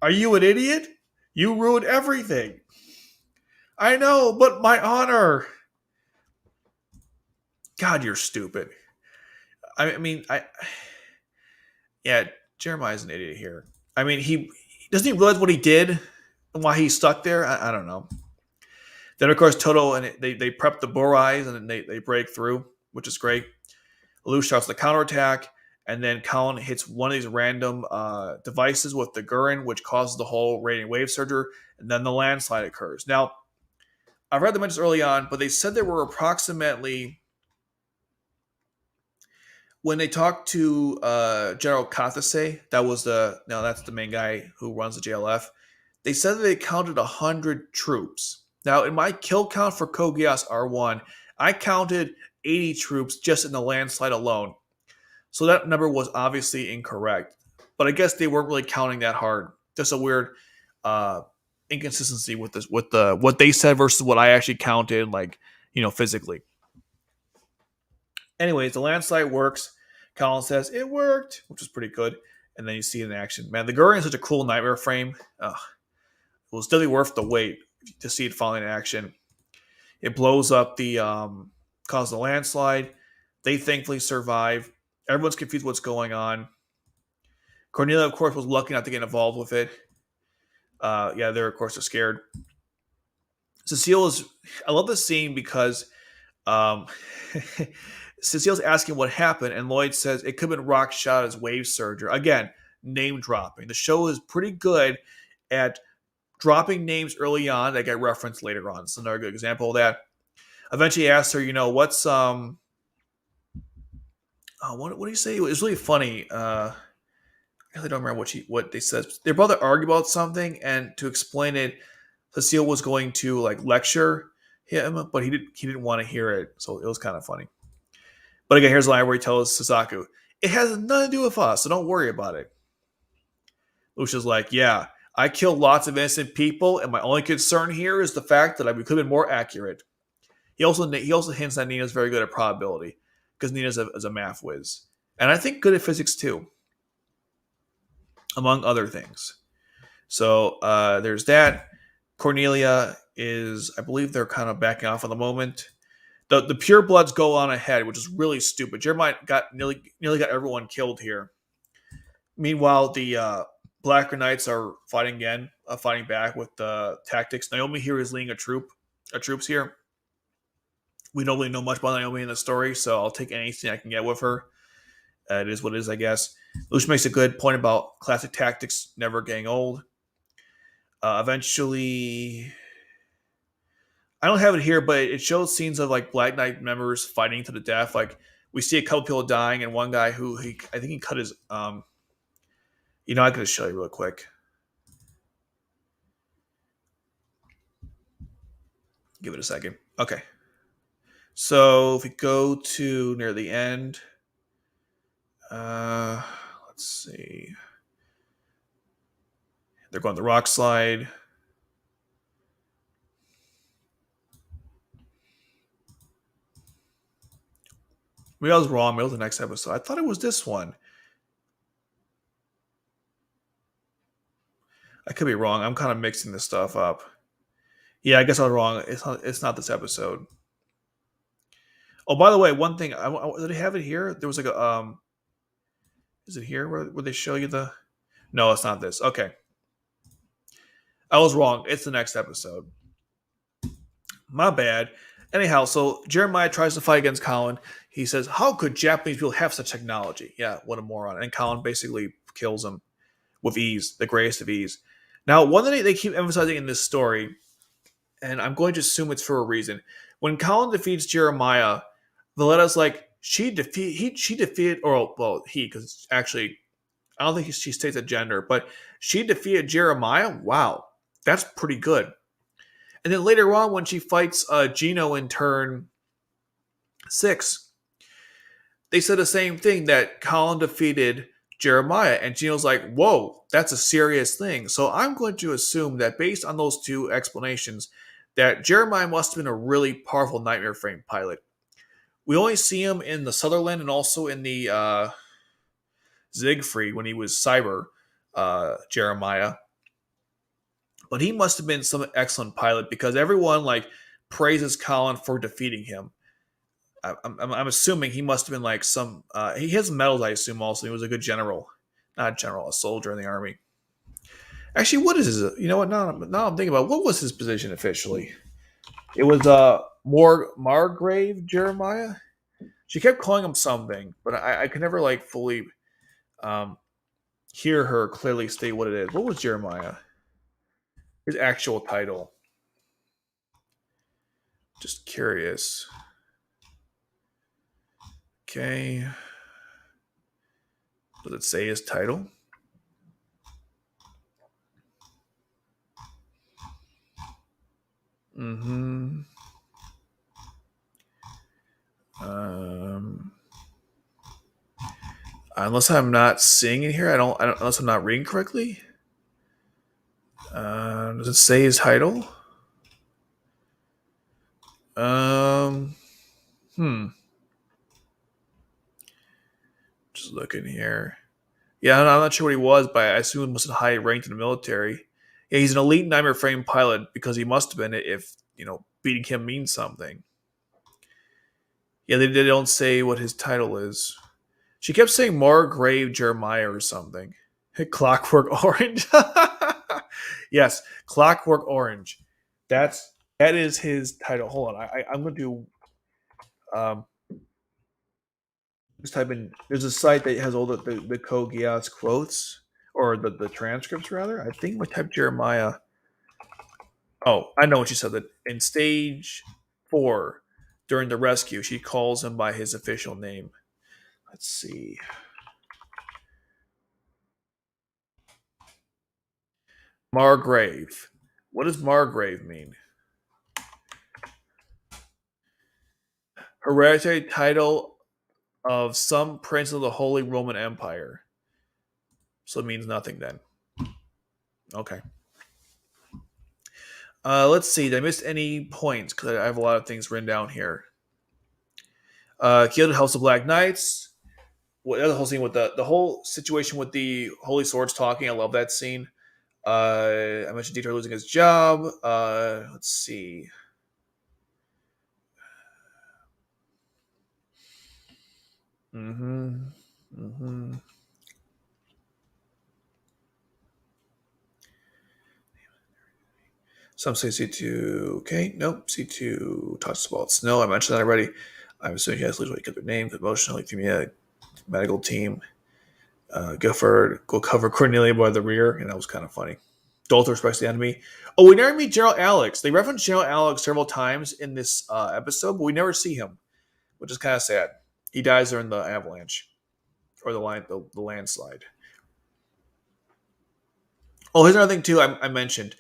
"Are you an idiot? You ruined everything." "I know, but my honor." God, you're stupid. I mean, yeah, Jeremiah's an idiot here. I mean, he doesn't he realize what he did and why he's stuck there. I don't know. Then of course Tohdoh and they prep the Borais and then they break through, which is great. Lelouch starts the counterattack, and then Kallen hits one of these random devices with the Gurren, which causes the whole radiant wave surger, and then the landslide occurs. Now, I've read the mentions early on, but they said there were approximately, when they talked to General Kathase, that's the main guy who runs the JLF. They said that they counted 100 troops. Now, in my kill count for Code Geass R1, I counted 80 troops just in the landslide alone. So that number was obviously incorrect. But I guess they weren't really counting that hard. Just a weird inconsistency with this, with what they said versus what I actually counted, like, physically. Anyways, the landslide works. Kallen says it worked, which was pretty good. And then you see it in action. Man, the Gurren is such a cool nightmare frame. It was definitely worth the wait to see it finally in action. It blows up the causes a landslide. They thankfully survive. Everyone's confused what's going on. Cornelia, of course, was lucky not to get involved with it. They're of course scared. I love this scene because Cecile's asking what happened, and Lyod says it could have been Rock shot as wave surger. Again, name dropping. The show is pretty good at dropping names early on that get referenced later on. It's another good example of that. Eventually he asks her, what's what do you say? It was really funny. I really don't remember what they said. Their brother argued about something, and to explain it, Cecile was going to lecture him, but he didn't want to hear it, so it was kind of funny. But again, here's a line where he tells Suzaku, "It has nothing to do with us, so don't worry about it." Lucia's like, "Yeah, I killed lots of innocent people, and my only concern here is the fact that we could have been more accurate." He also hints that Nina's very good at probability, because Nina's a math whiz, and I think good at physics too, among other things. So there's that. Cornelia is, I believe they're kind of backing off at the moment. The purebloods go on ahead, which is really stupid. Jeremiah nearly got everyone killed here. Meanwhile, the Blacker Knights are fighting back with the tactics. Naomi here is leading troops here. We don't really know much about Naomi in the story, so I'll take anything I can get with her. It is what it is, I guess. Lelouch makes a good point about classic tactics never getting old. Eventually, I don't have it here, but it shows scenes of Black Knight members fighting to the death. We see a couple people dying, and one guy who I think he cut his. I can just show you real quick. Give it a second. Okay. So if we go to near the end, let's see. They're going the rock slide. Maybe I was wrong. Maybe it was the next episode. I thought it was this one. I could be wrong. I'm kind of mixing this stuff up. Yeah, I guess I was wrong. It's not this episode. Oh, by the way, one thing. Did I have it here? There was is it here where they show you the? No, it's not this. Okay. I was wrong. It's the next episode. My bad. Anyhow, so Jeremiah tries to fight against Kallen. He says, "How could Japanese people have such technology?" Yeah, what a moron. And Kallen basically kills him with ease, the greatest of ease. Now, one thing they keep emphasizing in this story, and I'm going to assume it's for a reason. When Kallen defeats Jeremiah, Villeta's like, he defeated, because actually, I don't think she states a gender, but she defeated Jeremiah? Wow, that's pretty good. And then later on, when she fights Gino in turn 6, they said the same thing, that Kallen defeated Jeremiah, and Gino's like, whoa, that's a serious thing. So I'm going to assume that based on those two explanations, that Jeremiah must have been a really powerful Nightmare Frame pilot. We only see him in the Sutherland and also in the Siegfried when he was Cyber. Jeremiah. But he must have been some excellent pilot because everyone praises Kallen for defeating him. I'm assuming he must have been some. He has medals, I assume. Also, he was a good general, not a general, a soldier in the army. Actually, what is his? You know what? Now I'm thinking about what was his position officially. It was Margrave Jeremiah. She kept calling him something, but I could never fully hear her clearly state what it is. What was Jeremiah? His actual title. Just curious. Okay. Does it say his title? Mm-hmm. Unless I'm not seeing it here, I don't. Unless I'm not reading correctly. Does it say his title? Just looking here. Yeah, I'm not sure what he was, but I assume he must have high ranked in the military. Yeah, he's an elite nightmare frame pilot because he must have been if beating him means something. Yeah, they don't say what his title is. She kept saying Margrave Jeremiah or something. Clockwork Orange. Yes, Clockwork Orange. That is his title. Hold on, I'm going to just type in. There's a site that has all the Code Geass quotes or the transcripts rather. I think we type Jeremiah. Oh, I know what she said. That in stage 4, during the rescue, she calls him by his official name. Let's see. Margrave. What does Margrave mean? Hereditary title of some prince of the Holy Roman Empire. So it means nothing then. Okay. Let's see. Did I miss any points? Because I have a lot of things written down here. Killed House of Black Knights. The whole scene with the whole situation with the Holy Swords talking. I love that scene. I mentioned Dieter losing his job. Let's see. Some say C2. Okay, nope. C2 talks about Snow. I mentioned that already. I'm assuming he has literally got their name, emotional, Euphemia, medical team. Go cover Cornelia by the rear, and that was kind of funny. Dolter respects the enemy. Oh, we never meet General Alex. They reference General Alex several times in this episode, but we never see him, which is kind of sad. He dies during the avalanche or the landslide. Oh, here's another thing too. I mentioned.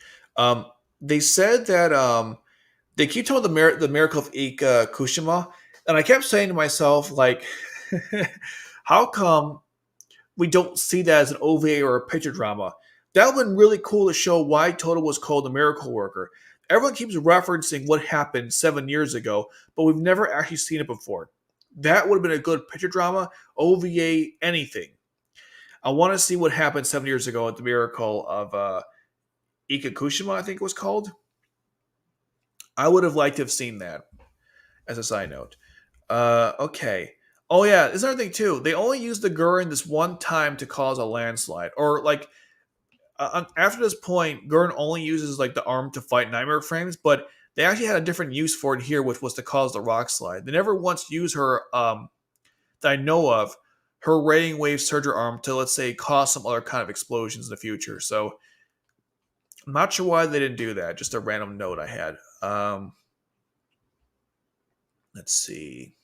They said that they keep talking about the miracle of Ika Kushima, and I kept saying to myself, how come we don't see that as an OVA or a picture drama? That would have been really cool to show why Tohdoh was called the Miracle Worker. Everyone keeps referencing what happened 7 years ago, but we've never actually seen it before. That would have been a good picture drama, OVA, anything. I want to see what happened 7 years ago at the Miracle of Ika Kushima, I think it was called. I would have liked to have seen that, as a side note. Okay. Oh, yeah, there's another thing, too. They only used the Gurren this one time to cause a landslide. Or, after this point, Gurren only uses, the arm to fight nightmare frames, but they actually had a different use for it here, which was to cause the rock slide. They never once used her, that I know of, her radiating wave surger arm to, let's say, cause some other kind of explosions in the future. So, I'm not sure why they didn't do that. Just a random note I had. Let's see.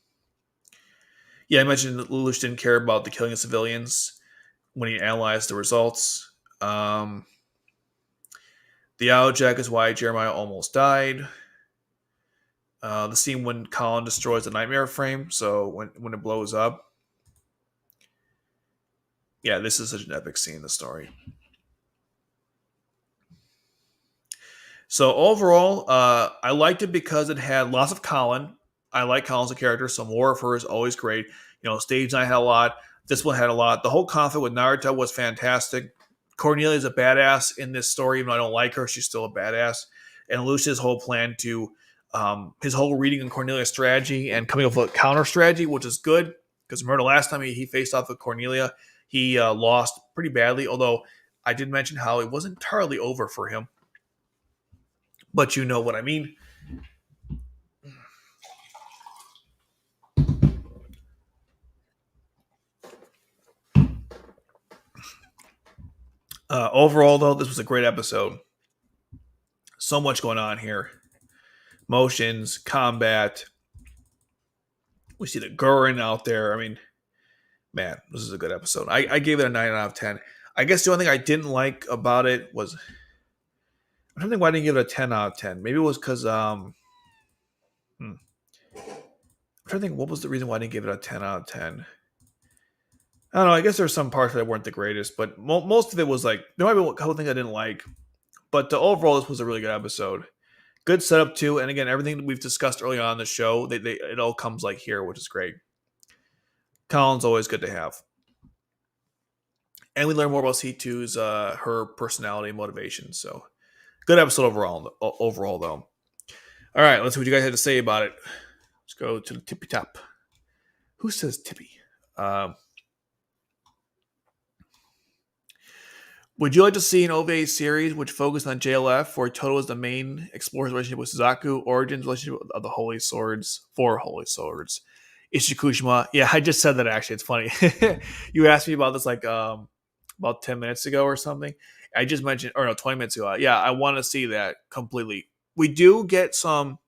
Yeah, I mentioned that Lelouch didn't care about the killing of civilians when he analyzed the results. The Jack is why Jeremiah almost died. The scene when Kallen destroys the nightmare frame, so when it blows up. Yeah, this is such an epic scene in the story. So overall, I liked it because it had lots of Kallen. I like Kallen as a character, so more of her is always great. Stage 9 had a lot. This one had a lot. The whole conflict with Naruto was fantastic. Cornelia is a badass in this story. Even though I don't like her, she's still a badass. And Lelouch's whole plan to, his whole reading on Cornelia's strategy and coming up with a counter strategy, which is good. Because remember the last time he faced off with Cornelia, he lost pretty badly. Although I did mention how it wasn't entirely over for him. But you know what I mean. Overall, though, this was a great episode. So much going on here. Motions, combat. We see the Gurren out there. I mean, man, this is a good episode. I gave it a 9 out of 10. I guess the only thing I didn't like about it was, I don't think why I didn't give it a 10 out of 10. Maybe it was because, I'm trying to think what was the reason why I didn't give it a 10 out of 10. I don't know. I guess there's some parts that weren't the greatest, but most of it was like, there might be a couple things I didn't like. But overall, this was a really good episode. Good setup, too. And again, everything that we've discussed early on in the show, it all comes like here, which is great. Kallen's always good to have. And we learn more about C2's, her personality and motivation. So, good episode overall, though. All right, let's see what you guys had to say about it. Let's go to the tippy top. Who says tippy? Would you like to see an OVA series which focused on JLF, where Tohdoh is the main, explores the relationship with Suzaku, origins relationship of the Holy Swords, 4 Holy Swords, Ishikushima? Yeah, I just said that actually. It's funny. You asked me about this like about 10 minutes ago or something. I just mentioned, or no, 20 minutes ago. Yeah, I want to see that completely. We do get some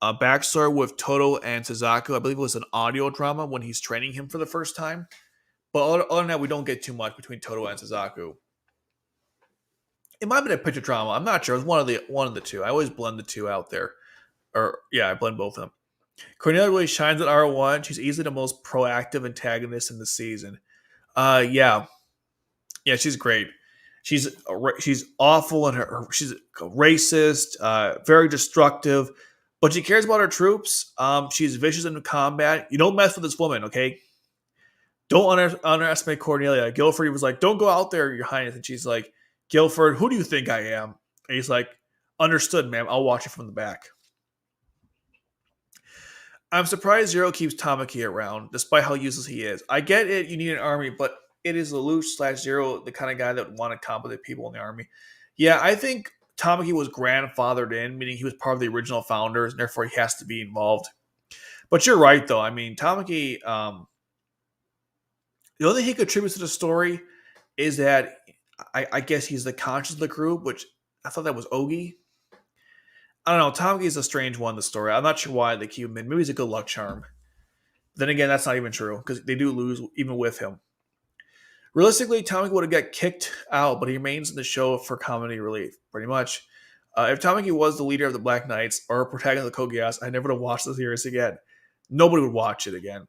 backstory with Tohdoh and Suzaku. I believe it was an audio drama when he's training him for the first time. But other than that, we don't get too much between Tohdoh and Suzaku. It might have been a picture drama. I'm not sure. It was one of the two. I always blend the two out there. I blend both of them. Cornelia really shines at R1. She's easily the most proactive antagonist in the season. Yeah, she's great. She's awful and she's racist, very destructive, but she cares about her troops. She's vicious in combat. You don't mess with this woman, okay? Don't underestimate Cornelia. Guilford was like, "Don't go out there, Your Highness," and she's like, "Guilford, who do you think I am?" And he's like, "Understood, ma'am. I'll watch it from the back." I'm surprised Zero keeps Tamaki around, despite how useless he is. I get it, you need an army, but it is Lelouch / Zero, the kind of guy that would want to competent people in the army. Yeah, I think Tamaki was grandfathered in, meaning he was part of the original founders, and therefore he has to be involved. But you're right, though. I mean, Tamaki, the only thing he contributes to the story is that I guess he's the conscience of the group, which I thought that was Ogi. I don't know. Tamaki is a strange one in the story. I'm not sure why they keep him in. Maybe he's a good luck charm. Then again, that's not even true because they do lose even with him. Realistically, Tamaki would have got kicked out, but he remains in the show for comedy relief, pretty much. If Tamaki was the leader of the Black Knights or a protagonist of the Code Geass, I never would have watched the series again. Nobody would watch it again.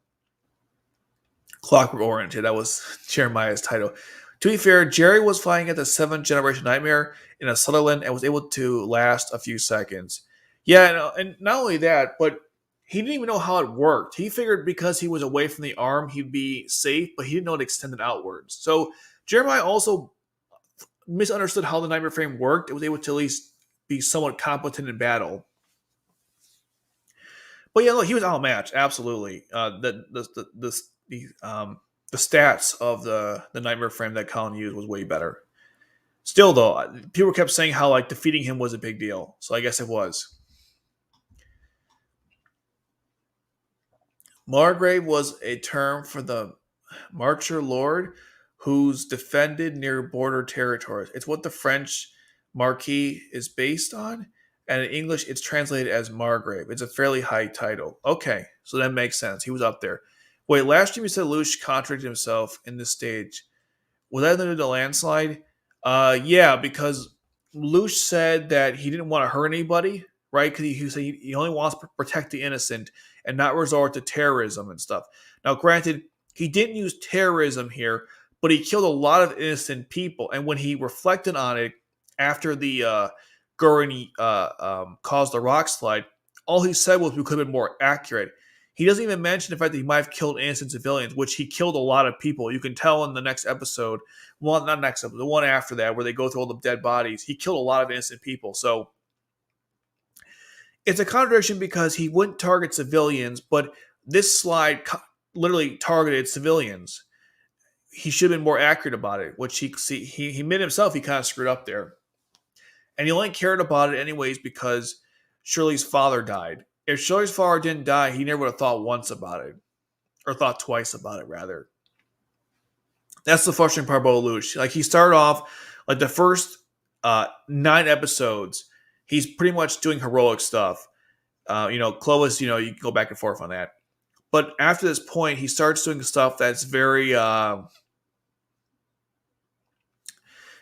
Clockwork Orange, that was Jeremiah's title. To be fair, Jerry was flying at the 7th generation Nightmare in a Sutherland and was able to last a few seconds. Yeah, and not only that, but he didn't even know how it worked. He figured because he was away from the arm, he'd be safe, but he didn't know it extended outwards. So Jeremiah also misunderstood how the Nightmare frame worked. It was able to at least be somewhat competent in battle. But yeah, look, he was outmatched, absolutely. The stats of the Nightmare frame that Kallen used was way better. Still, though, people kept saying how like defeating him was a big deal. So I guess it was. Margrave was a term for the Marcher Lord who's defended near border territories. It's what the French Marquis is based on. And in English, it's translated as Margrave. It's a fairly high title. Okay, so that makes sense. He was up there. Wait, last time you said Lelouch contradicted himself in this stage. Was that under the landslide? Yeah, because Lelouch said that he didn't want to hurt anybody, right? Because he said he only wants to protect the innocent and not resort to terrorism and stuff. Now, granted, he didn't use terrorism here, but he killed a lot of innocent people. And when he reflected on it after the Gurren caused the rock slide, all he said was we could have been more accurate. He doesn't even mention the fact that he might have killed innocent civilians, which he killed a lot of people. You can tell in the next episode, well, not next episode, the one after that, where they go through all the dead bodies. He killed a lot of innocent people. So it's a contradiction because he wouldn't target civilians, but this slide literally targeted civilians. He should have been more accurate about it, which he admitted himself he kind of screwed up there. And he only cared about it anyways because Shirley's father died. If Shirley's father didn't die, he never would have thought once about it. Or thought twice about it, rather. That's the frustrating part about Lelouch. Like, he started off, like, the first 9 episodes, he's pretty much doing heroic stuff. Clovis, you can go back and forth on that. But after this point, he starts doing stuff that's very, you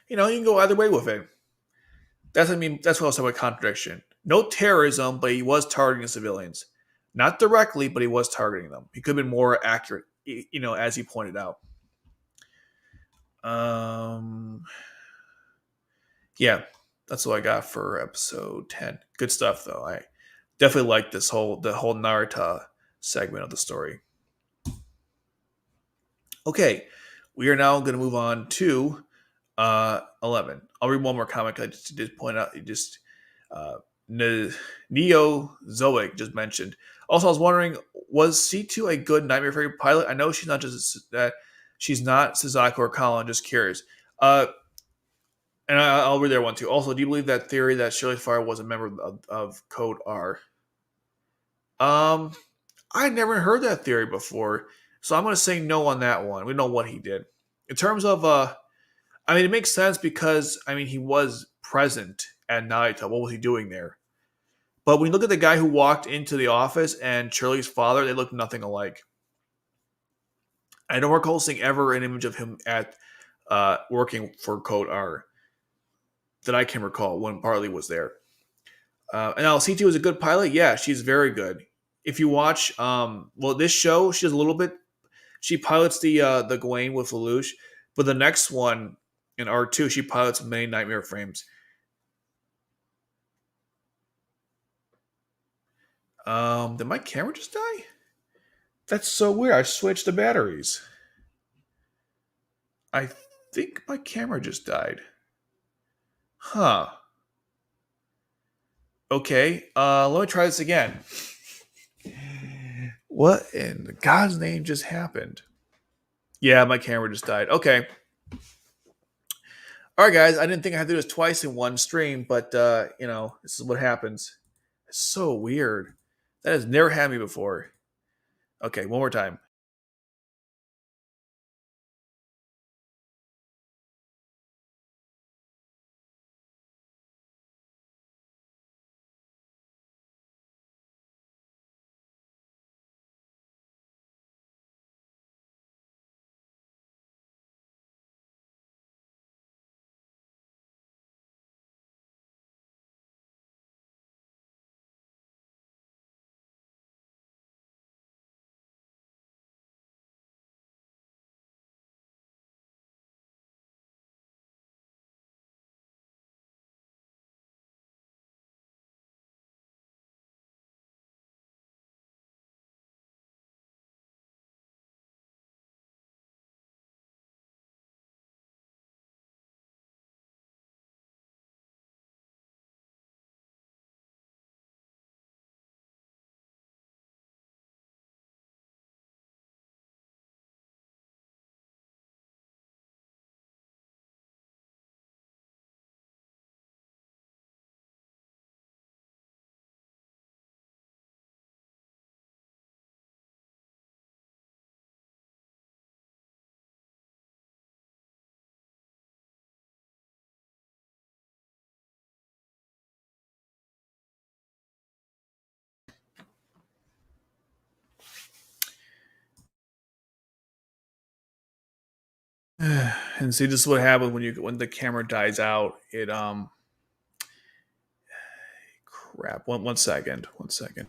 can go either way with it. That's what I was talking about contradiction. No terrorism, but he was targeting civilians. Not directly, but he was targeting them. He could have been more accurate, as he pointed out. Yeah, that's what I got for episode 10. Good stuff, though. I definitely like the whole Naruto segment of the story. Okay, we are now going to move on to 11. I'll read one more comic I just did point out. Neozoic just mentioned. Also, I was wondering, was C2 a good Nightmare Fairy pilot? I know she's not Suzaku or Kallen. Just curious. And I'll read that one too. Also, do you believe that theory that Shirley Fire was a member of Code R? I never heard that theory before, so I'm going to say no on that one. We know what he did. In terms of, it makes sense because, he was present at Naruto. What was he doing there? But when you look at the guy who walked into the office and Shirley's father, they look nothing alike. I don't recall seeing ever an image of him at working for Code R that I can recall when Barley was there. And now C2 is a good pilot. Yeah, she's very good. If you watch, this show, she does a little bit. She pilots the Gawain with Lelouch, but the next one in R2, she pilots many Nightmare frames. Did my camera just die? That's so weird. I switched the batteries. I think my camera just died. Huh. Okay, let me try this again. What in God's name just happened? Yeah, my camera just died. Okay. All right, guys. I didn't think I had to do this twice in one stream, but, this is what happens. It's so weird. That has never happened me before. Okay, one more time. And see, this is what happens when the camera dies out. It crap. One second. One second.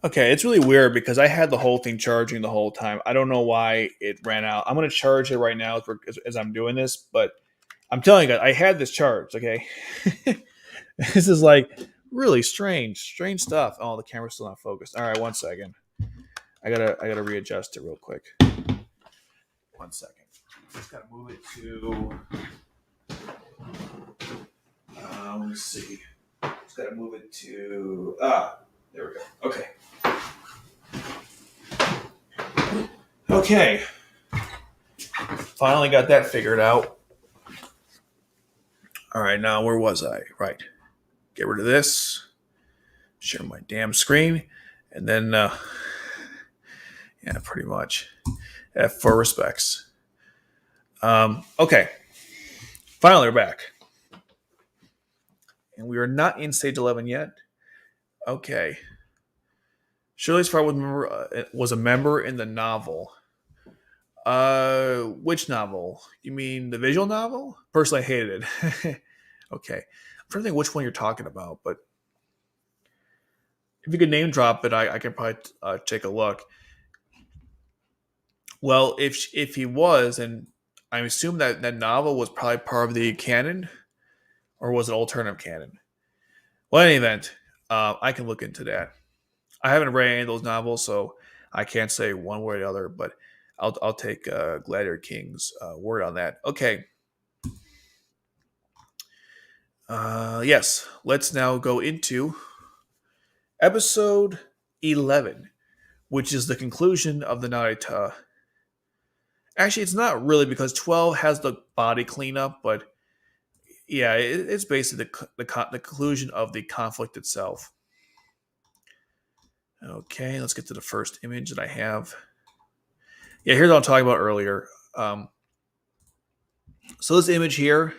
Okay, it's really weird because I had the whole thing charging the whole time. I don't know why it ran out. I'm going to charge it right now as I'm doing this, but I'm telling you guys, I had this charged, okay? This is like really strange stuff. Oh, the camera's still not focused. All right, 1 second. I gotta readjust it real quick. 1 second. Just gotta move it to. Let me see. Just gotta move it to. There we go. Okay. Okay. Finally got that figured out. All right, now where was I? Right. Get rid of this. Share my damn screen, and then. Yeah, pretty much. For respects. Okay. Finally, we're back. And we are not in stage 11 yet. Okay. Shirley's father was a member in the novel. Which novel? You mean the visual novel? Personally, I hated it. Okay. I'm trying to think which one you're talking about, but if you could name drop it, I can probably take a look. Well, if he was, and I assume that novel was probably part of the canon, or was it alternative canon? Well, in any event, I can look into that. I haven't read any of those novels, so I can't say one way or the other. But I'll take Gladiator King's word on that. Okay. Yes, let's now go into episode 11, which is the conclusion of the Narita. Actually, it's not really because 12 has the body cleanup, but yeah, it's basically the conclusion of the conflict itself. Okay, let's get to the first image that I have. Yeah, here's what I'm talking about earlier. So this image here,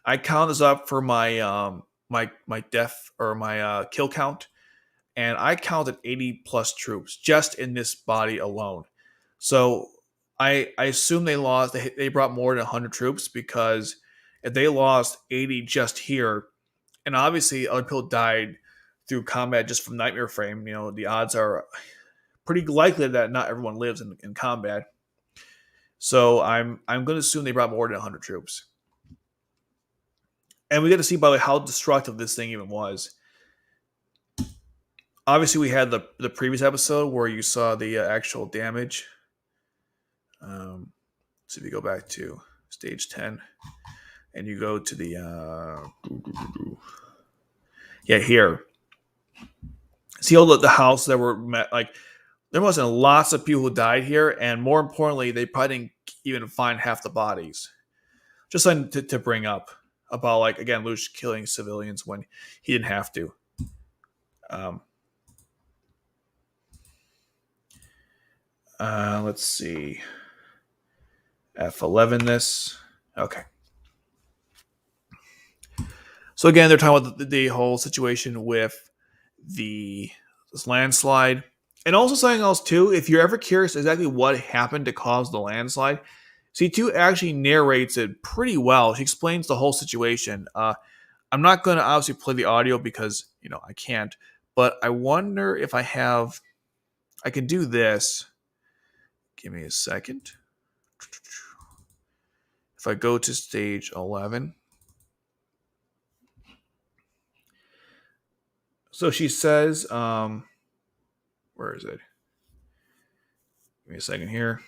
I count this up for my my death or my kill count, and I counted 80 plus troops just in this body alone. So I assume they brought more than 100 troops, because if they lost 80 just here, and obviously other people died through combat just from Nightmare Frame, the odds are pretty likely that not everyone lives in combat. So I'm going to assume they brought more than 100 troops. And we get to see, by the way, how destructive this thing even was. Obviously, we had the previous episode where you saw the actual damage. So if you go back to stage 10 and you go to the here, see all the houses that were like, there must have been lots of people who died here, and more importantly, they probably didn't even find half the bodies. Just something to bring up about, like, again, Lelouch killing civilians when he didn't have to. Let's see. F11 this. Okay. So again, they're talking about the whole situation with this landslide. And also something else too, if you're ever curious exactly what happened to cause the landslide, C2 actually narrates it pretty well. She explains the whole situation. I'm not going to obviously play the audio because, I can't. But I wonder if I can do this. Give me a second. If I go to stage 11. So she says, where is it? Give me a second here.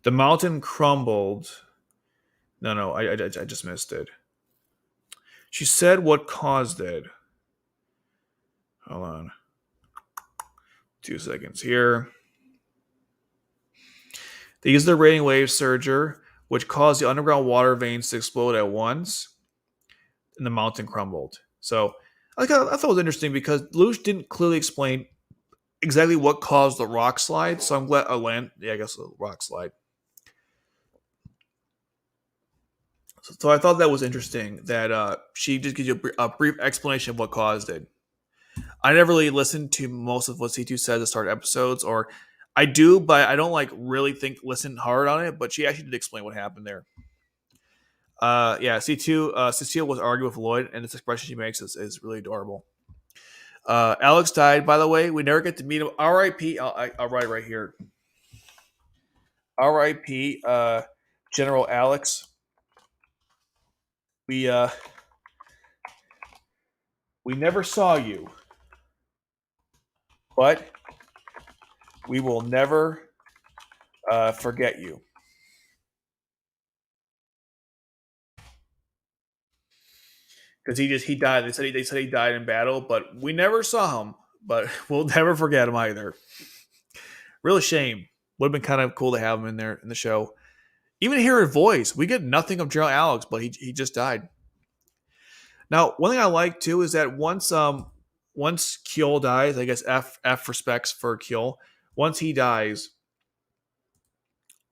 The mountain crumbled. No, I just missed it. She said what caused it. Hold on. 2 seconds here. They used the radiant wave surger, which caused the underground water veins to explode at once, and the mountain crumbled. So I thought it was interesting because Lelouch didn't clearly explain exactly what caused the rock slide. So I'm glad I guess a rock slide. So I thought that was interesting that she just gives you a brief explanation of what caused it. I never really listened to most of what C2 says to start episodes, or I do, but I don't really listen hard on it. But she actually did explain what happened there. Yeah, C2. Cecile was arguing with Lloyd, and this expression she makes is really adorable. Alex died, by the way. We never get to meet him. R.I.P. I'll write it right here. R.I.P. General Alex. We never saw you, but we will never forget you. Because he died. They said he died in battle, but we never saw him. But we'll never forget him either. Real shame. Would have been kind of cool to have him in there in the show. Even hear his voice. We get nothing of General Alex, but he just died. Now, one thing I like too is that once Kyo dies, I guess F respects for Kyo. Once he dies,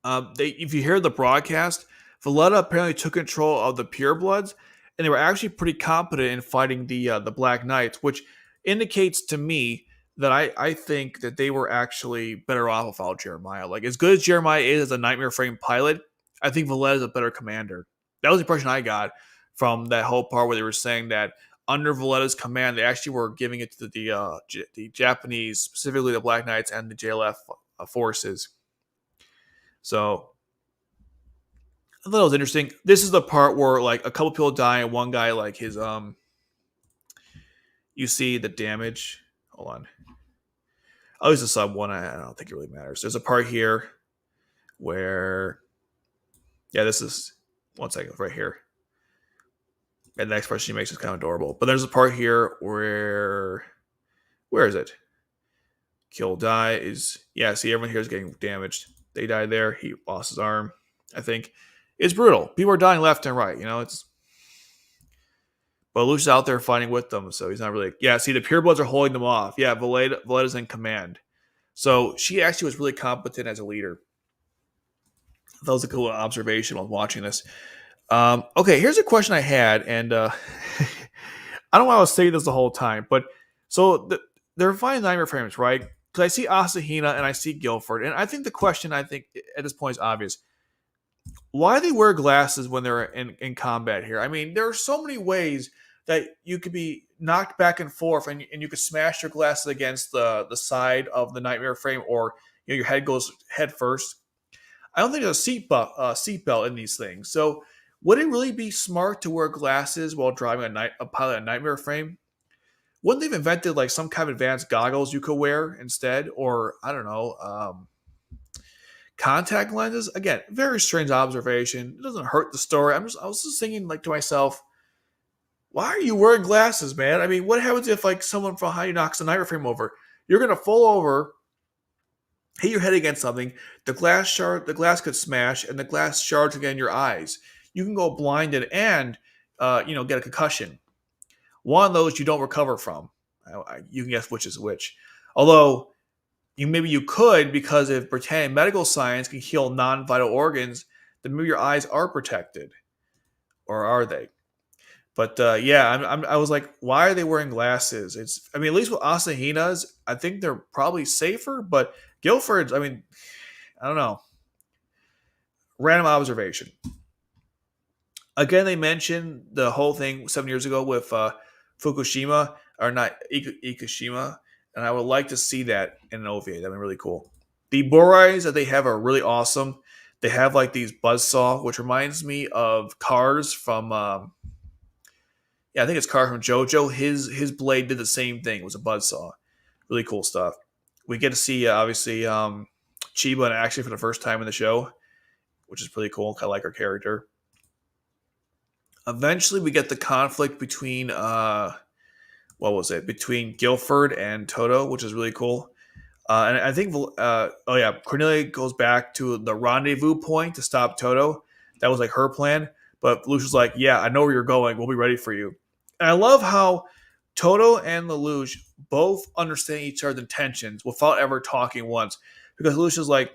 if you hear the broadcast, Villeta apparently took control of the purebloods, and they were actually pretty competent in fighting the Black Knights, which indicates to me that I think that they were actually better off without Jeremiah. Like, as good as Jeremiah is as a Nightmare Frame pilot, I think Villeta is a better commander. That was the impression I got from that whole part where they were saying that under Villeta's command, they actually were giving it to the Japanese, specifically the Black Knights and the JLF forces. So I thought it was interesting. This is the part where like a couple people die and one guy like his you see the damage. Hold on. I'll use the sub one. I don't think it really matters. There's a part here where this is 1 second right here. And the next part she makes is kind of adorable. But there's a part here where is it? Kill die is see, everyone here is getting damaged. They died there. He lost his arm, I think. It's brutal. People are dying left and right, but Lelouch out there fighting with them, so he's not really see, the purebloods are holding them off. Villeta's in command. So she actually was really competent as a leader. That was a cool observation while watching this. Okay, here's a question I had, and I don't know why I was saying this the whole time, but so they're finding Nightmare Frames, right? Because I see Asahina and I see Guilford, and I think the question at this point is obvious. Why they wear glasses when they're in combat here? I mean, there are so many ways that you could be knocked back and forth, and you could smash your glasses against the side of the Nightmare Frame, or your head goes head first. I don't think there's a seatbelt in these things. So would it really be smart to wear glasses while driving a pilot a Nightmare Frame? Wouldn't they have invented like some kind of advanced goggles you could wear instead, or I don't know, contact lenses? Again, very strange observation. It doesn't hurt the story. I was just thinking like to myself, why are you wearing glasses, man? I mean, what happens if like someone from behind you knocks the Nightmare Frame over? You're gonna fall over, hit your head against something. The glass could smash, and the glass shards again in your eyes. You can go blinded and get a concussion. One of those you don't recover from. You can guess which is which. Although maybe you could, because if Britannian medical science can heal non-vital organs, then maybe your eyes are protected, or are they? But I was like, why are they wearing glasses? At least with Asahina's, I think they're probably safer. But Guilford's, I don't know. Random observation. Again, they mentioned the whole thing 7 years ago with Fukushima, or not Ikushima, and I would like to see that in an OVA. That'd be really cool. The Borais that they have are really awesome. They have like these buzzsaw, which reminds me of Cars from, I think it's Cars from JoJo. His blade did the same thing. It was a buzzsaw. Really cool stuff. We get to see, obviously, Chiba in action for the first time in the show, which is pretty cool. I like her character. Eventually, we get the conflict between between Guilford and Tohdoh, which is really cool. And I think Cornelia goes back to the rendezvous point to stop Tohdoh. That was like her plan. But Lelouch was like, "Yeah, I know where you're going. We'll be ready for you." And I love how Tohdoh and Lelouch both understand each other's intentions without ever talking once. Because Lelouch is like,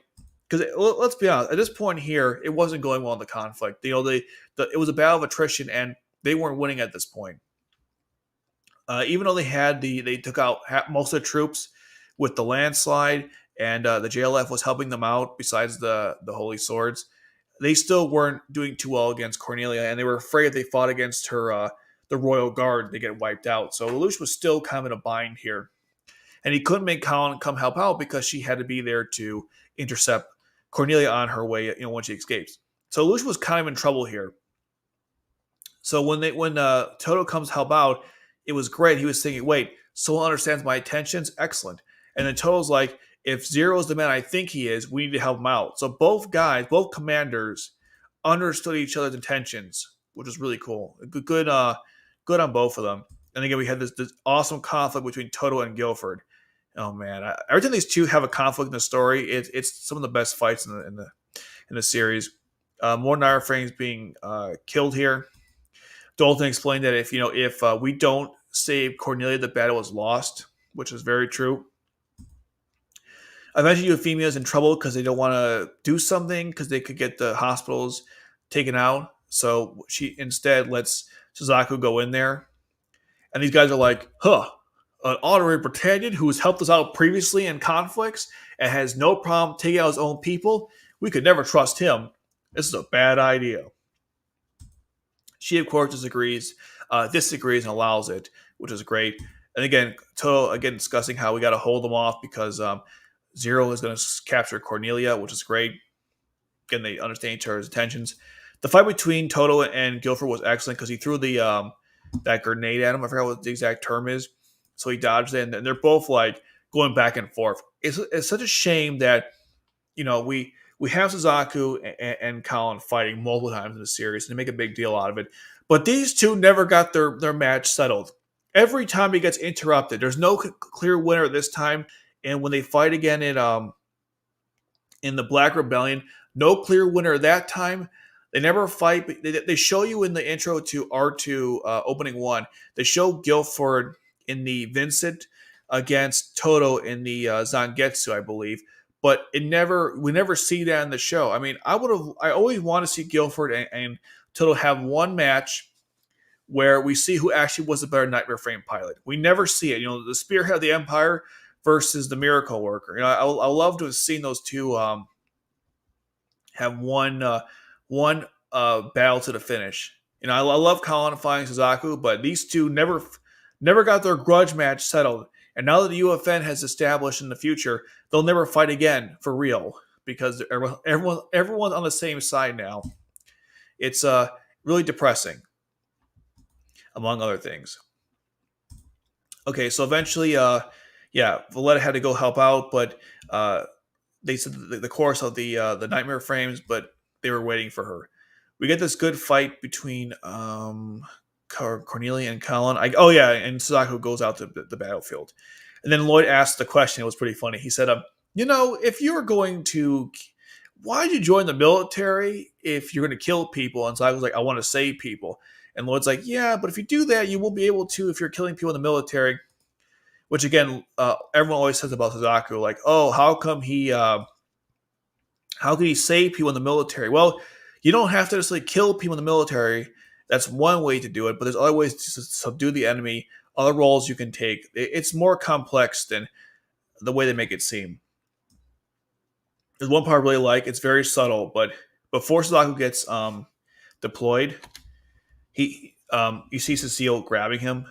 because let's be honest, at this point here, it wasn't going well in the conflict. It was a battle of attrition, and they weren't winning at this point. Even though they took out most of the troops with the landslide, and the JLF was helping them out besides the Holy Swords, they still weren't doing too well against Cornelia, and they were afraid if they fought against her, the Royal Guard, they get wiped out. So Lelouch was still kind of in a bind here, and he couldn't make Kallen come help out because she had to be there to intercept Cornelia on her way, when she escapes. So Lelouch was kind of in trouble here. So when Tohdoh comes to help out, it was great. He was thinking, wait, someone understands my intentions? Excellent. And then Tohdo's like, if Zero is the man I think he is, we need to help him out. So both commanders, understood each other's intentions, which was really cool. Good on both of them. And again, we had this awesome conflict between Tohdoh and Guilford. Oh man, every time these two have a conflict in the story, it's some of the best fights in the series. More Wireframes being killed here. Dalton explained that if we don't save Cornelia, the battle is lost, which is very true. Eventually, Euphemia is in trouble because they don't want to do something because they could get the hospitals taken out. So she instead lets Suzaku go in there. And these guys are like, an honorary Britannian who has helped us out previously in conflicts and has no problem taking out his own people? We could never trust him. This is a bad idea. She, of course, disagrees and allows it, which is great. And again, Tohdoh, discussing how we got to hold them off because Zero is going to capture Cornelia, which is great. Again, they understand each other's intentions. The fight between Tohdoh and Guilford was excellent because he threw that grenade at him. I forgot what the exact term is. So he dodged it, and they're both like going back and forth. It's such a shame that we have Suzaku and Kallen fighting multiple times in the series, and they make a big deal out of it. But these two never got their match settled. Every time he gets interrupted, there's no clear winner this time. And when they fight again in the Black Rebellion, no clear winner that time. They never fight. They show you in the intro to R2 opening 1. They show Guilford in the Vincent against Tohdoh in the Zangetsu, I believe. But we never see that in the show. I mean, I always want to see Guilford and Tohdoh have one match where we see who actually was a better Nightmare Frame pilot. We never see it. The Spearhead of the Empire versus the Miracle Worker. I love to have seen those two have one battle to the finish. I love Kallen fighting Suzaku, but these two never got their grudge match settled. And now that the UFN has established in the future, they'll never fight again for real because everyone's on the same side now. It's really depressing, among other things. Okay, so eventually, Villeta had to go help out, but they said the course of the Nightmare Frames, but they were waiting for her. We get this good fight between Cornelia and Kallen. And Suzaku goes out to the battlefield. And then Lyod asked the question. It was pretty funny. He said, if you were going to... Why did you join the military if you're going to kill people? And Suzaku's like, I want to save people. And Lloyd's like, yeah, but if you do that, you won't be able to if you're killing people in the military. Which, again, everyone always says about Suzaku, like, oh, how could he save people in the military? Well, you don't have to necessarily kill people in the military. That's one way to do it, but there's other ways to subdue the enemy, other roles you can take. It's more complex than the way they make it seem. There's one part I really like. It's very subtle, but before Suzaku gets deployed, you see Cecile grabbing him.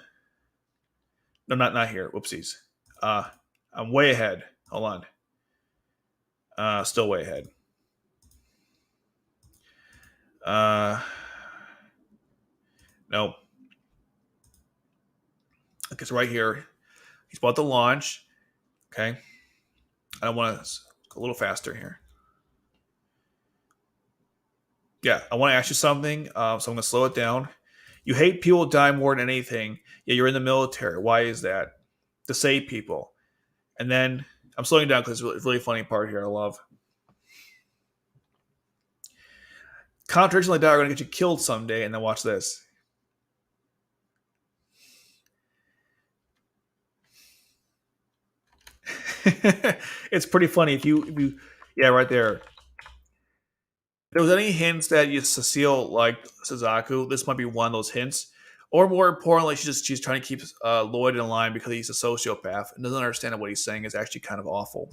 No, not here. Whoopsies. I'm way ahead. Hold on. Still way ahead. No. Okay, so right here. He's about to launch. Okay. I want to go a little faster here. Yeah, I want to ask you something, so I'm going to slow it down. You hate people die more than anything, yet you're in the military. Why is that? To save people. And then, I'm slowing down because it's a really funny part here I love. Contradiction like that are going to get you killed someday, and then watch this. It's pretty funny if you right there. If there was any hints that Cecile liked Suzaku, this might be one of those hints. Or more importantly, she's trying to keep Lyod in line because he's a sociopath and doesn't understand that what he's saying is actually kind of awful.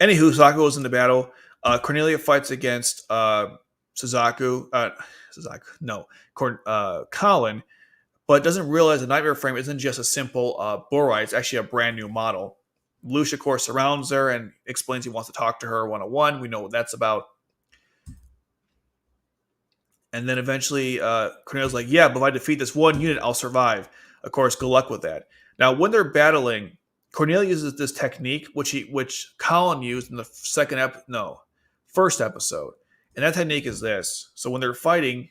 Anywho, Suzaku goes into battle. Cornelia fights against Suzaku. Suzaku, no, Kallen, but doesn't realize the Nightmare Frame isn't just a simple borite. It's actually a brand new model. Lelouch, of course, surrounds her and explains he wants to talk to her one-on-one. We know what that's about. And then eventually, Cornelia's like, yeah, but if I defeat this one unit, I'll survive. Of course, good luck with that. Now, when they're battling, Cornelia uses this technique, which Kallen used in the first episode. And that technique is this. So when they're fighting,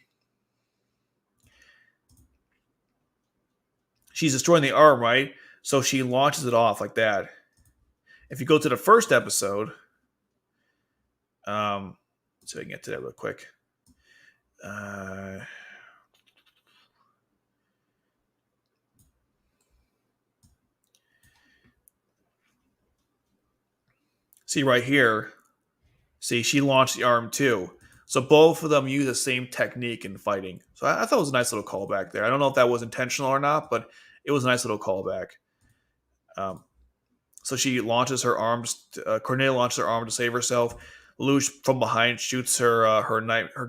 she's destroying the arm, right? So she launches it off like that. If you go to the first episode, so I can get to that real quick. See right here. See, she launched the arm too. So both of them use the same technique in fighting. So I thought it was a nice little callback there. I don't know if that was intentional or not, but it was a nice little callback. So she launches her arms. Cornelia launches her arm to save herself. Lelouch from behind shoots her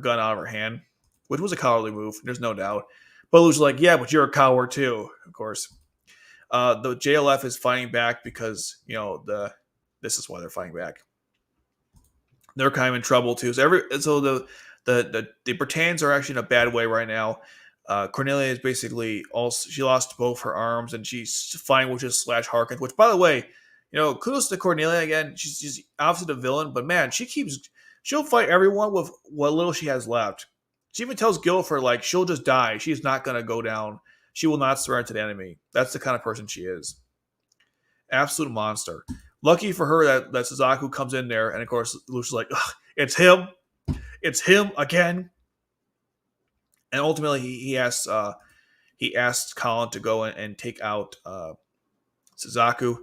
gun out of her hand, which was a cowardly move. There's no doubt. But Lelouch's like, yeah, but you're a coward too, of course. The JLF is fighting back because this is why they're fighting back. They're kind of in trouble too. So the Britons are actually in a bad way right now. Cornelia is basically she lost both her arms and she's fighting witches / Harkins. Which, by the way, kudos to Cornelia again. She's obviously the villain, but man, she'll fight everyone with what little she has left. She even tells Guilford like she'll just die. She's not gonna go down. She will not surrender to the enemy. That's the kind of person she is. Absolute monster. Lucky for her that Suzaku comes in there, and of course Lelouch is like, it's him again. And ultimately he asks Kallen to go and take out Suzaku.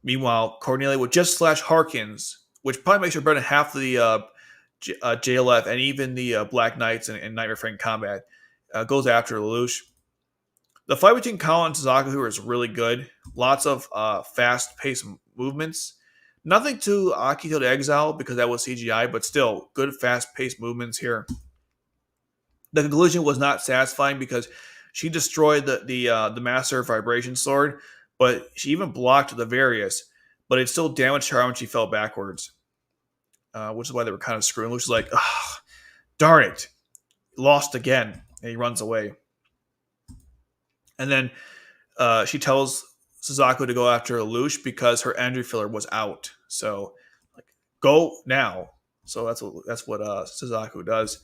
Meanwhile, Cornelia with just / Harkins, which probably makes her better than half of the JLF and even the Black Knights and Nightmare Frame combat, goes after Lelouch. The fight between Kallen and Suzaku is really good. Lots of fast-paced movements. Nothing too Akito to Exile because that was CGI, but still good fast-paced movements here. The conclusion was not satisfying because she destroyed the Master Vibration Sword, but she even blocked the Various, but it still damaged her when she fell backwards, which is why they were kind of screwing. Lelouch is like, darn it, lost again, and he runs away. And then she tells Suzaku to go after Lelouch because her energy filler was out. So, go now. So that's what Suzaku does.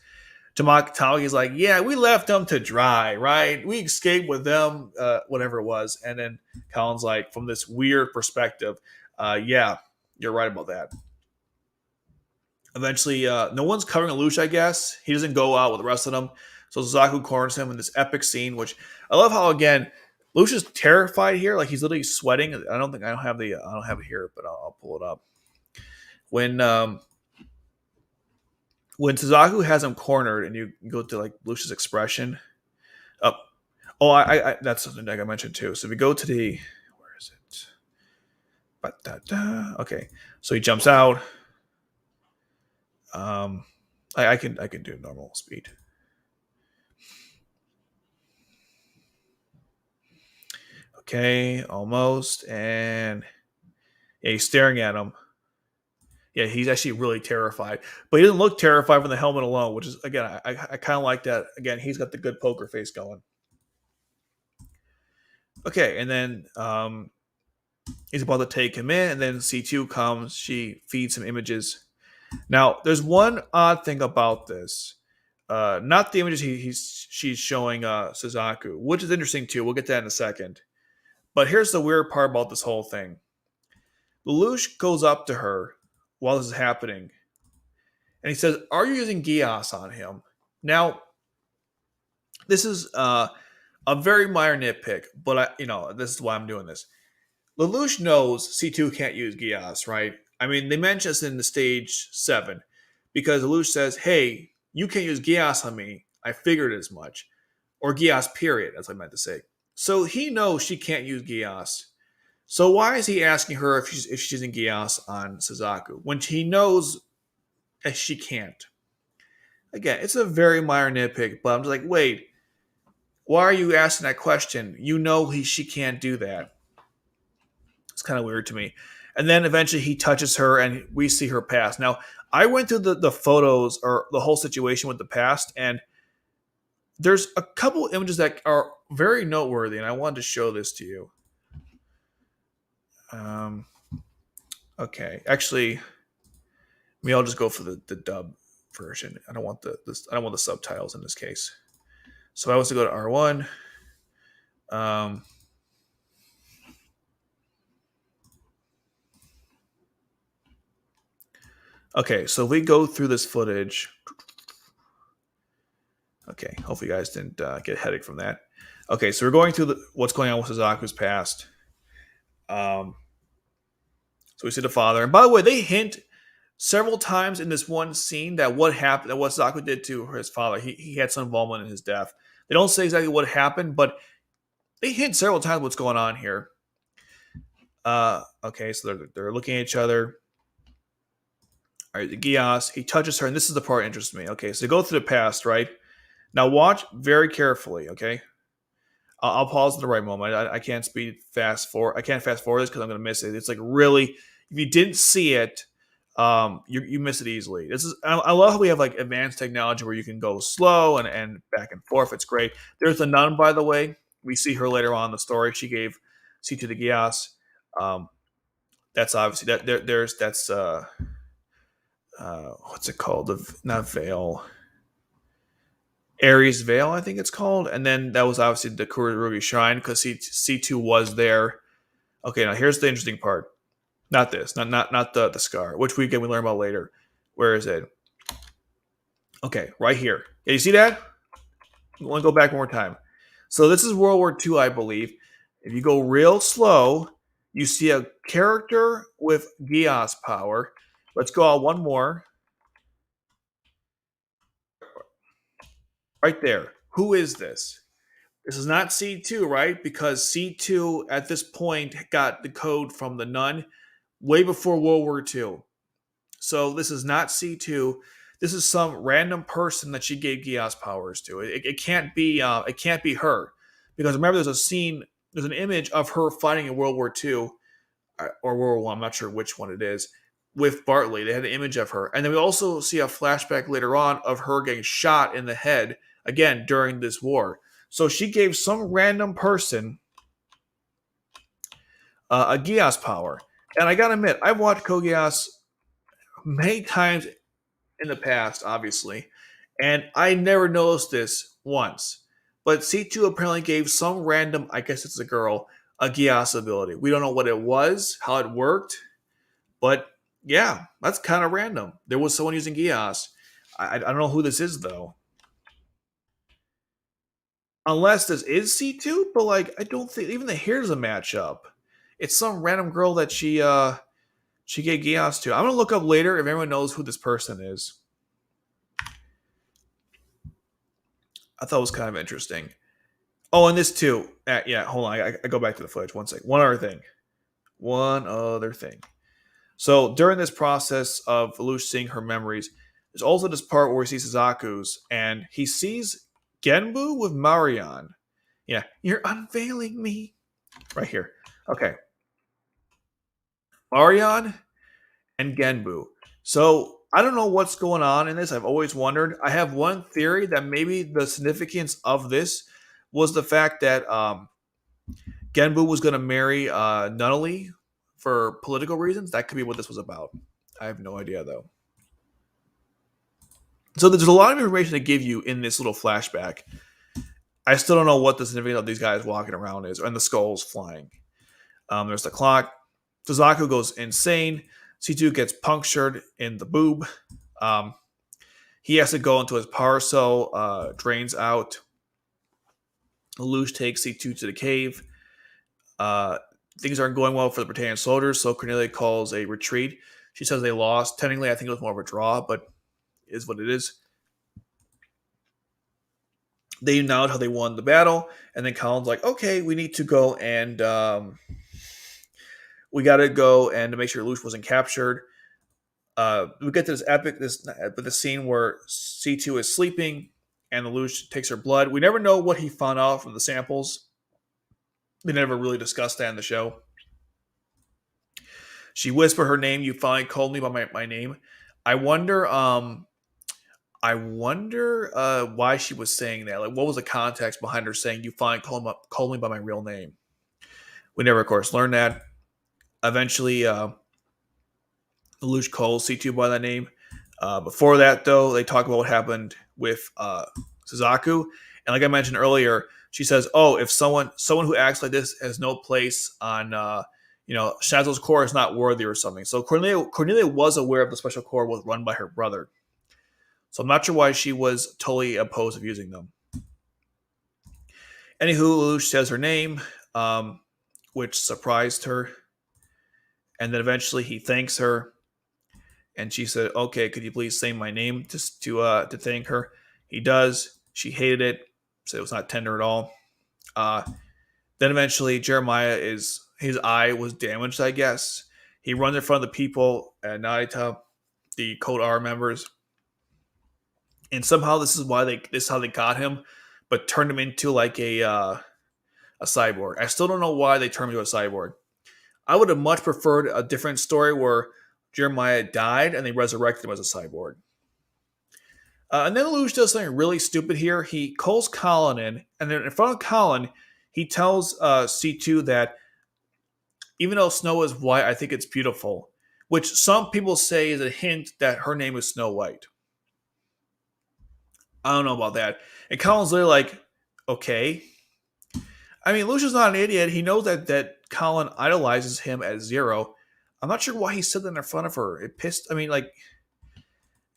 Tamagi's like, yeah, we left them to dry, right? We escaped with them, whatever it was. And then Kallen's like, from this weird perspective, yeah, you're right about that. Eventually, no one's covering Lelouch, I guess. He doesn't go out with the rest of them. So Suzaku corners him in this epic scene, which I love how, again, Lelouch is terrified here. Like, he's literally sweating. I don't have it here, but I'll pull it up. When Suzaku has him cornered and you go to like Lelouch's expression. That's something that I mentioned too. So if we go to where is it? Okay. So he jumps out. I can do normal speed. Okay, almost. And yeah, he's staring at him. Yeah, he's actually really terrified. But he doesn't look terrified from the helmet alone, which is, again, I kind of like that. Again, he's got the good poker face going. Okay, and then he's about to take him in, and then C2 comes. She feeds him images. Now, there's one odd thing about this. Not the images she's showing Suzaku, which is interesting too. We'll get to that in a second. But here's the weird part about this whole thing. Lelouch goes up to her while this is happening, and he says, "Are you using Geass on him?" Now, this is a very minor nitpick, but this is why I'm doing this. Lelouch knows C2 can't use Geass, right? I mean, they mention this in the stage 7 because Lelouch says, "Hey, you can't use Geass on me. I figured as much," or Geass period, as I meant to say. So he knows she can't use Geass. So why is he asking her if she's using Geass on Suzaku when he knows and she can't. Again, it's a very minor nitpick, but I'm just like, wait, why are you asking that question? You know she can't do that. It's kind of weird to me. And then eventually he touches her and we see her past. Now, I went through the photos or the whole situation with the past, and there's a couple images that are very noteworthy, and I wanted to show this to you. Okay, actually, maybe I'll just go for the dub version. I don't want I don't want the subtitles in this case. So if I was to go to R1, okay, so if we go through this footage. Okay, hopefully you guys didn't get a headache from that. Okay, so we're going through what's going on with Suzaku's past. So we see the father, and by the way, they hint several times in this one scene that what happened, that what Suzaku did to his father, he had some involvement in his death. They don't say exactly what happened, but they hint several times what's going on here. Okay, so they're looking at each other. All right, the Geass, he touches her, and this is the part that interests me. Okay, so they go through the past, right? Now watch very carefully, okay? I'll pause at the right moment. I can't fast forward this because I'm going to miss it. It's like really, if you didn't see it, you miss it easily. I love how we have like advanced technology where you can go slow and back and forth. It's great. There's the nun, by the way. We see her later on in the story. She gave C2 the Geass. That's obviously that's what's it called? Not veil. Ares Veil, I think it's called. And then that was obviously the Kururugi Shrine because C2 was there. Okay, now here's the interesting part. Not this, not the scar, which we learn about later. Where is it? Okay, right here. Yeah, you see that? I want to go back one more time. So this is World War II, I believe. If you go real slow, you see a character with Geass power. Let's go out one more. Right there. Who is this? This is not C2, right? Because C2 at this point got the code from the nun way before World War II. So this is not C2. This is some random person that she gave Geass powers to. It can't be her, because remember there's an image of her fighting in World War II or World War I. I'm not sure which one it is. With Bartley, they had an image of her, and then we also see a flashback later on of her getting shot in the head again during this war. So she gave some random person a Geass power. And I gotta admit, I've watched Code Geass many times in the past, obviously, and I never noticed this once. But C2 apparently gave some random, I guess it's a girl, a Geass ability. We don't know what it was, how it worked, but yeah, that's kind of random. There was someone using Geass. I don't know who this is, though. Unless this is C2, but like I don't think even the hair's a matchup. It's some random girl that she gave Geass to. I'm gonna look up later if anyone knows who this person is. I thought it was kind of interesting. Oh, and this too. Yeah, hold on. I go back to the footage. One second. One other thing. So during this process of Lelouch seeing her memories, there's also this part where he sees Suzaku's, and he sees Genbu with Marion. Yeah, you're unveiling me. Right here. Okay. Marion and Genbu. So I don't know what's going on in this. I've always wondered. I have one theory that maybe the significance of this was the fact that Genbu was going to marry Nunnally for political reasons. That could be what this was about. I have no idea, though. So there's a lot of information to give you in this little flashback. I still don't know what the significance of these guys walking around is, and the skulls flying. There's the clock. Suzaku goes insane. C2 gets punctured in the boob. He has to go into his power cell, drains out. Lelouch takes C2 to the cave. Things aren't going well for the Britannian soldiers, so Cornelia calls a retreat. She says they lost. Technically, I think it was more of a draw, but it is what it is. They acknowledge how they won the battle, and then Kallen's like, okay, we need to go and we got to go and to make sure Lelouch wasn't captured. We get to the scene where C2 is sleeping and Lelouch takes her blood. We never know what he found out from the samples. They never really discussed that in the show. She whispered her name. You finally called me by my name. I wonder. Why she was saying that. Like, what was the context behind her saying you finally called me by my real name? We never, of course, learned that. Eventually, Lelouch calls C2 by that name. Before that, though, they talk about what happened with Suzaku. And like I mentioned earlier, she says, "Oh, if someone who acts like this has no place on, Shazzo's Corps is not worthy or something." So Cornelia was aware of the special corps was run by her brother. So I'm not sure why she was totally opposed of using them. Anywho, Lelouch says her name, which surprised her. And then eventually he thanks her. And she said, "Okay, could you please say my name just to thank her?" He does. She hated it. Said it was not tender at all. Then eventually Jeremiah his eye was damaged, I guess. He runs in front of the people at Narita, the Code R members. And somehow this is how they got him, but turned him into like a cyborg. I still don't know why they turned him into a cyborg. I would have much preferred a different story where Jeremiah died and they resurrected him as a cyborg. And then Lelouch does something really stupid here. He calls Kallen in, and then in front of Kallen, he tells C2 that even though Snow is white, I think it's beautiful, which some people say is a hint that her name is Snow White. I don't know about that. And Kallen's literally like, okay. I mean, Lelouch is not an idiot. He knows that Kallen idolizes him as Zero. I'm not sure why he said that in front of her.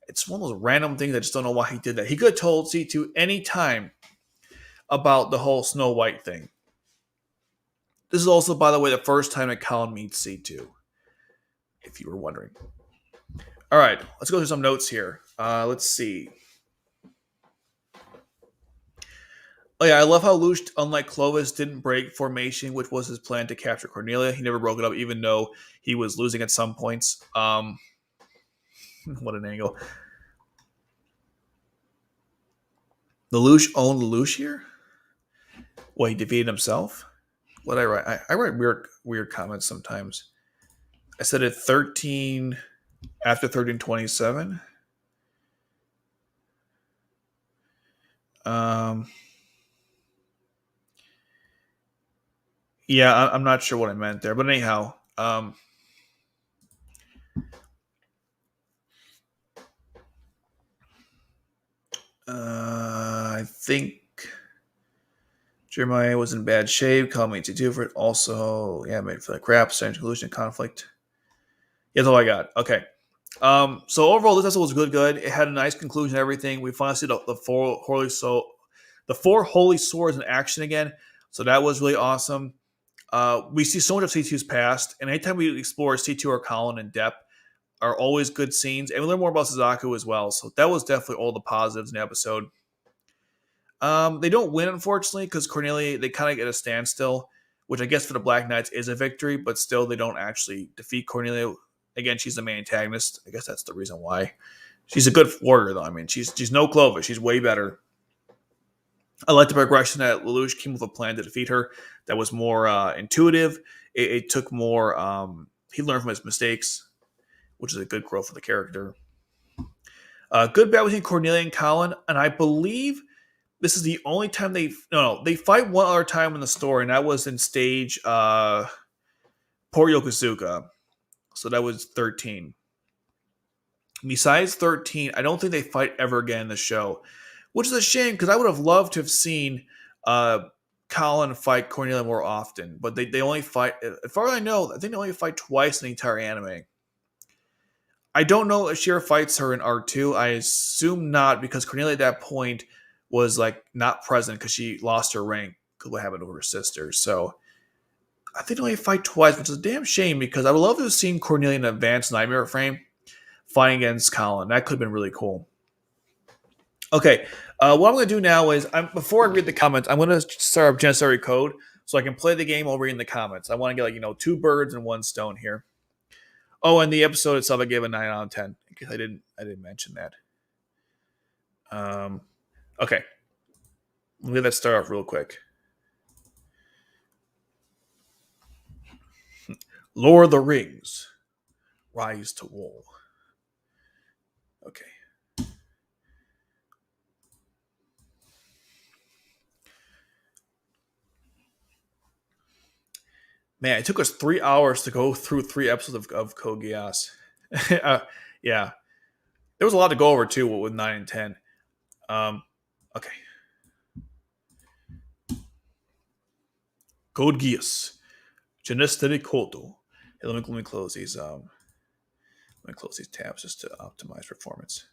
It's one of those random things. I just don't know why he did that. He could have told C2 any time about the whole Snow White thing. This is also, by the way, the first time that Kallen meets C2, if you were wondering. All right, let's go through some notes here. Let's see. Oh yeah, I love how Lelouch, unlike Clovis, didn't break formation, which was his plan to capture Cornelia. He never broke it up, even though he was losing at some points. What an angle. Lelouch owned Lelouch here? What, he defeated himself? What did I write? I write weird comments sometimes. I said it 13 after 1327. Yeah, I'm not sure what I meant there, but anyhow, I think Jeremiah was in bad shape. Called me to do for it. Also, yeah, made for the crap. Strange collusion conflict. Yeah, that's all I got. Okay. So overall, this episode was good. It had a nice conclusion. And everything. We finally see the four holy swords in action again. So that was really awesome. We see so much of C2's past, and anytime we explore C2 or Kallen in depth, are always good scenes, and we learn more about Suzaku as well. So that was definitely all the positives in the episode. They don't win, unfortunately, because Cornelia, they kind of get a standstill, which I guess for the Black Knights is a victory, but still they don't actually defeat Cornelia. Again, she's the main antagonist. I guess that's the reason why. She's a good warrior, though. I mean, she's no Clovis. She's way better. I like the progression that Lelouch came with a plan to defeat her that was more intuitive. It took more... he learned from his mistakes, which is a good growth for the character. Good battle between Cornelia and Kallen, and I believe this is the only time they fight one other time in the story, and that was in stage Port Yokosuka. So that was 13. Besides 13, I don't think they fight ever again in the show, which is a shame because I would have loved to have seen Kallen fight Cornelia more often, but they only fight, as far as I know, I think they only fight twice in the entire anime. I don't know if she ever fights her in R2. I assume not, because Cornelia at that point was like not present because she lost her rank because what happened to her sister. So I think they only fight twice, which is a damn shame because I would love to have seen Cornelia in an advanced Nightmare frame fighting against Kallen. That could have been really cool. Okay, what I'm going to do now is, before I read the comments, I'm going to start up Janissary Code so I can play the game while reading the comments. I want to get 2 birds and 1 stone here. Oh, and the episode itself, I gave a 9 out of 10 because I didn't mention that. Okay, let's start off real quick. Lord of the Rings, Rise to War. Okay. Man, it took us 3 hours to go through 3 episodes of Code Geass. Yeah. There was a lot to go over, too, with 9 and 10. Okay. Code Geass. Genisis Tohdoh. Hey, let me close these. Let me close these tabs just to optimize performance.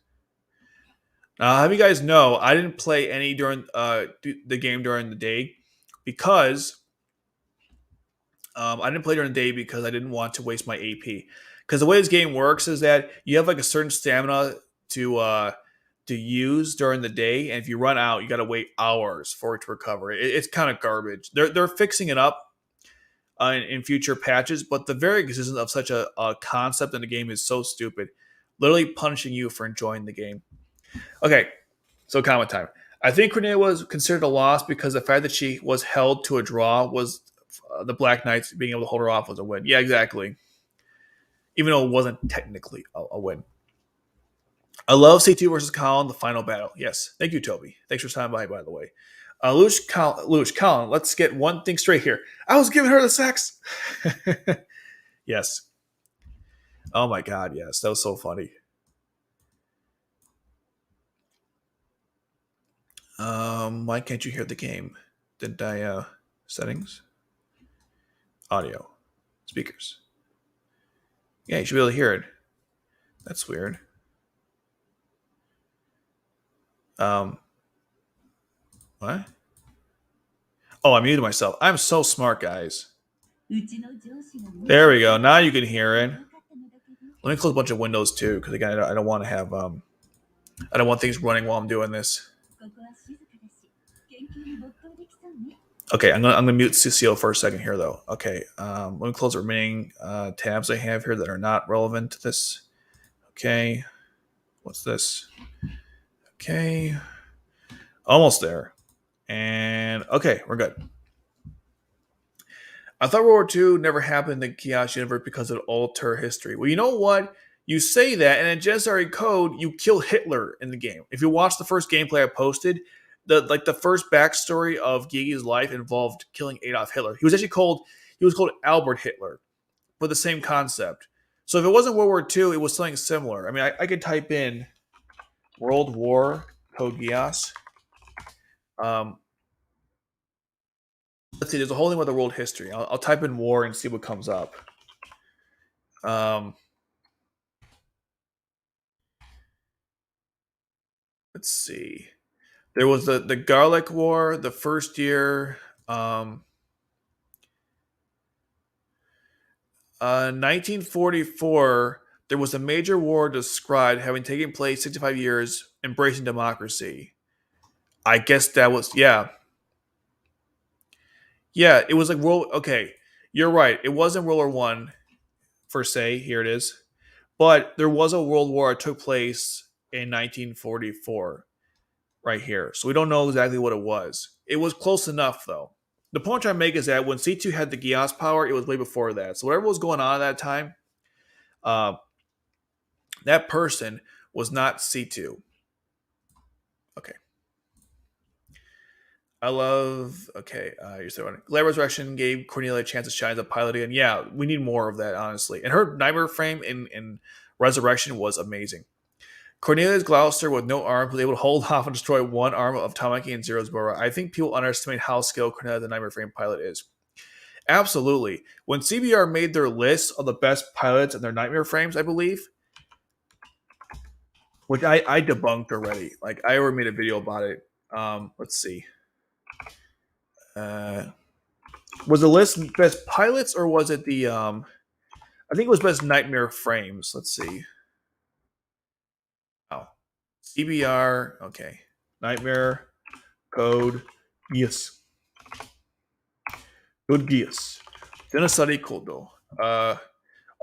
Now, have you guys know, I didn't play any during the game during the day because I didn't play during the day because I didn't want to waste my AP. Because the way this game works is that you have like a certain stamina to use during the day, and if you run out, you got to wait hours for it to recover. It's kind of garbage. They're fixing it up in future patches, but the very existence of such a concept in the game is so stupid, literally punishing you for enjoying the game. Okay, so comment time. I think Cornelia was considered a loss because the fact that she was held to a draw was the Black Knights being able to hold her off was a win. Yeah, exactly. Even though it wasn't technically a win. I love C2 versus Kallen, the final battle. Yes. Thank you, Toby. Thanks for stopping by the way. Lelouch, Kallen, let's get one thing straight here. I was giving her the sex. Yes. Oh my god, yes. That was so funny. Why can't you hear the game? Did I, settings? Audio. Speakers. Yeah, you should be able to hear it. That's weird. What? Oh, I muted myself. I'm so smart, guys. There we go. Now you can hear it. Let me close a bunch of windows too, because again, I don't want to have I don't want things running while I'm doing this. Okay, I'm gonna mute Cecile for a second here though. Okay, let me close the remaining tabs I have here that are not relevant to this. Okay, what's this? Okay, almost there. And okay, we're good. I thought World War II never happened in the Geass universe because it alter history. Well, you know what? You say that, and in Genocide Code, you kill Hitler in the game. If you watch the first gameplay I posted, the first backstory of Gigi's life involved killing Adolf Hitler. He was called Albert Hitler, but the same concept. So if it wasn't World War II, it was something similar. I mean, I could type in World War Code Geass. Let's see. There's a whole thing with the world history. I'll type in war and see what comes up. Let's see. There was the Garlic War, the first year. 1944. There was a major war described having taken place 65 years, embracing democracy. I guess that was yeah. Yeah, it was like world. Okay, you're right. It wasn't World War One, per se. Here it is, but there was a world war that took place in 1944, right here. So we don't know exactly what it was. It was close enough, though. The point I'm trying to make is that when C2 had the Geass power, it was way before that. So whatever was going on at that time, that person was not C2. Okay. I love. Okay, you're still running. Glad Resurrection gave Cornelia a chance to shine as a pilot again. Yeah, we need more of that, honestly. And her nightmare frame in Resurrection was amazing. Cornelius Gloucester, with no arms, was able to hold off and destroy one arm of Tamaki and Zero's Borough. I think people underestimate how skilled Cornelia the Nightmare Frame pilot is. Absolutely. When CBR made their list of the best pilots and their Nightmare Frames, I believe, which I debunked already. Like, I already made a video about it. Let's see. Was the list best pilots or was it the I think it was best Nightmare Frames. Let's see. Oh. CBR, okay. Nightmare Code Geass. Code Geass. Then a study Tohdoh.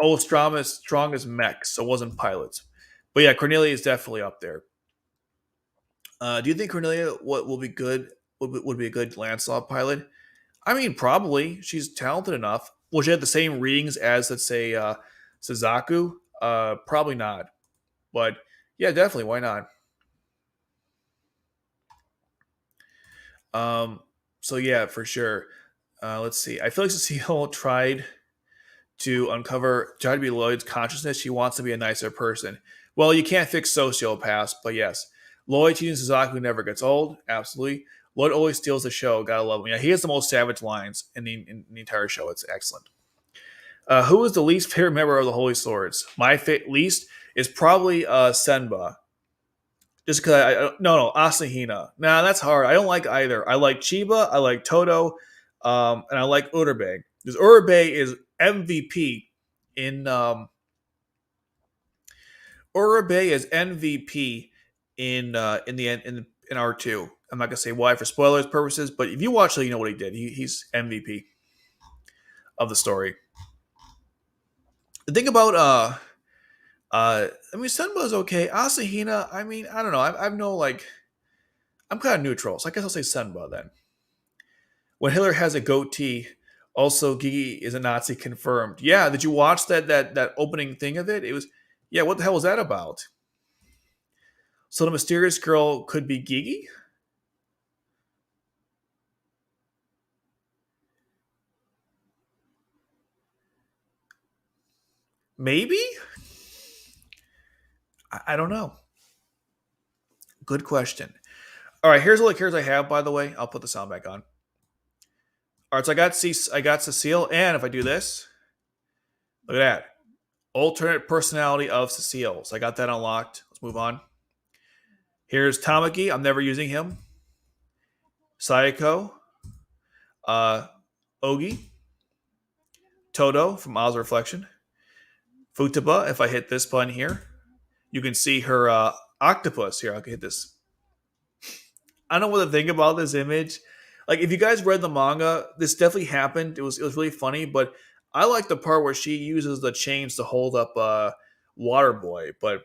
Oh, strongest mechs, so it wasn't pilots. But yeah, Cornelia is definitely up there. Do you think Cornelia what will be good? Would be a good Lancelot pilot? I mean, probably. She's talented enough. Will she have the same readings as, let's say, Suzaku? Probably not. But yeah, definitely. Why not? Um, so yeah, for sure. Let's see. I feel like Cecile tried to try to be Lloyd's consciousness. She wants to be a nicer person. Well, you can't fix sociopaths, but yes, Lloyd teaching Suzaku never gets old. Absolutely. Lloyd always steals the show. Gotta love him. Yeah, he has the most savage lines in the entire show. It's excellent. Who is the least favorite member of the Holy Swords? My least is probably Senba. Just because no Asahina. Nah, that's hard. I don't like either. I like Chiba. I like Tohdoh, and I like Urabe because Urabe is MVP in Urabe is MVP in the in R2. I'm not gonna say why for spoilers purposes, but if you watch it, you know what he did. He's MVP of the story. The thing about I mean, Senba's okay. Asahina, I mean, I don't know. I've no like. I'm kind of neutral, so I guess I'll say Senba then. When Hitler has a goatee, also Gigi is a Nazi confirmed. Yeah, did you watch that opening thing of it? It was yeah. What the hell was that about? So the mysterious girl could be Gigi? Maybe. I don't know. Good question. All right, here's all the characters I have. By the way, I'll put the sound back on. All right, so I got Cecile, and if I do this, look at that alternate personality of Cecile. So I got that unlocked. Let's move on. Here's Tamaki. I'm never using him. Sayako, uh, Ogi, Tohdoh from Oz Reflection, Futaba. If I hit this button here, you can see her octopus here. I can hit this. I don't know what to think about this image. Like, if you guys read the manga, this definitely happened. It was really funny, but I like the part where she uses the chains to hold up Water Boy, but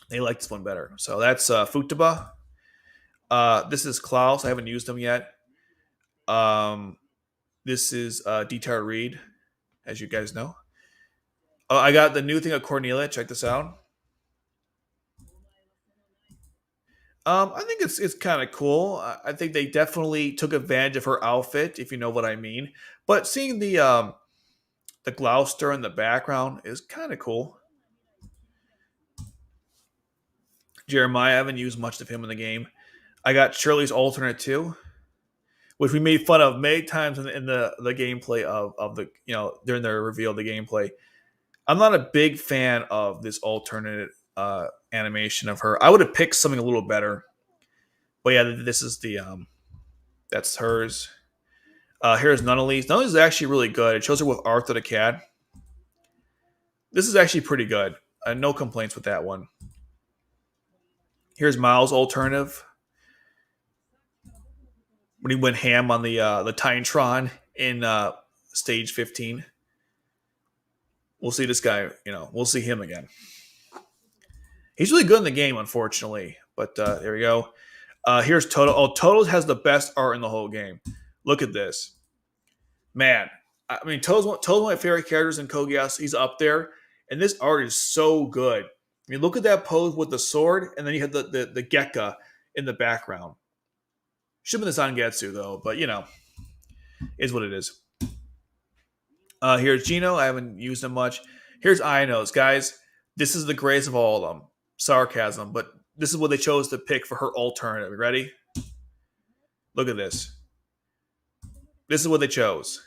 they like this one better. So that's Futaba. This is Klaus. I haven't used him yet. Um, this is Dieter Reed, as you guys know. I got the new thing of Cornelia. Check this out. I think it's kind of cool. I think they definitely took advantage of her outfit, if you know what I mean. But seeing the Gloucester in the background is kind of cool. Jeremiah, I haven't used much of him in the game. I got Shirley's alternate too, which we made fun of many times in the gameplay of the during the reveal of the gameplay. I'm not a big fan of this alternate animation of her. I would have picked something a little better. But yeah, this is the that's hers. Here's Nunnally's. Nunnally's is actually really good. It shows her with Arthur the cat. This is actually pretty good. No complaints with that one. Here's Miles' alternative when he went ham on the Titantron in stage 15. We'll see this guy. We'll see him again. He's really good in the game, unfortunately. But there we go. Here's Tohdoh. Oh, Tohdoh has the best art in the whole game. Look at this. Man, I mean, Tohdoh's one of my favorite characters in Code Geass. He's up there. And this art is so good. I mean, look at that pose with the sword, and then you have the Gekka in the background. Should have been the Zangetsu, though, but, is what it is. Here's Gino. I haven't used him much. Here's Ainos. Guys, this is the greatest of all of them. Sarcasm, but this is what they chose to pick for her alternative. Ready? Look at this. This is what they chose.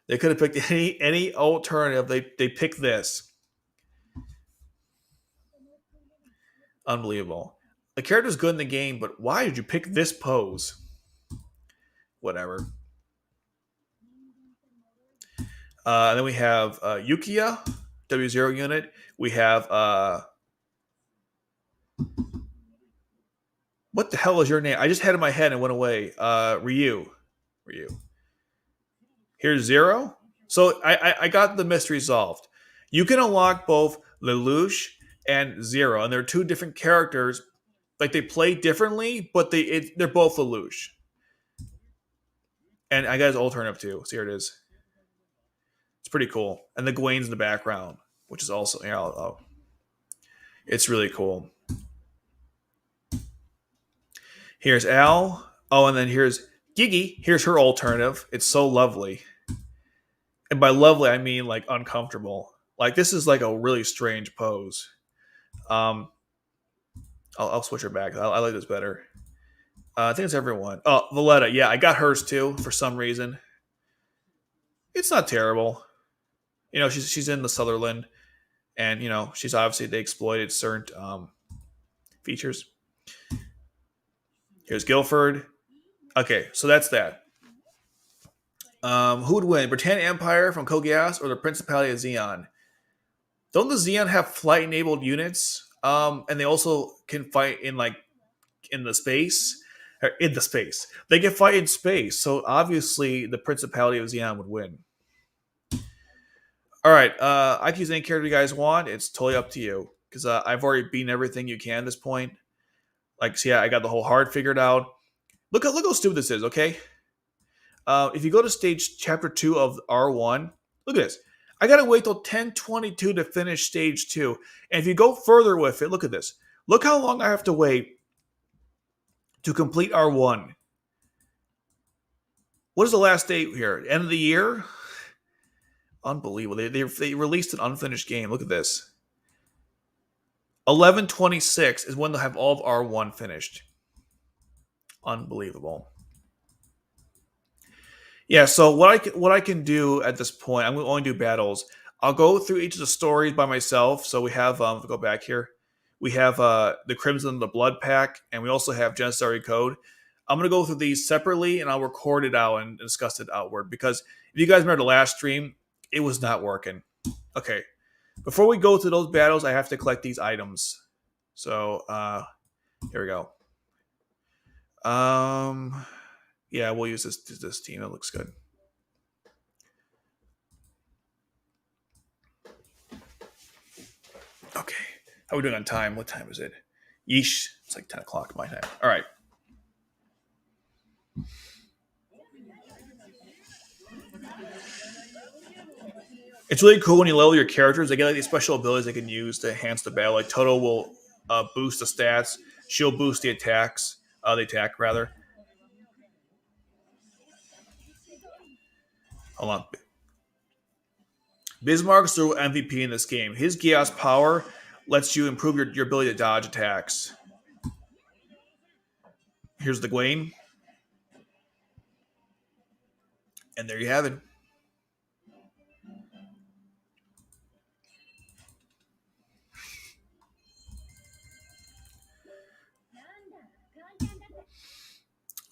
They could have picked any alternative. They picked this. Unbelievable. The character's good in the game, but why did you pick this pose? Whatever. And then we have Yukiya, W0 unit. We have what the hell is your name? I just had it in my head and went away. Ryu. Here's Zero. So I got the mystery solved. You can unlock both Lelouch and Zero, and they're two different characters. Like they play differently, but they're both Lelouch. And I got his alternative too. So here it is. It's pretty cool. And the Gwen's in the background, which is also it's really cool. Here's Al. Oh, and then here's Gigi. Here's her alternative. It's so lovely. And by lovely, I mean like uncomfortable. Like this is like a really strange pose. I'll switch her back. I like this better. I think it's everyone. Oh, Villeta. Yeah, I got hers too for some reason. It's not terrible. You know, she's in the Sutherland, and you know she's obviously they exploited certain features. Here's Guilford. Okay, so that's that. Who would win, Britannia Empire from Code Geass or the Principality of Xeon? Don't the Xeon have flight-enabled units? And they also can fight in like in the space. In the space, they can fight in space. So obviously, the Principality of Xeon would win. All right, I can use any character you guys want. It's totally up to you because I've already beaten everything you can at this point. Like, so yeah, I got the whole heart figured out. Look how stupid this is. Okay, if you go to stage chapter 2 of R1, look at this. I gotta wait till 10:22 to finish stage 2. And if you go further with it, look at this. Look how long I have to wait to complete R1. What is the last date here? End of the year? Unbelievable. They released an unfinished game. Look at this. 11/26 is when they'll have all of R1 finished. Unbelievable. Yeah, so what I can do at this point, I'm going to only do battles. I'll go through each of the stories by myself. So we have, go back here. We have the Crimson, the Blood Pack, and we also have Janissary Code. I'm going to go through these separately, and I'll record it out and discuss it outward. Because if you guys remember the last stream, it was not working. Okay, before we go to those battles, I have to collect these items. So here we go. Yeah, we'll use this team. It looks good. Okay. How are we doing on time? What time is it? Yeesh. It's like 10 o'clock my time. All right. It's really cool when you level your characters. They get like these special abilities they can use to enhance the battle. Like Tohdoh will boost the stats. She'll boost the attacks. The attack, rather. Hold on. Bismarck's the MVP in this game. His Geass power lets you improve your ability to dodge attacks. Here's the Gwen. And there you have it.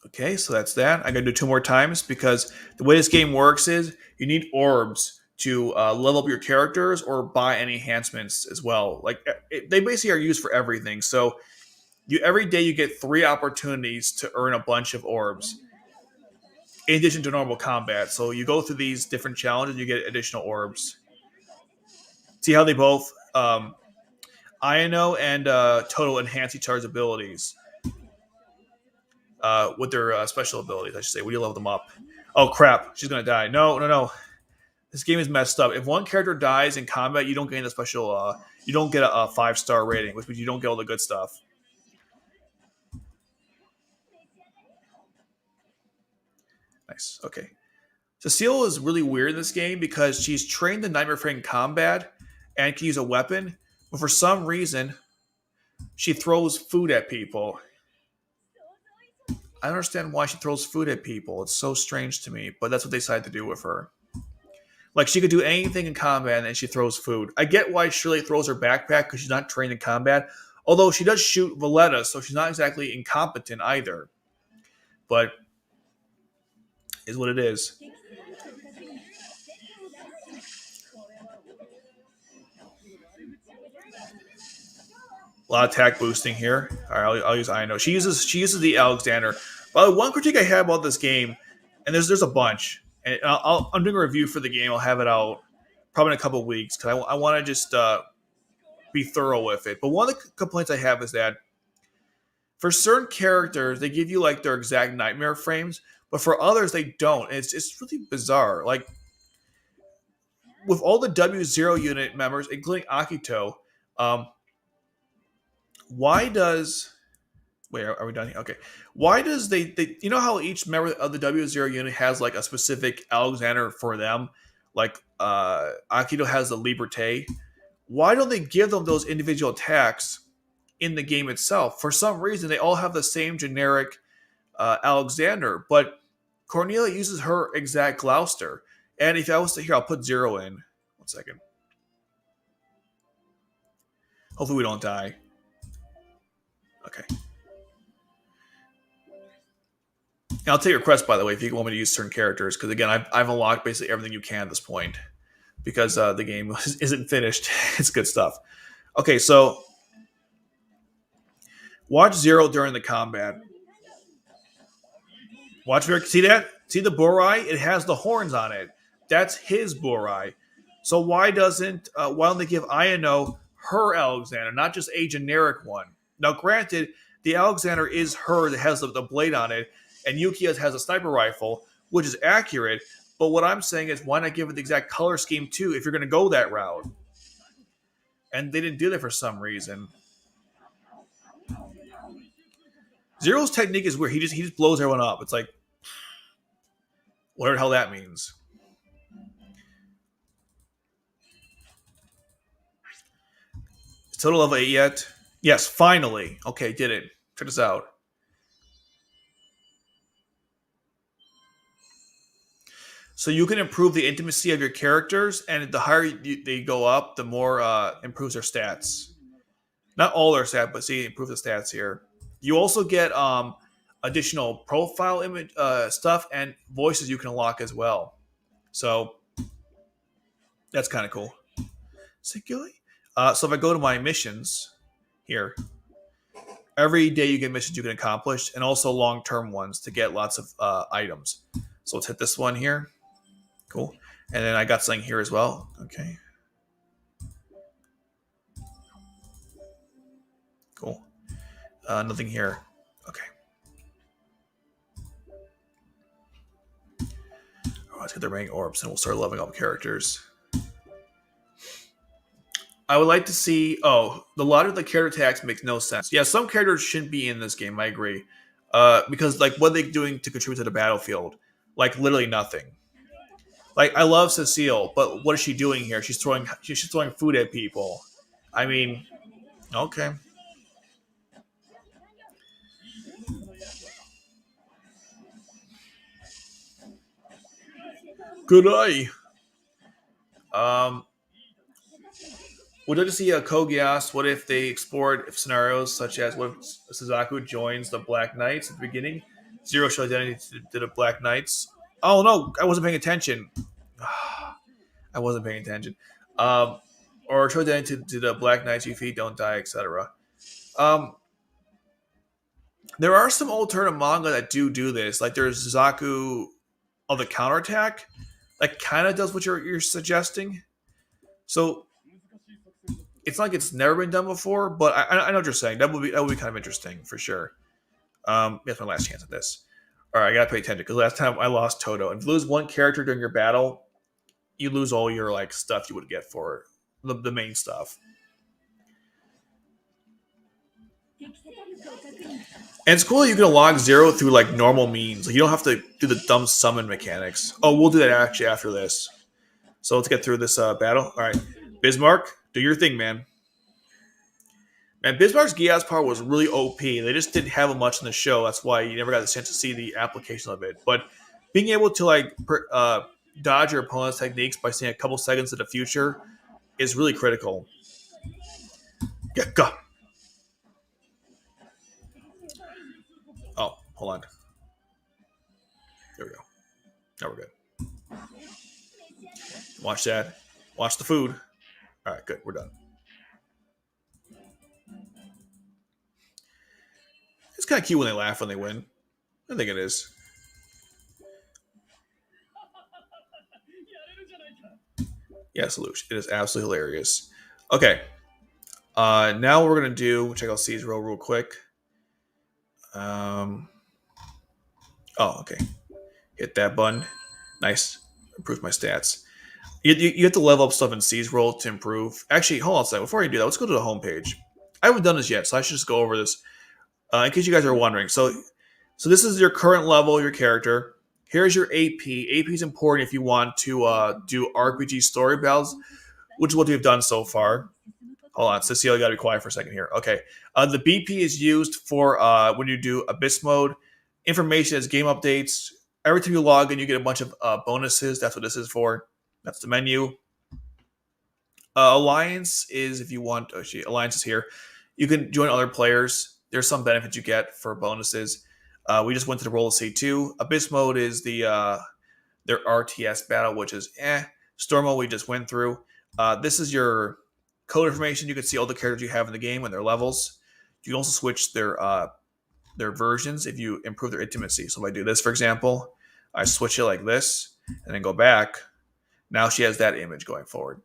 Okay, so that's that. I'm going to do 2 more times because the way this game works is you need orbs to level up your characters or buy any enhancements as well. Like they basically are used for everything. So every day you get 3 opportunities to earn a bunch of orbs in addition to normal combat. So you go through these different challenges, you get additional orbs. See how they both, Iono and Tohdoh enhance each other's abilities. With their special abilities, I should say. When you level them up. Oh, crap. She's going to die. No. This game is messed up. If one character dies in combat, you don't gain the special... you don't get a 5-star rating, which means you don't get all the good stuff. Nice. Okay. Cecile is really weird in this game because she's trained in Nightmare Frame combat and can use a weapon, but for some reason, she throws food at people. I don't understand why she throws food at people. It's so strange to me, but that's what they decided to do with her. Like, she could do anything in combat, and she throws food. I get why Shirley throws her backpack, because she's not trained in combat. Although, she does shoot Villeta, so she's not exactly incompetent either. But, is what it is. A lot of attack boosting here. All right, I'll use Iono. She uses the Alexander. By the way, one critique I have about this game, and there's a bunch. And I'm doing a review for the game. I'll have it out probably in a couple of weeks because I want to just be thorough with it. But one of the complaints I have is that for certain characters, they give you like their exact nightmare frames, but for others, they don't. It's really bizarre. Like with all the W0 unit members, including Akito, um, why does wait, are we done here? Okay. Why does they you know how each member of the W0 unit has like a specific Alexander for them? Like Akito has the Liberté. Why don't they give them those individual attacks in the game itself? For some reason, they all have the same generic Alexander, but Cornelia uses her exact Gloucester. And if I was to here, I'll put 0 in. 1 second. Hopefully we don't die. Okay. And I'll take your request, by the way, if you want me to use certain characters, because again, I've unlocked basically everything you can at this point, because the game isn't finished. It's good stuff. Okay, so watch 0 during the combat. Watch Rick. See that? See the Borai? It has the horns on it. That's his Borai. So why don't they give Ayano her Alexander, not just a generic one? Now, granted, the Alexander is her that has the blade on it, and Yukia's has a sniper rifle, which is accurate. But what I'm saying is, why not give it the exact color scheme too if you're going to go that route? And they didn't do that for some reason. Zero's technique is weird. He just blows everyone up. It's like, whatever the hell that means. Is Total level 8 yet? Yes, finally. Okay, did it. Check this out. So you can improve the intimacy of your characters, and the higher they go up, the more improves their stats. Not all their stats, but see, improve the stats here. You also get additional profile image stuff and voices you can unlock as well. So that's kind of cool. Singularly. So if I go to my missions here, every day you get missions you can accomplish, and also long-term ones to get lots of items. So let's hit this one here. Cool. And then I got something here as well. Okay. Cool. Nothing here. Okay. Let's get the rank orbs and we'll start leveling up characters. I would like to see... Oh, the lot of the character tags makes no sense. Yeah, some characters shouldn't be in this game. I agree. Because, like, what are they doing to contribute to the battlefield? Like, literally nothing. Like, I love Cecile, but what is she doing here? She's throwing food at people. I mean, okay. Good eye. Would you like to see a Code Geass? What if they explored scenarios such as what if Suzaku joins the Black Knights at the beginning? Zero shows identity to the Black Knights. Oh no, I wasn't paying attention. I wasn't paying attention. Or show identity to the Black Knights. You feed, don't die, etc. There are some alternative manga that do this. Like there's Suzaku of the counterattack. That kind of does what you're suggesting. So it's not like it's never been done before, but I know what you're saying. That would be kind of interesting for sure. That's my last chance at this. All right, I gotta pay attention because last time I lost Tohdoh. If you lose one character during your battle, you lose all your like stuff you would get for the main stuff. And it's cool that you can unlock Zero through like normal means. Like, you don't have to do the dumb summon mechanics. Oh, we'll do that actually after this. So let's get through this battle. All right, Bismarck, do your thing, man. Man, Bismarck's Geass power was really OP. They just didn't have it much in the show. That's why you never got the chance to see the application of it. But being able to like dodge your opponent's techniques by seeing a couple seconds in the future is really critical. Yeah, go. Oh, hold on. There we go. Now we're good. Watch that. Watch the food. All right, good. We're done. It's kind of cute when they laugh when they win. I think it is. Yes, Lelouch. It is absolutely hilarious. Okay. Now what we're gonna do, check out C's real quick. Um. Oh, okay. Hit that button. Nice. Improves my stats. You have to level up stuff in C's role to improve. Actually, hold on a second. Before I do that, let's go to the home page. I haven't done this yet, so I should just go over this in case you guys are wondering. So this is your current level, your character. Here's your AP. AP is important if you want to do RPG story battles, which is what we've done so far. Hold on, Cecile, you gotta be quiet for a second here. Okay. The BP is used for when you do Abyss mode. Information is game updates. Every time you log in, you get a bunch of bonuses. That's what this is for. That's the menu. Alliance is if you want. Oh, Alliance is here. You can join other players. There's some benefits you get for bonuses. We just went to the roll of C2. Abyss mode is their RTS battle, which is Storm mode we just went through. This is your code information. You can see all the characters you have in the game and their levels. You can also switch their versions if you improve their intimacy. So if I do this, for example, I switch it like this and then go back. Now she has that image going forward.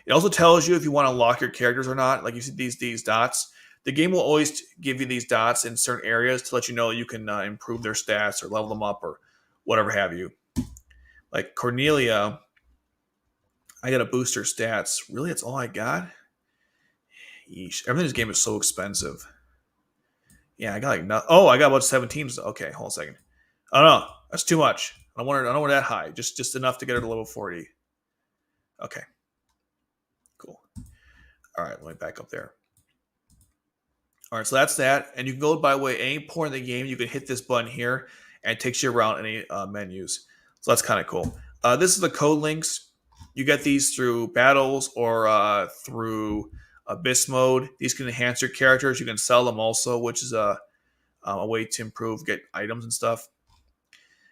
It also tells you if you want to lock your characters or not. Like you see these dots. The game will always give you these dots in certain areas to let you know you can improve their stats or level them up or whatever have you. Like Cornelia, I got to boost her stats. Really, that's all I got? Yeesh. Everything in this game is so expensive. Yeah, I got like no. Oh, I got about 17. Okay, hold on a second. Oh no, that's too much. I don't want that high. Just enough to get her to level 40. Okay. Cool. All right, let me back up there. All right, so that's that. And you can go by way any point in the game. You can hit this button here, and it takes you around any menus. So that's kind of cool. This is the code links. You get these through battles or through Abyss mode. These can enhance your characters. You can sell them also, which is a way to improve, get items and stuff.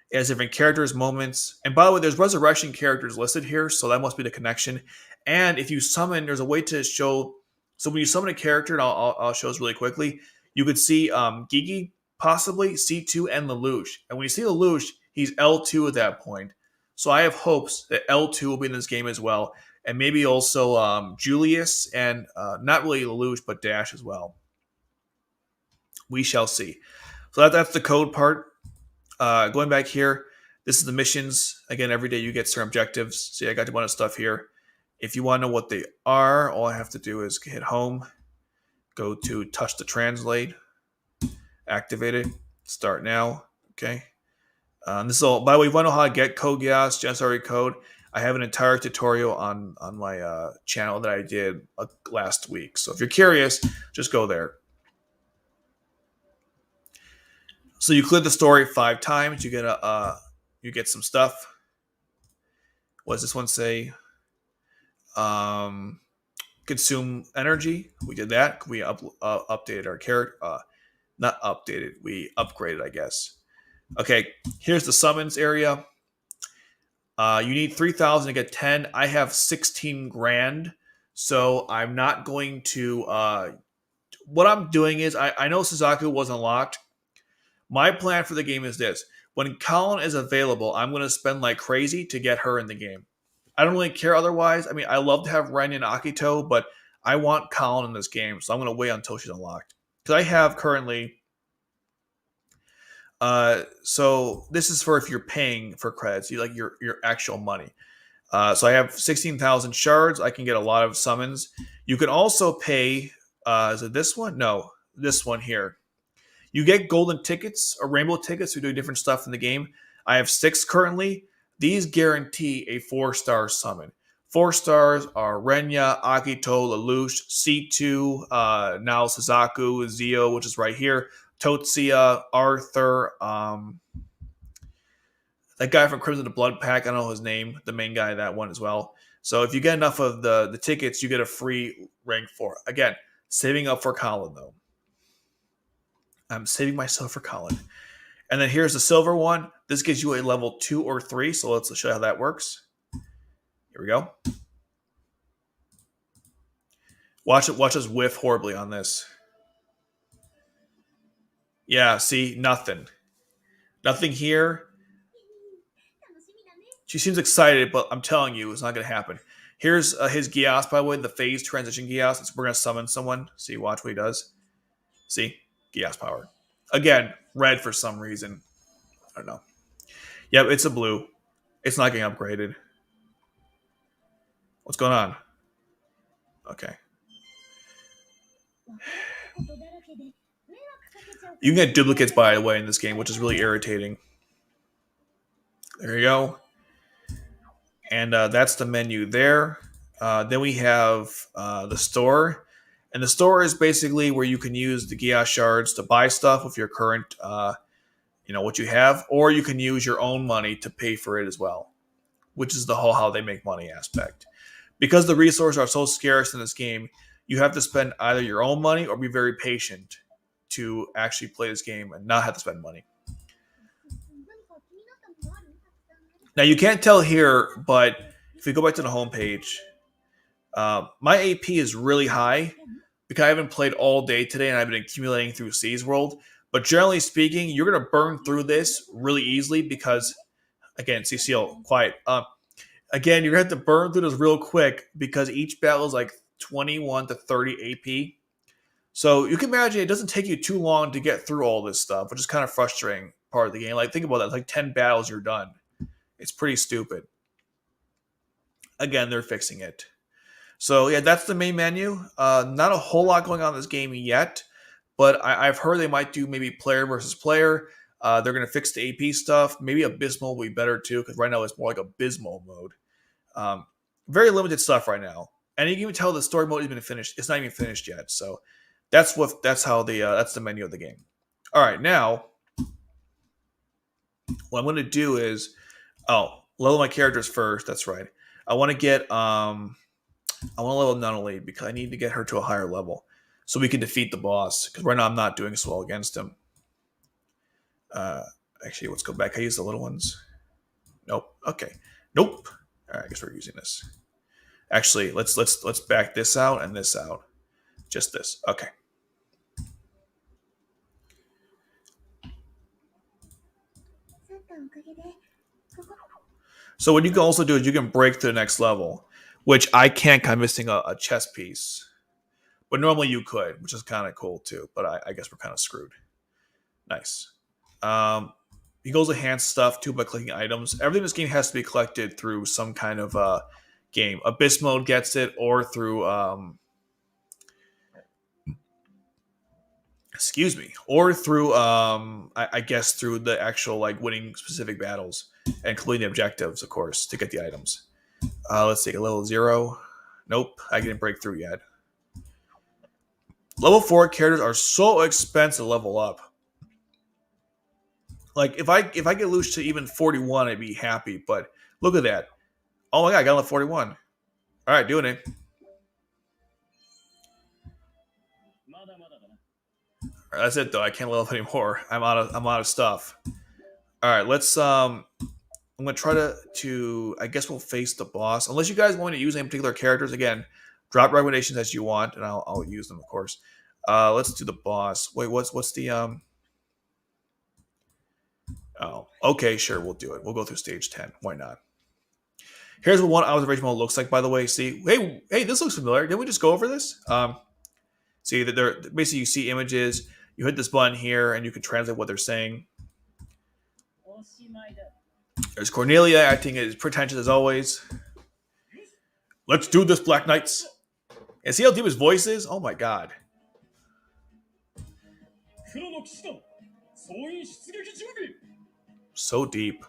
It has different characters, moments. And by the way, there's resurrection characters listed here, so that must be the connection. And if you summon, there's a way to show. So when you summon a character, and I'll show this really quickly, you could see Gigi, possibly C2 and Lelouch. And when you see Lelouch, he's L2 at that point. So I have hopes that L2 will be in this game as well. And maybe also Julius and not really Lelouch, but Dash as well. We shall see. So that's the code part. Going back here, this is the missions. Again, every day you get certain objectives. See, I got a bunch of stuff here. If you want to know what they are, all I have to do is hit home, go to touch the translate, activate it, start now. Okay. This is all. By the way, if you want to know how to get Code Geass Episodes code, I have an entire tutorial on my channel that I did last week. So if you're curious, just go there. So you clear the story 5 times. You get some stuff. What does this one say? Consume energy. We did that. We updated our character. Not updated. We upgraded, I guess. Okay. Here's the summons area. You need 3,000 to get 10. I have 16 grand, so I'm not going to. What I'm doing is I know Suzaku wasn't locked. My plan for the game is this. When Kallen is available, I'm going to spend like crazy to get her in the game. I don't really care otherwise. I mean, I love to have Ren and Akito, but I want Kallen in this game, so I'm going to wait until she's unlocked. Because I have currently... so this is for if you're paying for credits, you like your actual money. So I have 16,000 shards. I can get a lot of summons. You can also pay... is it this one? No, this one here. You get golden tickets or rainbow tickets to do different stuff in the game. I have 6 currently. These guarantee a 4-star summon. 4 stars are Renya, Akito, Lelouch, C2, now Suzaku, Zio, which is right here, Totsuya, Arthur, that guy from Crimson the Blood Pack, I don't know his name, the main guy, that one as well. So if you get enough of the tickets, you get a free rank 4. Again, saving up for Kallen, though. I'm saving myself for Kallen. And then here's the silver one. This gives you a level 2 or 3. So let's show you how that works. Here we go. Watch us whiff horribly on this. Yeah, see, nothing. Nothing here. She seems excited, but I'm telling you, it's not going to happen. Here's his Geass, by the way, the phase transition Geass. We're going to summon someone. See, watch what he does. See? Geass power. Again, red for some reason. I don't know. Yep, it's a blue. It's not getting upgraded. What's going on? Okay. You can get duplicates, by the way, in this game, which is really irritating. There you go. And that's the menu there. Then we have the store. And the store is basically where you can use the Geass shards to buy stuff with your current, what you have. Or you can use your own money to pay for it as well. Which is the whole how they make money aspect. Because the resources are so scarce in this game, you have to spend either your own money or be very patient to actually play this game and not have to spend money. Now, you can't tell here, but if you go back to the homepage, my AP is really high because I haven't played all day today and I've been accumulating through Seas World. But generally speaking, you're going to burn through this really easily because, again, Cecile, quiet. Again, you're going to have to burn through this real quick because each battle is like 21 to 30 AP. So you can imagine it doesn't take you too long to get through all this stuff, which is kind of frustrating part of the game. Like, think about that. It's like 10 battles, you're done. It's pretty stupid. Again, they're fixing it. So, yeah, that's the main menu. Not a whole lot going on in this game yet, but I've heard they might do maybe player versus player. They're going to fix the AP stuff. Maybe Abysmal will be better, too, because right now it's more like Abysmal mode. Very limited stuff right now. And you can even tell the story mode has been finished. It's not even finished yet. So that's the menu of the game. All right, now what I'm going to do is level my characters first. That's right. I want to get I want to level Nunnally because I need to get her to a higher level so we can defeat the boss. Because right now I'm not doing so well against him. Actually, let's go back. I use the little ones. Nope. Okay. Nope. All right. I guess we're using this. Actually, let's back this out and this out. Just this. Okay. So what you can also do is you can break to the next level, which I can't because I'm missing a chess piece. But normally you could, which is kind of cool too. But I guess we're kind of screwed. Nice. You can also enhance stuff too by clicking items. Everything in this game has to be collected through some kind of game. Abyss mode gets it, or through I guess through the actual like winning specific battles and completing the objectives, of course, to get the items. Let's take a level 0. Nope, I didn't break through yet. Level 4 characters are so expensive to level up. Like if I get Lelouch to even 41, I'd be happy. But look at that! Oh my god, I got level 41. All right, doing it. All right, that's it though. I can't level up anymore. I'm out of stuff. All right, let's. I'm gonna try to. I guess we'll face the boss. Unless you guys want me to use any particular characters, again, drop recommendations as you want, and I'll use them, of course. Let's do the boss. Wait, what's the Oh, okay, sure, we'll do it. We'll go through stage 10. Why not? Here's what one observation mode looks like, by the way. See, hey, this looks familiar. Didn't we just go over this? See that they're basically you see images. You hit this button here, and you can translate what they're saying. There's Cornelia acting as pretentious as always. Let's do this, Black Knights. And see how deep his voice is? Oh my god. So deep.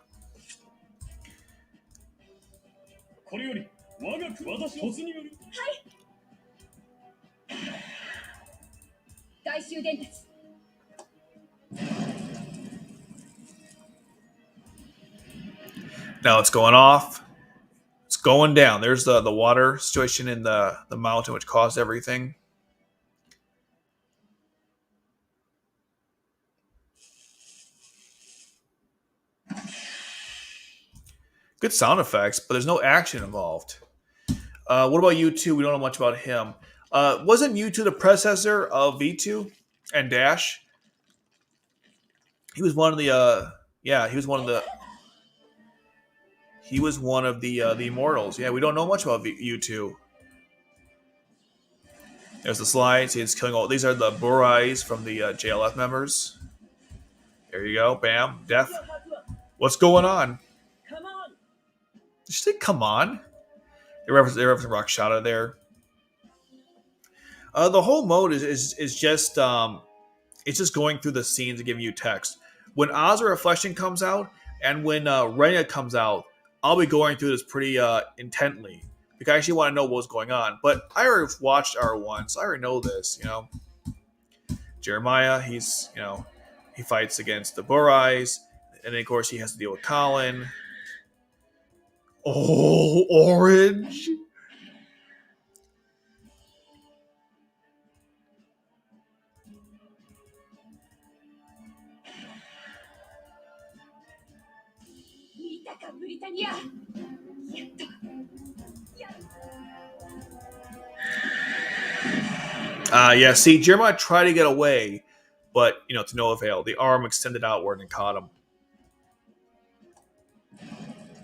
Now it's going off. It's going down. There's the water situation in the mountain which caused everything. Good sound effects, but there's no action involved. What about U2? We don't know much about him. Wasn't U2 the predecessor of V2 and Dash? He was one of the. He was one of the immortals. Yeah, we don't know much about you two. There's the slide. See, it's killing all. These are the Burais from the JLF members. There you go. Bam. Death. What's going on? Did she say come on? They reference Rock Shada there. The whole mode is just it's just going through the scenes and giving you text. When Ozra Reflection comes out and when Renya comes out, I'll be going through this pretty intently because I actually want to know what's going on. But I already watched R1, so I already know this. Jeremiah, he's he fights against the Burais, and then of course he has to deal with Kallen. Oh, orange. Yeah, see, Jeremiah tried to get away, but, to no avail. The arm extended outward and caught him.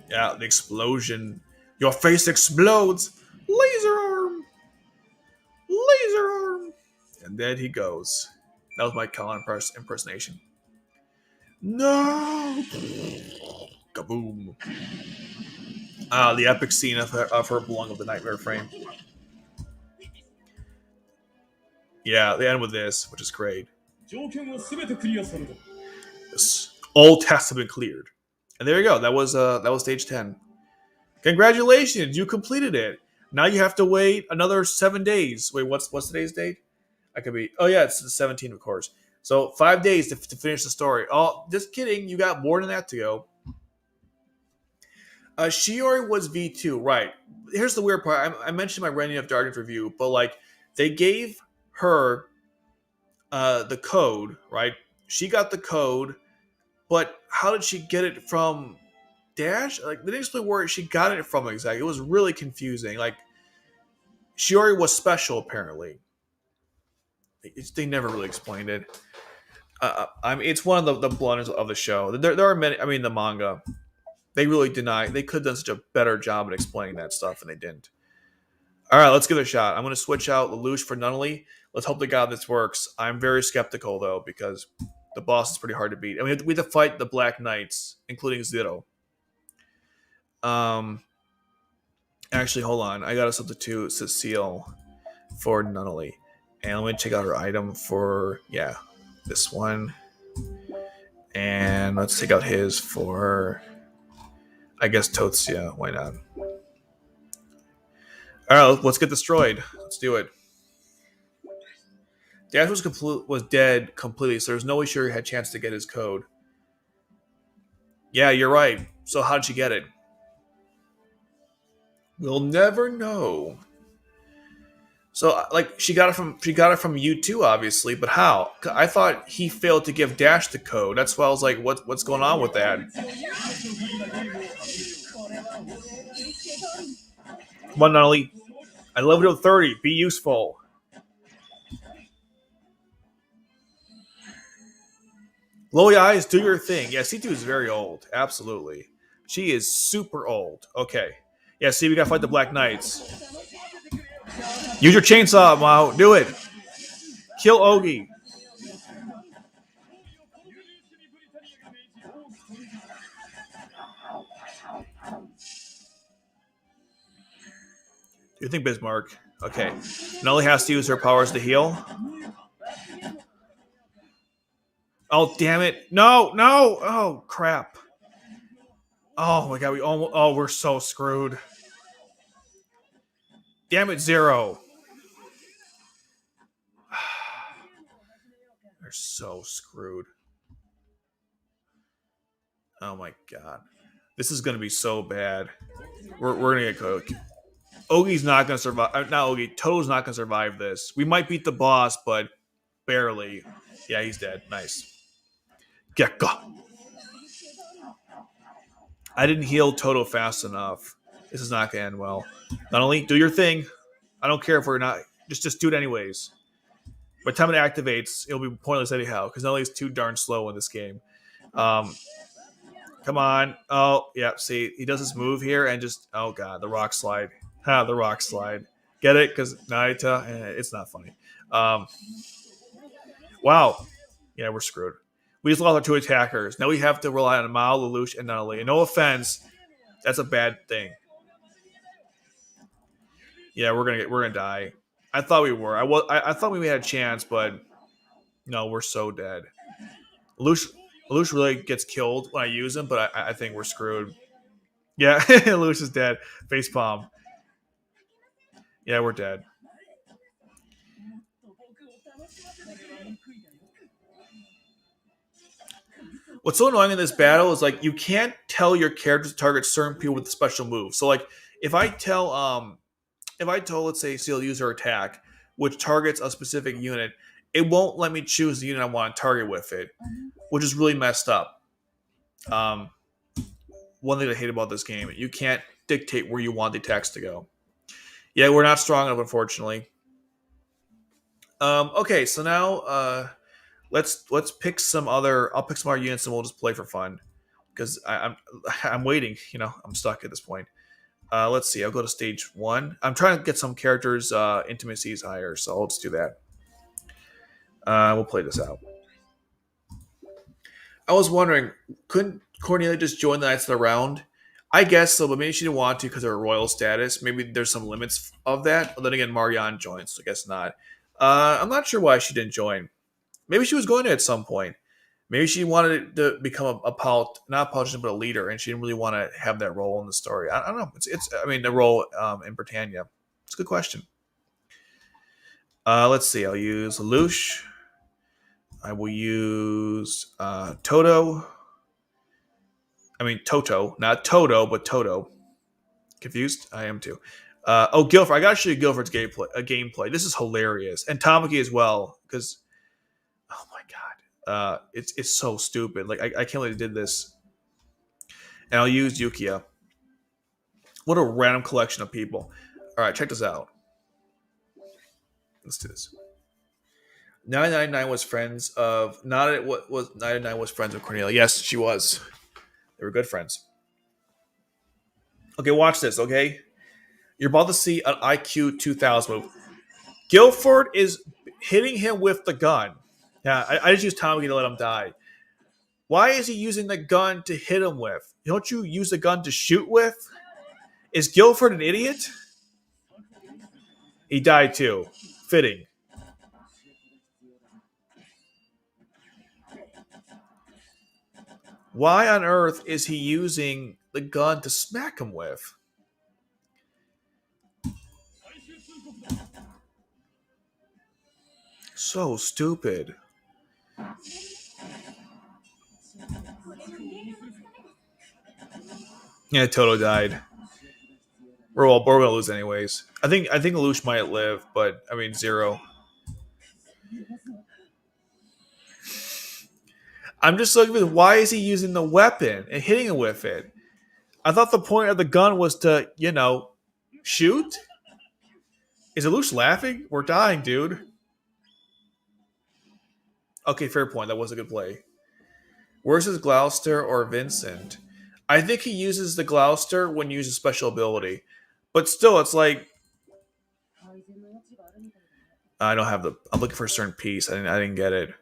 Yeah, the explosion. Your face explodes. Laser arm. Laser arm. And then he goes. That was my Kallen impersonation. No. Kaboom. The epic scene of her blowing up the nightmare frame. Yeah, they end with this, which is great. Yes. All tests have been cleared. And there you go. That was stage 10. Congratulations, you completed it. Now you have to wait another 7 days. Wait, what's today's date? I could be. Oh yeah, it's the 17th, of course. So 5 days to finish the story. Oh, just kidding. You got more than that to go. Shiori was V2, right? Here's the weird part. I mentioned my Reign of Darkness review, but they gave her the code, right? She got the code, but how did she get it from Dash? They didn't explain where she got it from exactly. It was really confusing. Shiori was special, apparently. They never really explained it. It's one of the blunders of the show. There are many. I mean, the manga. They really deny. They could have done such a better job at explaining that stuff, and they didn't. All right, let's give it a shot. I'm going to switch out Lelouch for Nunnally. Let's hope to God this works. I'm very skeptical, though, because the boss is pretty hard to beat. I mean, we have to fight the Black Knights, including Zero. Actually, hold on. I got to substitute Cecile for Nunnally. And let me check out her item for, this one. And let's take out his for, I guess, Totsuya. Why not? All right, let's get destroyed. Let's do it. Dash was dead completely, so there's no way Shuri had a chance to get his code. Yeah, you're right. So how did she get it? We'll never know. So, she got it from U2, obviously, but how? I thought he failed to give Dash the code. That's why I was like, what's going on with that? Come on, Nunnally. I leveled up 30. Be useful. Glowy eyes, do your thing. Yeah, C2 is very old. Absolutely. She is super old. Okay. Yeah, see, we gotta fight the Black Knights. Use your chainsaw, Mao. Do it. Kill Ogi. Do you think Bismarck? Okay. Nunnally has to use her powers to heal. Oh, damn it. No. Oh, crap. Oh, my God. We're so screwed. Damn it, Zero. They're so screwed. Oh, my God. This is going to be so bad. We're going to get cooked. Ogi's not going to survive. Not Ogi. Toh's not going to survive this. We might beat the boss, but barely. Yeah, he's dead. Nice. Gekka. I didn't heal Tohdoh fast enough. This is not going to end well. Not only do your thing. I don't care if we're not. Just do it anyways. By the time it activates, it'll be pointless anyhow, because Nunnally is too darn slow in this game. Come on. Oh, yeah. See, he does his move here and just, oh god, the rock slide. Ha, the rock slide. Get it? Because Naita, it's not funny. Um, wow. Yeah, we're screwed. We just lost our two attackers. Now we have to rely on Mao, Lelouch, and Natalie. And no offense, that's a bad thing. Yeah, we're gonna die. I thought we were. I thought we had a chance, but no, we're so dead. Lelouch, Lelouch really gets killed when I use him, but I think we're screwed. Yeah, Lelouch is dead. Facepalm. Yeah, we're dead. What's so annoying in this battle is like you can't tell your characters to target certain people with special moves. So like if I tell let's say Seal use her attack, which targets a specific unit, it won't let me choose the unit I want to target with it, which is really messed up. Um, One thing I hate about this game, you can't dictate where you want the attacks to go. Yeah, we're not strong enough, unfortunately. Okay, so now let's pick some other. I'll pick some other units and we'll just play for fun because I'm waiting. You know, I'm stuck at this point. Let's see. I'll go to stage 1. I'm trying to get some characters' intimacies higher, so I'll just do that. We'll play this out. I was wondering, couldn't Cornelia just join the Knights of the Round? I guess so, but maybe she didn't want to because of her royal status. Maybe there's some limits of that. But then again, Marianne joins, so I guess not. I'm not sure why she didn't join. Maybe she was going to at some point. Maybe she wanted to become not a politician, but a leader, and she didn't really want to have that role in the story. I don't know. I mean, the role in Britannia. It's a good question. Let's see. I'll use Lelouch. I will use Tohdoh. I mean, Toto. Not Tohdoh, but Tohdoh. Confused? I am too. Guilford. I gotta show you Guilford's gameplay. This is hilarious. And Tamaki as well, because oh my god, it's so stupid. Like I can't believe they did this. And I'll use Yukia. What a random collection of people. All right, check this out. Let's do this. 999 was friends of not what was 999 was friends of Cornelia. Yes, she was. They were good friends. Okay, watch this. Okay, you're about to see an IQ 2000 move. Guilford is hitting him with the gun. Yeah, I just used Tommy to let him die. Why is he using the gun to hit him with? Don't you use the gun to shoot with? Is Guilford an idiot? He died too. Fitting. Why on earth is he using the gun to smack him with? So stupid. Yeah, Toto died. We're gonna lose anyways. I think Lelouch might live, but I mean 0. I'm just looking at why is he using the weapon and hitting him with it? I thought the point of the gun was to, shoot. Is Lelouch laughing? We're dying, dude. Okay, fair point. That was a good play. Where's his Gloucester or Vincent? I think he uses the Gloucester when he uses special ability. But still, it's like I don't have the. I'm looking for a certain piece. I didn't get it.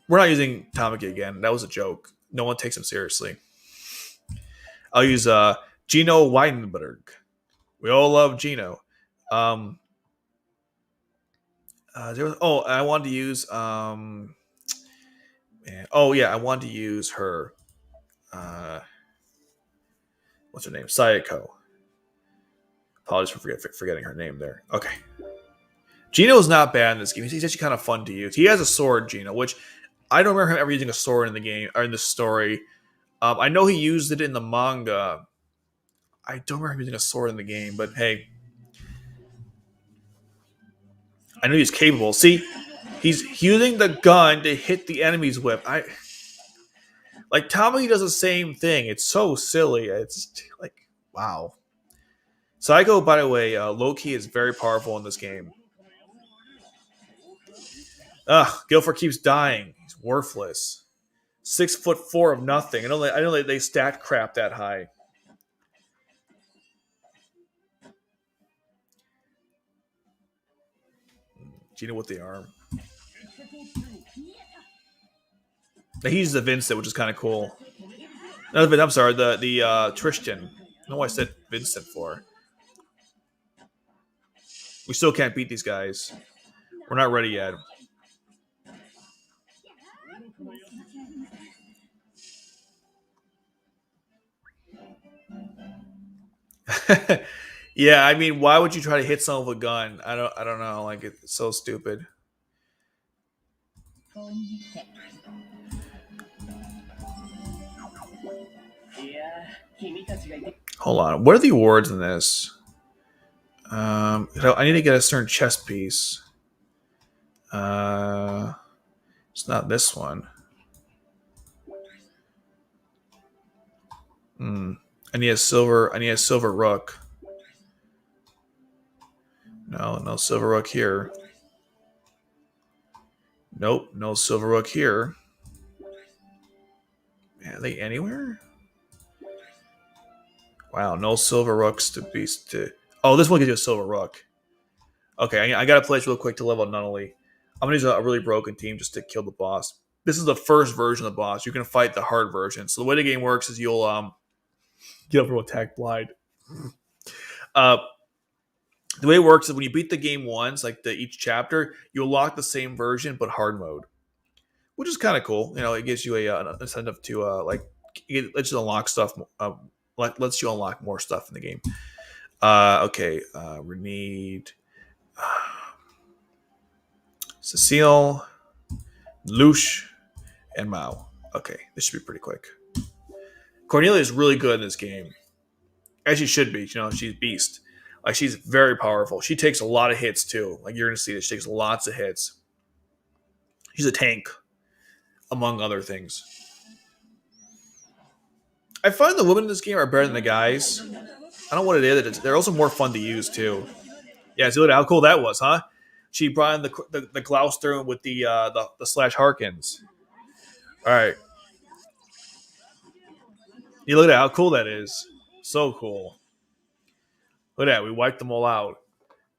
We're not using Tamaki again. That was a joke. No one takes him seriously. I'll use Gino Weidenberg. We all love Gino. I wanted to use I wanted to use her. What's her name? Sayako. Apologies for forgetting her name there. Okay. Gino is not bad in this game. He's actually kind of fun to use. He has a sword, Gino, which I don't remember him ever using a sword in the game or in the story. I know he used it in the manga. I don't remember him using a sword in the game, but hey. I know he's capable. See, he's using the gun to hit the enemy's whip. Like Tommy does the same thing. It's so silly. It's like wow. Psycho, by the way, Loki is very powerful in this game. Guilford keeps dying. He's worthless. 6'4" of nothing. I know they stat crap that high. Gina with the arm. Now he's the Vincent, which is kind of cool. No, I'm sorry, the Tristan. I don't know why I said Vincent for. We still can't beat these guys. We're not ready yet. Yeah, I mean, why would you try to hit someone with a gun? I don't know. Like it's so stupid. Hold on. What are the awards in this? I need to get a certain chess piece. It's not this one. I need a silver. I need a silver rook. No silver rook here. Nope, no silver rook here. Man, are they anywhere? Wow, no silver rooks to be. Oh, this one gives you a silver rook. Okay, I gotta play this real quick to level Nunnally. I'm gonna use a really broken team just to kill the boss. This is the first version of the boss. You can fight the hard version. So the way the game works is you'll get up from attack blind. Uh, the way it works is when you beat the game once, like each chapter, you unlock the same version but hard mode, which is kind of cool. You know, it gives you an incentive to it lets you unlock stuff. Lets you unlock more stuff in the game. Okay, we need Cecile, Lelouch, and Mao. Okay, this should be pretty quick. Cornelia is really good in this game, as she should be. You know, she's a beast. Like she's very powerful. She takes a lot of hits too. Like you're gonna see this. She takes lots of hits. She's a tank, among other things. I find the women in this game are better than the guys. I don't know what it is. They're also more fun to use too. Yeah, see how cool that was, huh? She brought in the Gloucester with the slash Harkins. All right, you look at how cool that is. So cool. Look at that. We wiped them all out.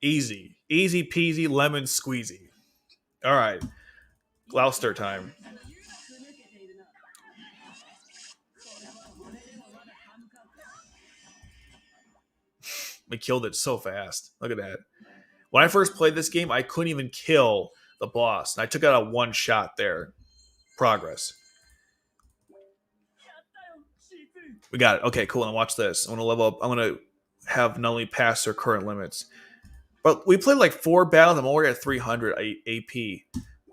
Easy, easy peasy lemon squeezy. All right, Gloucester time. We killed it so fast. Look at that. When I first played this game, I couldn't even kill the boss. And I took out a one shot there. Progress. We got it. Okay, cool. And watch this. I'm gonna level up. I'm gonna have not only pass their current limits, but we played like 4 battles. I'm already at 300 AP.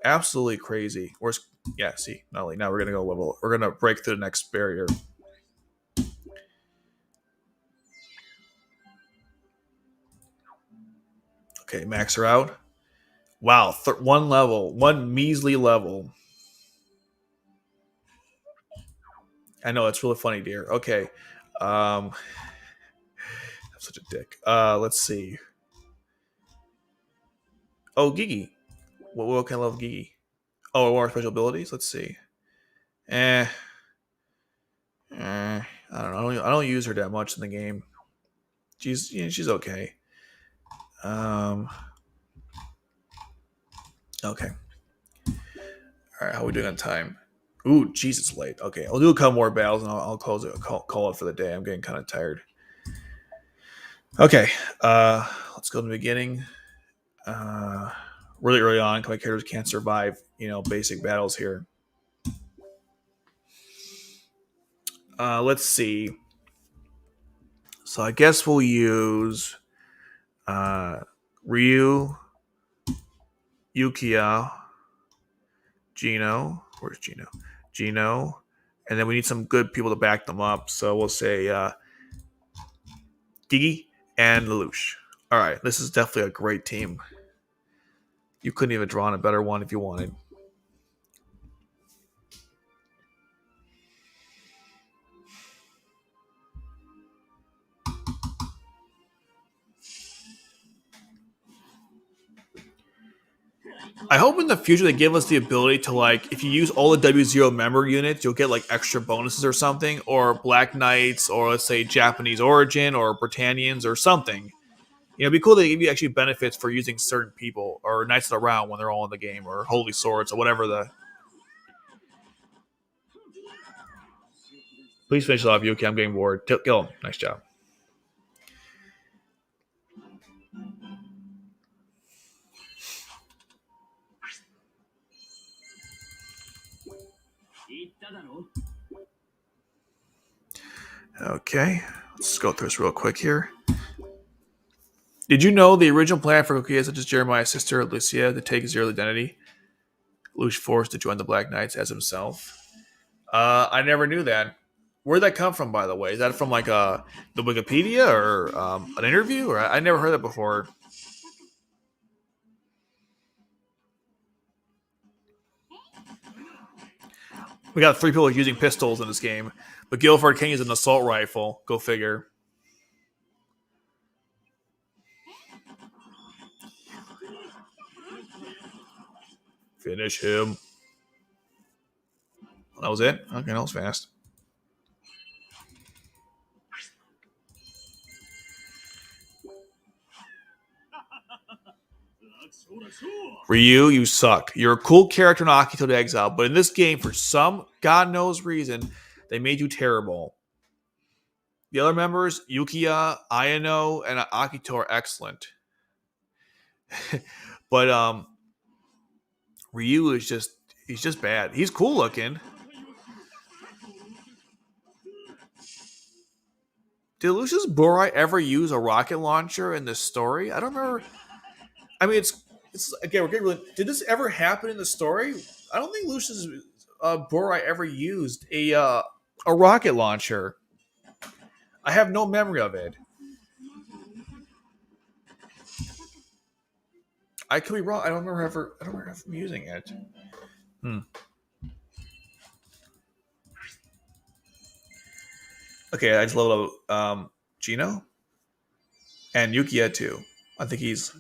Absolutely crazy. Where's yeah? See, not only now we're gonna go level. We're gonna break through the next barrier. Okay, max her out. Wow, one level, one measly level. I know it's really funny, dear. Okay, I'm such a dick. Let's see. Oh, Gigi. What kind of love Gigi? Oh, more special abilities. Let's see. Eh, I don't know. I don't use her that much in the game. She's okay. Okay. All right. How are we doing on time? Ooh, Jesus, late. Okay, I'll do a couple more battles and I'll close it. Call it for the day. I'm getting kind of tired. Okay. Let's go to the beginning. Really early on, my characters can't survive. Basic battles here. Let's see. So I guess we'll use Ryu, Yukia, Gino. Where's Gino? Gino. And then we need some good people to back them up. So we'll say Gigi and Lelouch. All right, this is definitely a great team. You couldn't even draw on a better one if you wanted. I hope in the future they give us the ability to, like, if you use all the W0 member units, you'll get like extra bonuses or something, or Black Knights, or let's say Japanese origin, or Britannians, or something. You know, it'd be cool to give you actually benefits for using certain people, or Knights of the Round when they're all in the game, or Holy Swords, or whatever the. Please finish it off, Yuki. I'm getting bored. Kill him. Nice job. Okay, let's go through this real quick here. Did you know the original plan for Kokia, such as Jeremiah's sister, Lucia, to take Zero's identity? Lelouch forced to join the Black Knights as himself. I never knew that. Where'd that come from, by the way? Is that from like the Wikipedia or an interview? Or I never heard that before. We got 3 people using pistols in this game, but Guilford can use an assault rifle. Go figure. Finish him. That was it? Okay, that was fast. Ryu, you suck. You're a cool character in Akito to Exile, but in this game, for some God knows reason, they made you terrible. The other members, Yukiya, Ayano, and Akito are excellent. But Ryu is he's just bad. He's cool looking. Did Lucius Burai ever use a rocket launcher in this story? I don't remember. I mean, it's again, we're getting really. Did this ever happen in the story? I don't think Lucius Burai ever used a rocket launcher. I have no memory of it. I could be wrong. I don't remember ever using it. Okay, I just leveled up Gino and Yukiya too. I think he's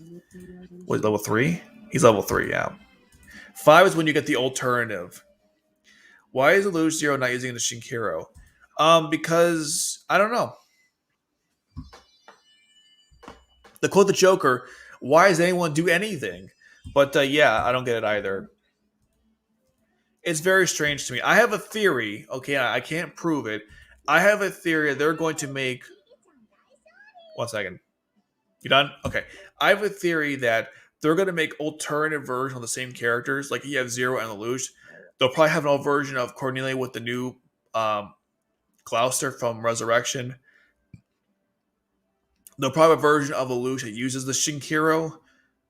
level 3. He's level 3. Yeah. 5 is when you get the alternative. Why is Lelouch Zero not using the Shinkiro? Because I don't know. To quote the Joker, why does anyone do anything? But yeah, I don't get it either. It's very strange to me. I have a theory. Okay, I can't prove it. I have a theory that they're going to make. 1 second. You done? Okay. I have a theory that they're going to make alternative versions of the same characters. Like you have Zero and Lelouch. They'll probably have an old version of Cornelia with the new Gloucester from Resurrection. They'll probably have a version of Lelouch that uses the Shinkiro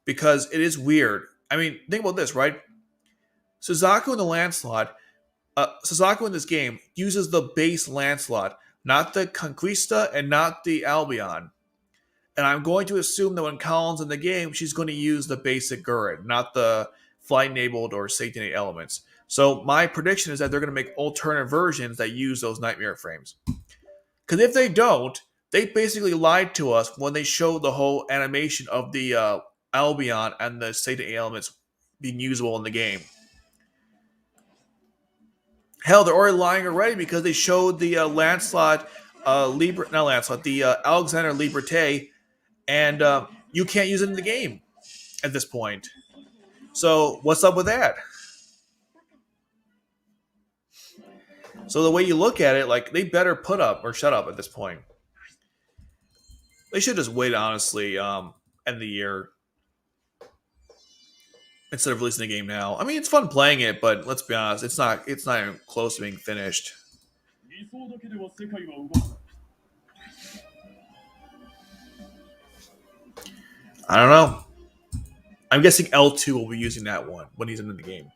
because it is weird. I mean, think about this, right? Suzaku in the Lancelot, Suzaku in this game uses the base Lancelot, not the Conquista and not the Albion. And I'm going to assume that when Kallen's in the game, she's going to use the basic Gurren, not the flight-enabled or Satan elements. So my prediction is that they're going to make alternate versions that use those Nightmare frames. Because if they don't, they basically lied to us when they showed the whole animation of the Albion and the Satan elements being usable in the game. Hell, they're lying because they showed the Lancelot, the Alexander Liberté, and you can't use it in the game at this point. So what's up with that? So the way you look at it, like they better put up or shut up at this point. They should just wait, honestly, end the year instead of releasing the game now. I mean, it's fun playing it, but let's be honest, it's not even close to being finished. I don't know. I'm guessing L2 will be using that one when he's in the game.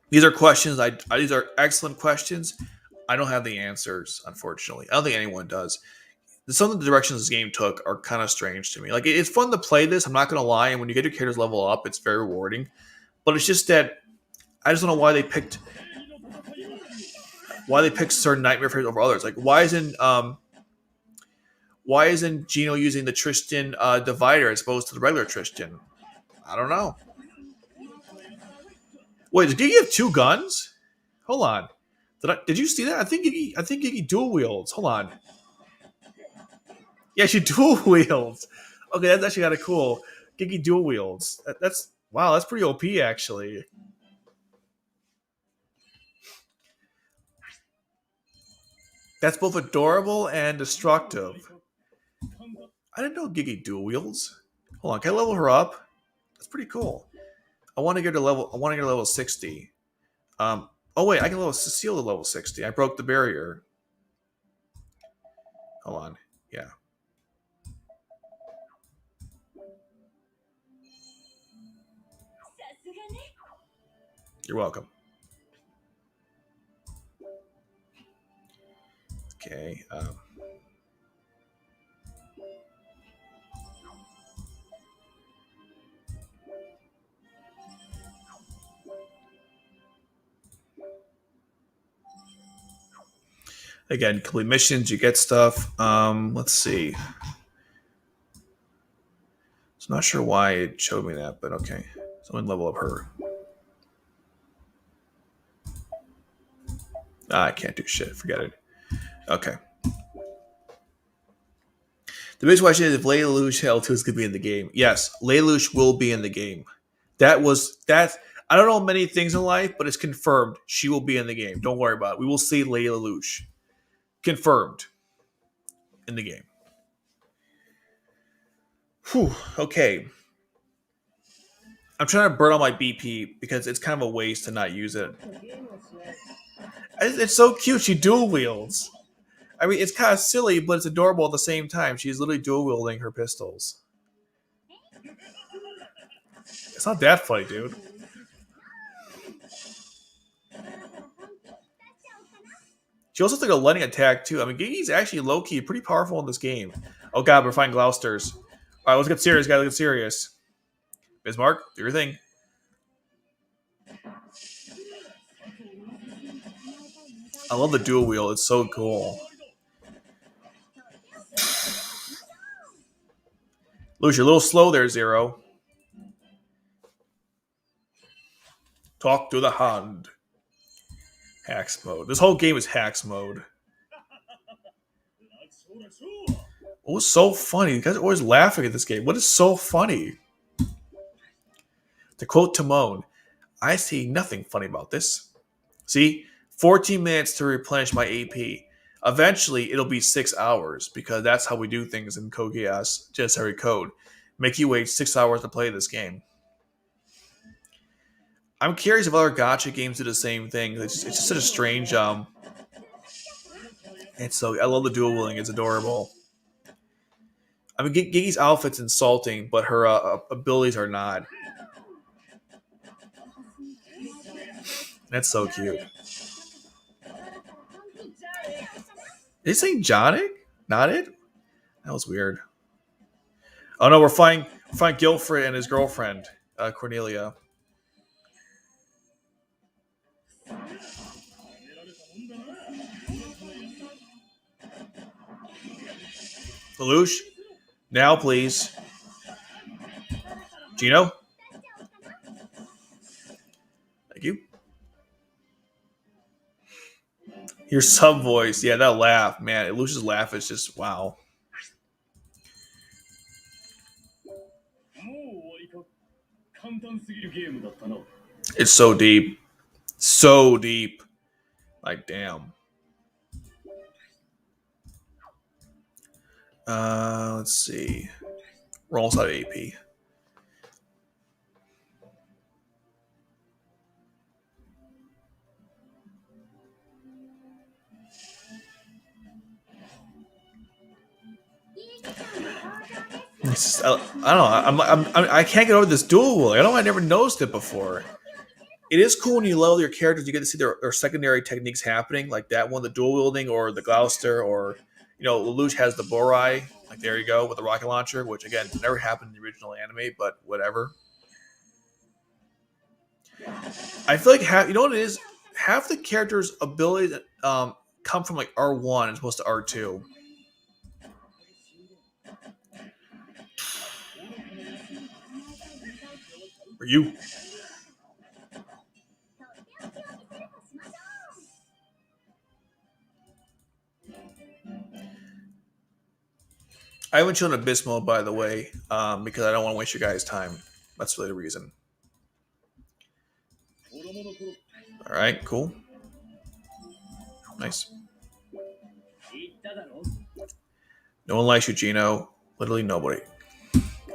These are questions. These are excellent questions. I don't have the answers, unfortunately. I don't think anyone does. Some of the directions this game took are kind of strange to me. Like, it's fun to play this, I'm not going to lie, and when you get your characters level up, it's very rewarding. But it's just that I just don't know why they picked certain Nightmare frames over others. Like, why isn't Why isn't Gino using the Tristan divider as opposed to the regular Tristan? I don't know. Wait, did Gigi have two guns? Hold on. Did you see that? I think Gigi dual wields. Hold on. Yeah, she dual wields. Okay, that's actually kind of cool. Gigi dual wields. That's wow. That's pretty OP actually. That's both adorable and destructive. I didn't know Gigi dual wields. Hold on, can I level her up? That's pretty cool. I want to get her level. I want to get her level 60. Oh wait, I can level Cecile to level 60. I broke the barrier. Hold on. Yeah. You're welcome. Okay. Again, complete missions, you get stuff. Let's see. I'm not sure why it showed me that, but okay. So I'm gonna level up her. I can't do shit. Forget it. Okay. The biggest question is if Lelouch L2 is going to be in the game. Yes, Lelouch will be in the game. That's. I don't know many things in life, but it's confirmed she will be in the game. Don't worry about it. We will see Lelouch. Confirmed in the game. Whew. Okay. I'm trying to burn all my BP because it's kind of a waste to not use it. It's so cute. She dual wields. I mean, it's kind of silly, but it's adorable at the same time. She's literally dual wielding her pistols. It's not that funny, dude. She also took a lightning attack too. I mean, Gigi's actually low key pretty powerful in this game. Oh god, we're fighting Gloucesters. All right, let's get serious, guys. Let's get serious. Bismarck, do your thing. I love the dual wheel. It's so cool. Luce, you're a little slow there, Zero. Talk to the hand. Hacks mode. This whole game is hacks mode. What was so funny? You guys are always laughing at this game. What is so funny? To quote Timon, I see nothing funny about this. See? 14 minutes to replenish my AP. Eventually, it'll be 6 hours because that's how we do things in Code Geass, Janissary Code. Make you wait 6 hours to play this game. I'm curious if other gacha games do the same thing. It's just such a strange. It's so I love the dual wielding. It's adorable. I mean, Gigi's outfit's insulting, but her abilities are not. That's so cute. Did he say Jonic? Not it? That was weird. Oh no, we're fighting Guilford and his girlfriend, Cornelia. Lelouch, now please. Gino? Thank you. Your sub voice. Yeah, that laugh, man. Lelouch's laugh is just wow. It's so deep. So deep. Like, damn. Let's see. Rolls out of AP. Just, I don't know. I can't get over this dual wielding. I never noticed it before. It is cool when you level your characters. You get to see their secondary techniques happening, like that one, the dual wielding, or the Gloucester, or Lelouch has the Borai. Like there you go with the rocket launcher, which again never happened in the original anime, but whatever. I feel like you know what it is. Half the characters' abilities come from like R1 as opposed to R2. You. I haven't shown Abyss mode, by the way, because I don't want to waste your guys' time. That's really the reason. All right, cool. Nice. No one likes you, Gino. Literally nobody.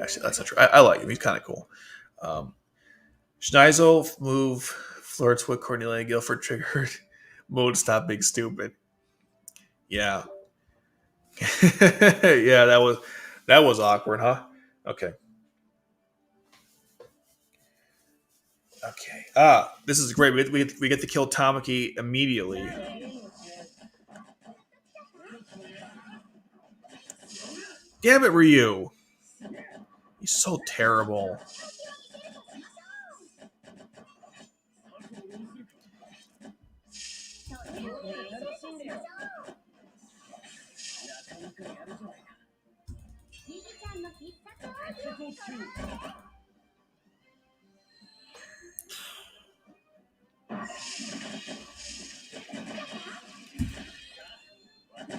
Actually, that's not true. I like him. He's kind of cool. Schneizel move flirts with Cornelia Guilford triggered. Mode stop being stupid. Yeah. Yeah, that was awkward, huh? Okay. Okay. This is great. We get to kill Tamaki immediately. Damn it, Ryu. He's so terrible.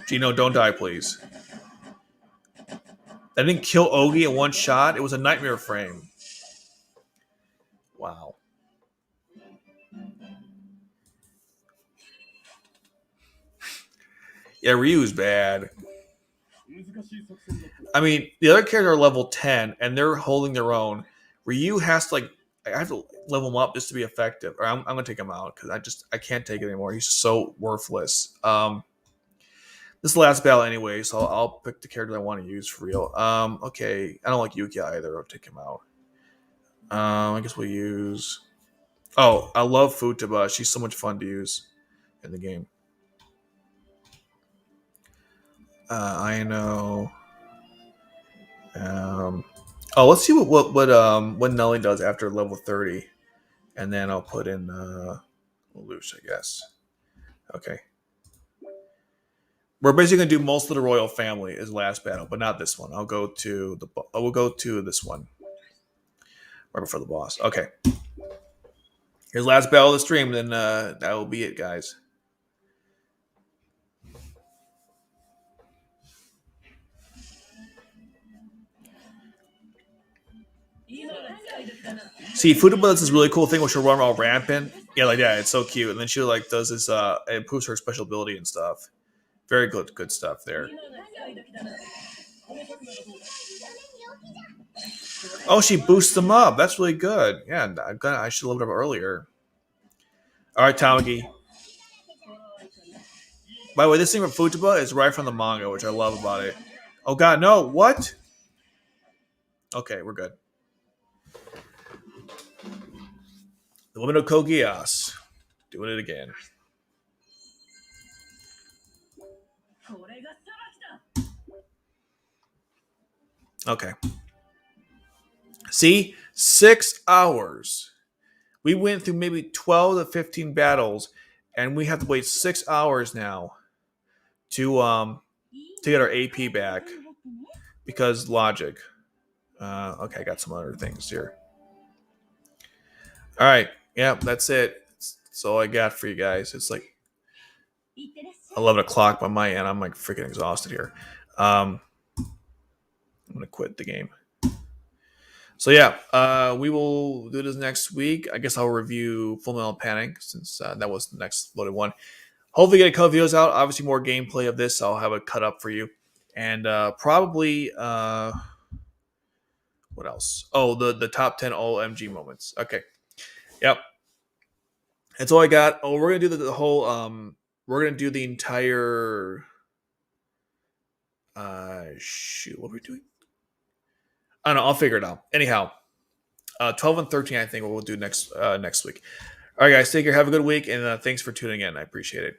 Gino, don't die, please. I didn't kill Ogi in one shot. It was a nightmare frame. Wow. Yeah, Ryu's bad. I mean, the other characters are level 10, and they're holding their own. Ryu has to, like, I have to level him up just to be effective. Or I'm going to take him out, because I can't take it anymore. He's so worthless. This is the last battle anyway, so I'll pick the character I want to use for real. Okay, I don't like Yuki either. I'll take him out. I guess we'll use... Oh, I love Futaba. She's so much fun to use in the game. I know. Let's see what Nelly does after level 30, and then I'll put in Lelouch, I guess. Okay. We're basically gonna do most of the royal family as last battle, but not this one. We'll go to this one right before the boss. Okay. Here's last battle of the stream. Then that will be it, guys. See, Futaba does this really cool thing where she'll run all rampant. Yeah, like that. It's so cute. And then she like does this. It improves her special ability and stuff. Very good stuff there. Oh, she boosts them up. That's really good. Yeah, I should have looked up earlier. All right, Tamaki. By the way, this thing with Futaba is right from the manga, which I love about it. Oh God, no! What? Okay, we're good. The women of Code Geass doing it again. Okay. See? 6 hours. We went through maybe 12 to 15 battles, and we have to wait 6 hours now to get our AP back. Because logic. Okay, I got some other things here. Alright. Yeah, that's it. That's all I got for you guys. It's like 11 o'clock by my end. I'm like freaking exhausted here. I'm going to quit the game. So yeah, we will do this next week. I guess I'll review Full Metal Panic since that was the next loaded one. Hopefully get a couple videos out. Obviously more gameplay of this. I'll have it cut up for you. And probably... what else? Oh, the top 10 OMG moments. Okay. Yep. That's all I got. Oh, we're going to do the whole... we're going to do the entire... shoot, what are we doing? I don't know. I'll figure it out. Anyhow, 12 and 13, I think we'll do next week. All right, guys. Take care. Have a good week. And thanks for tuning in. I appreciate it.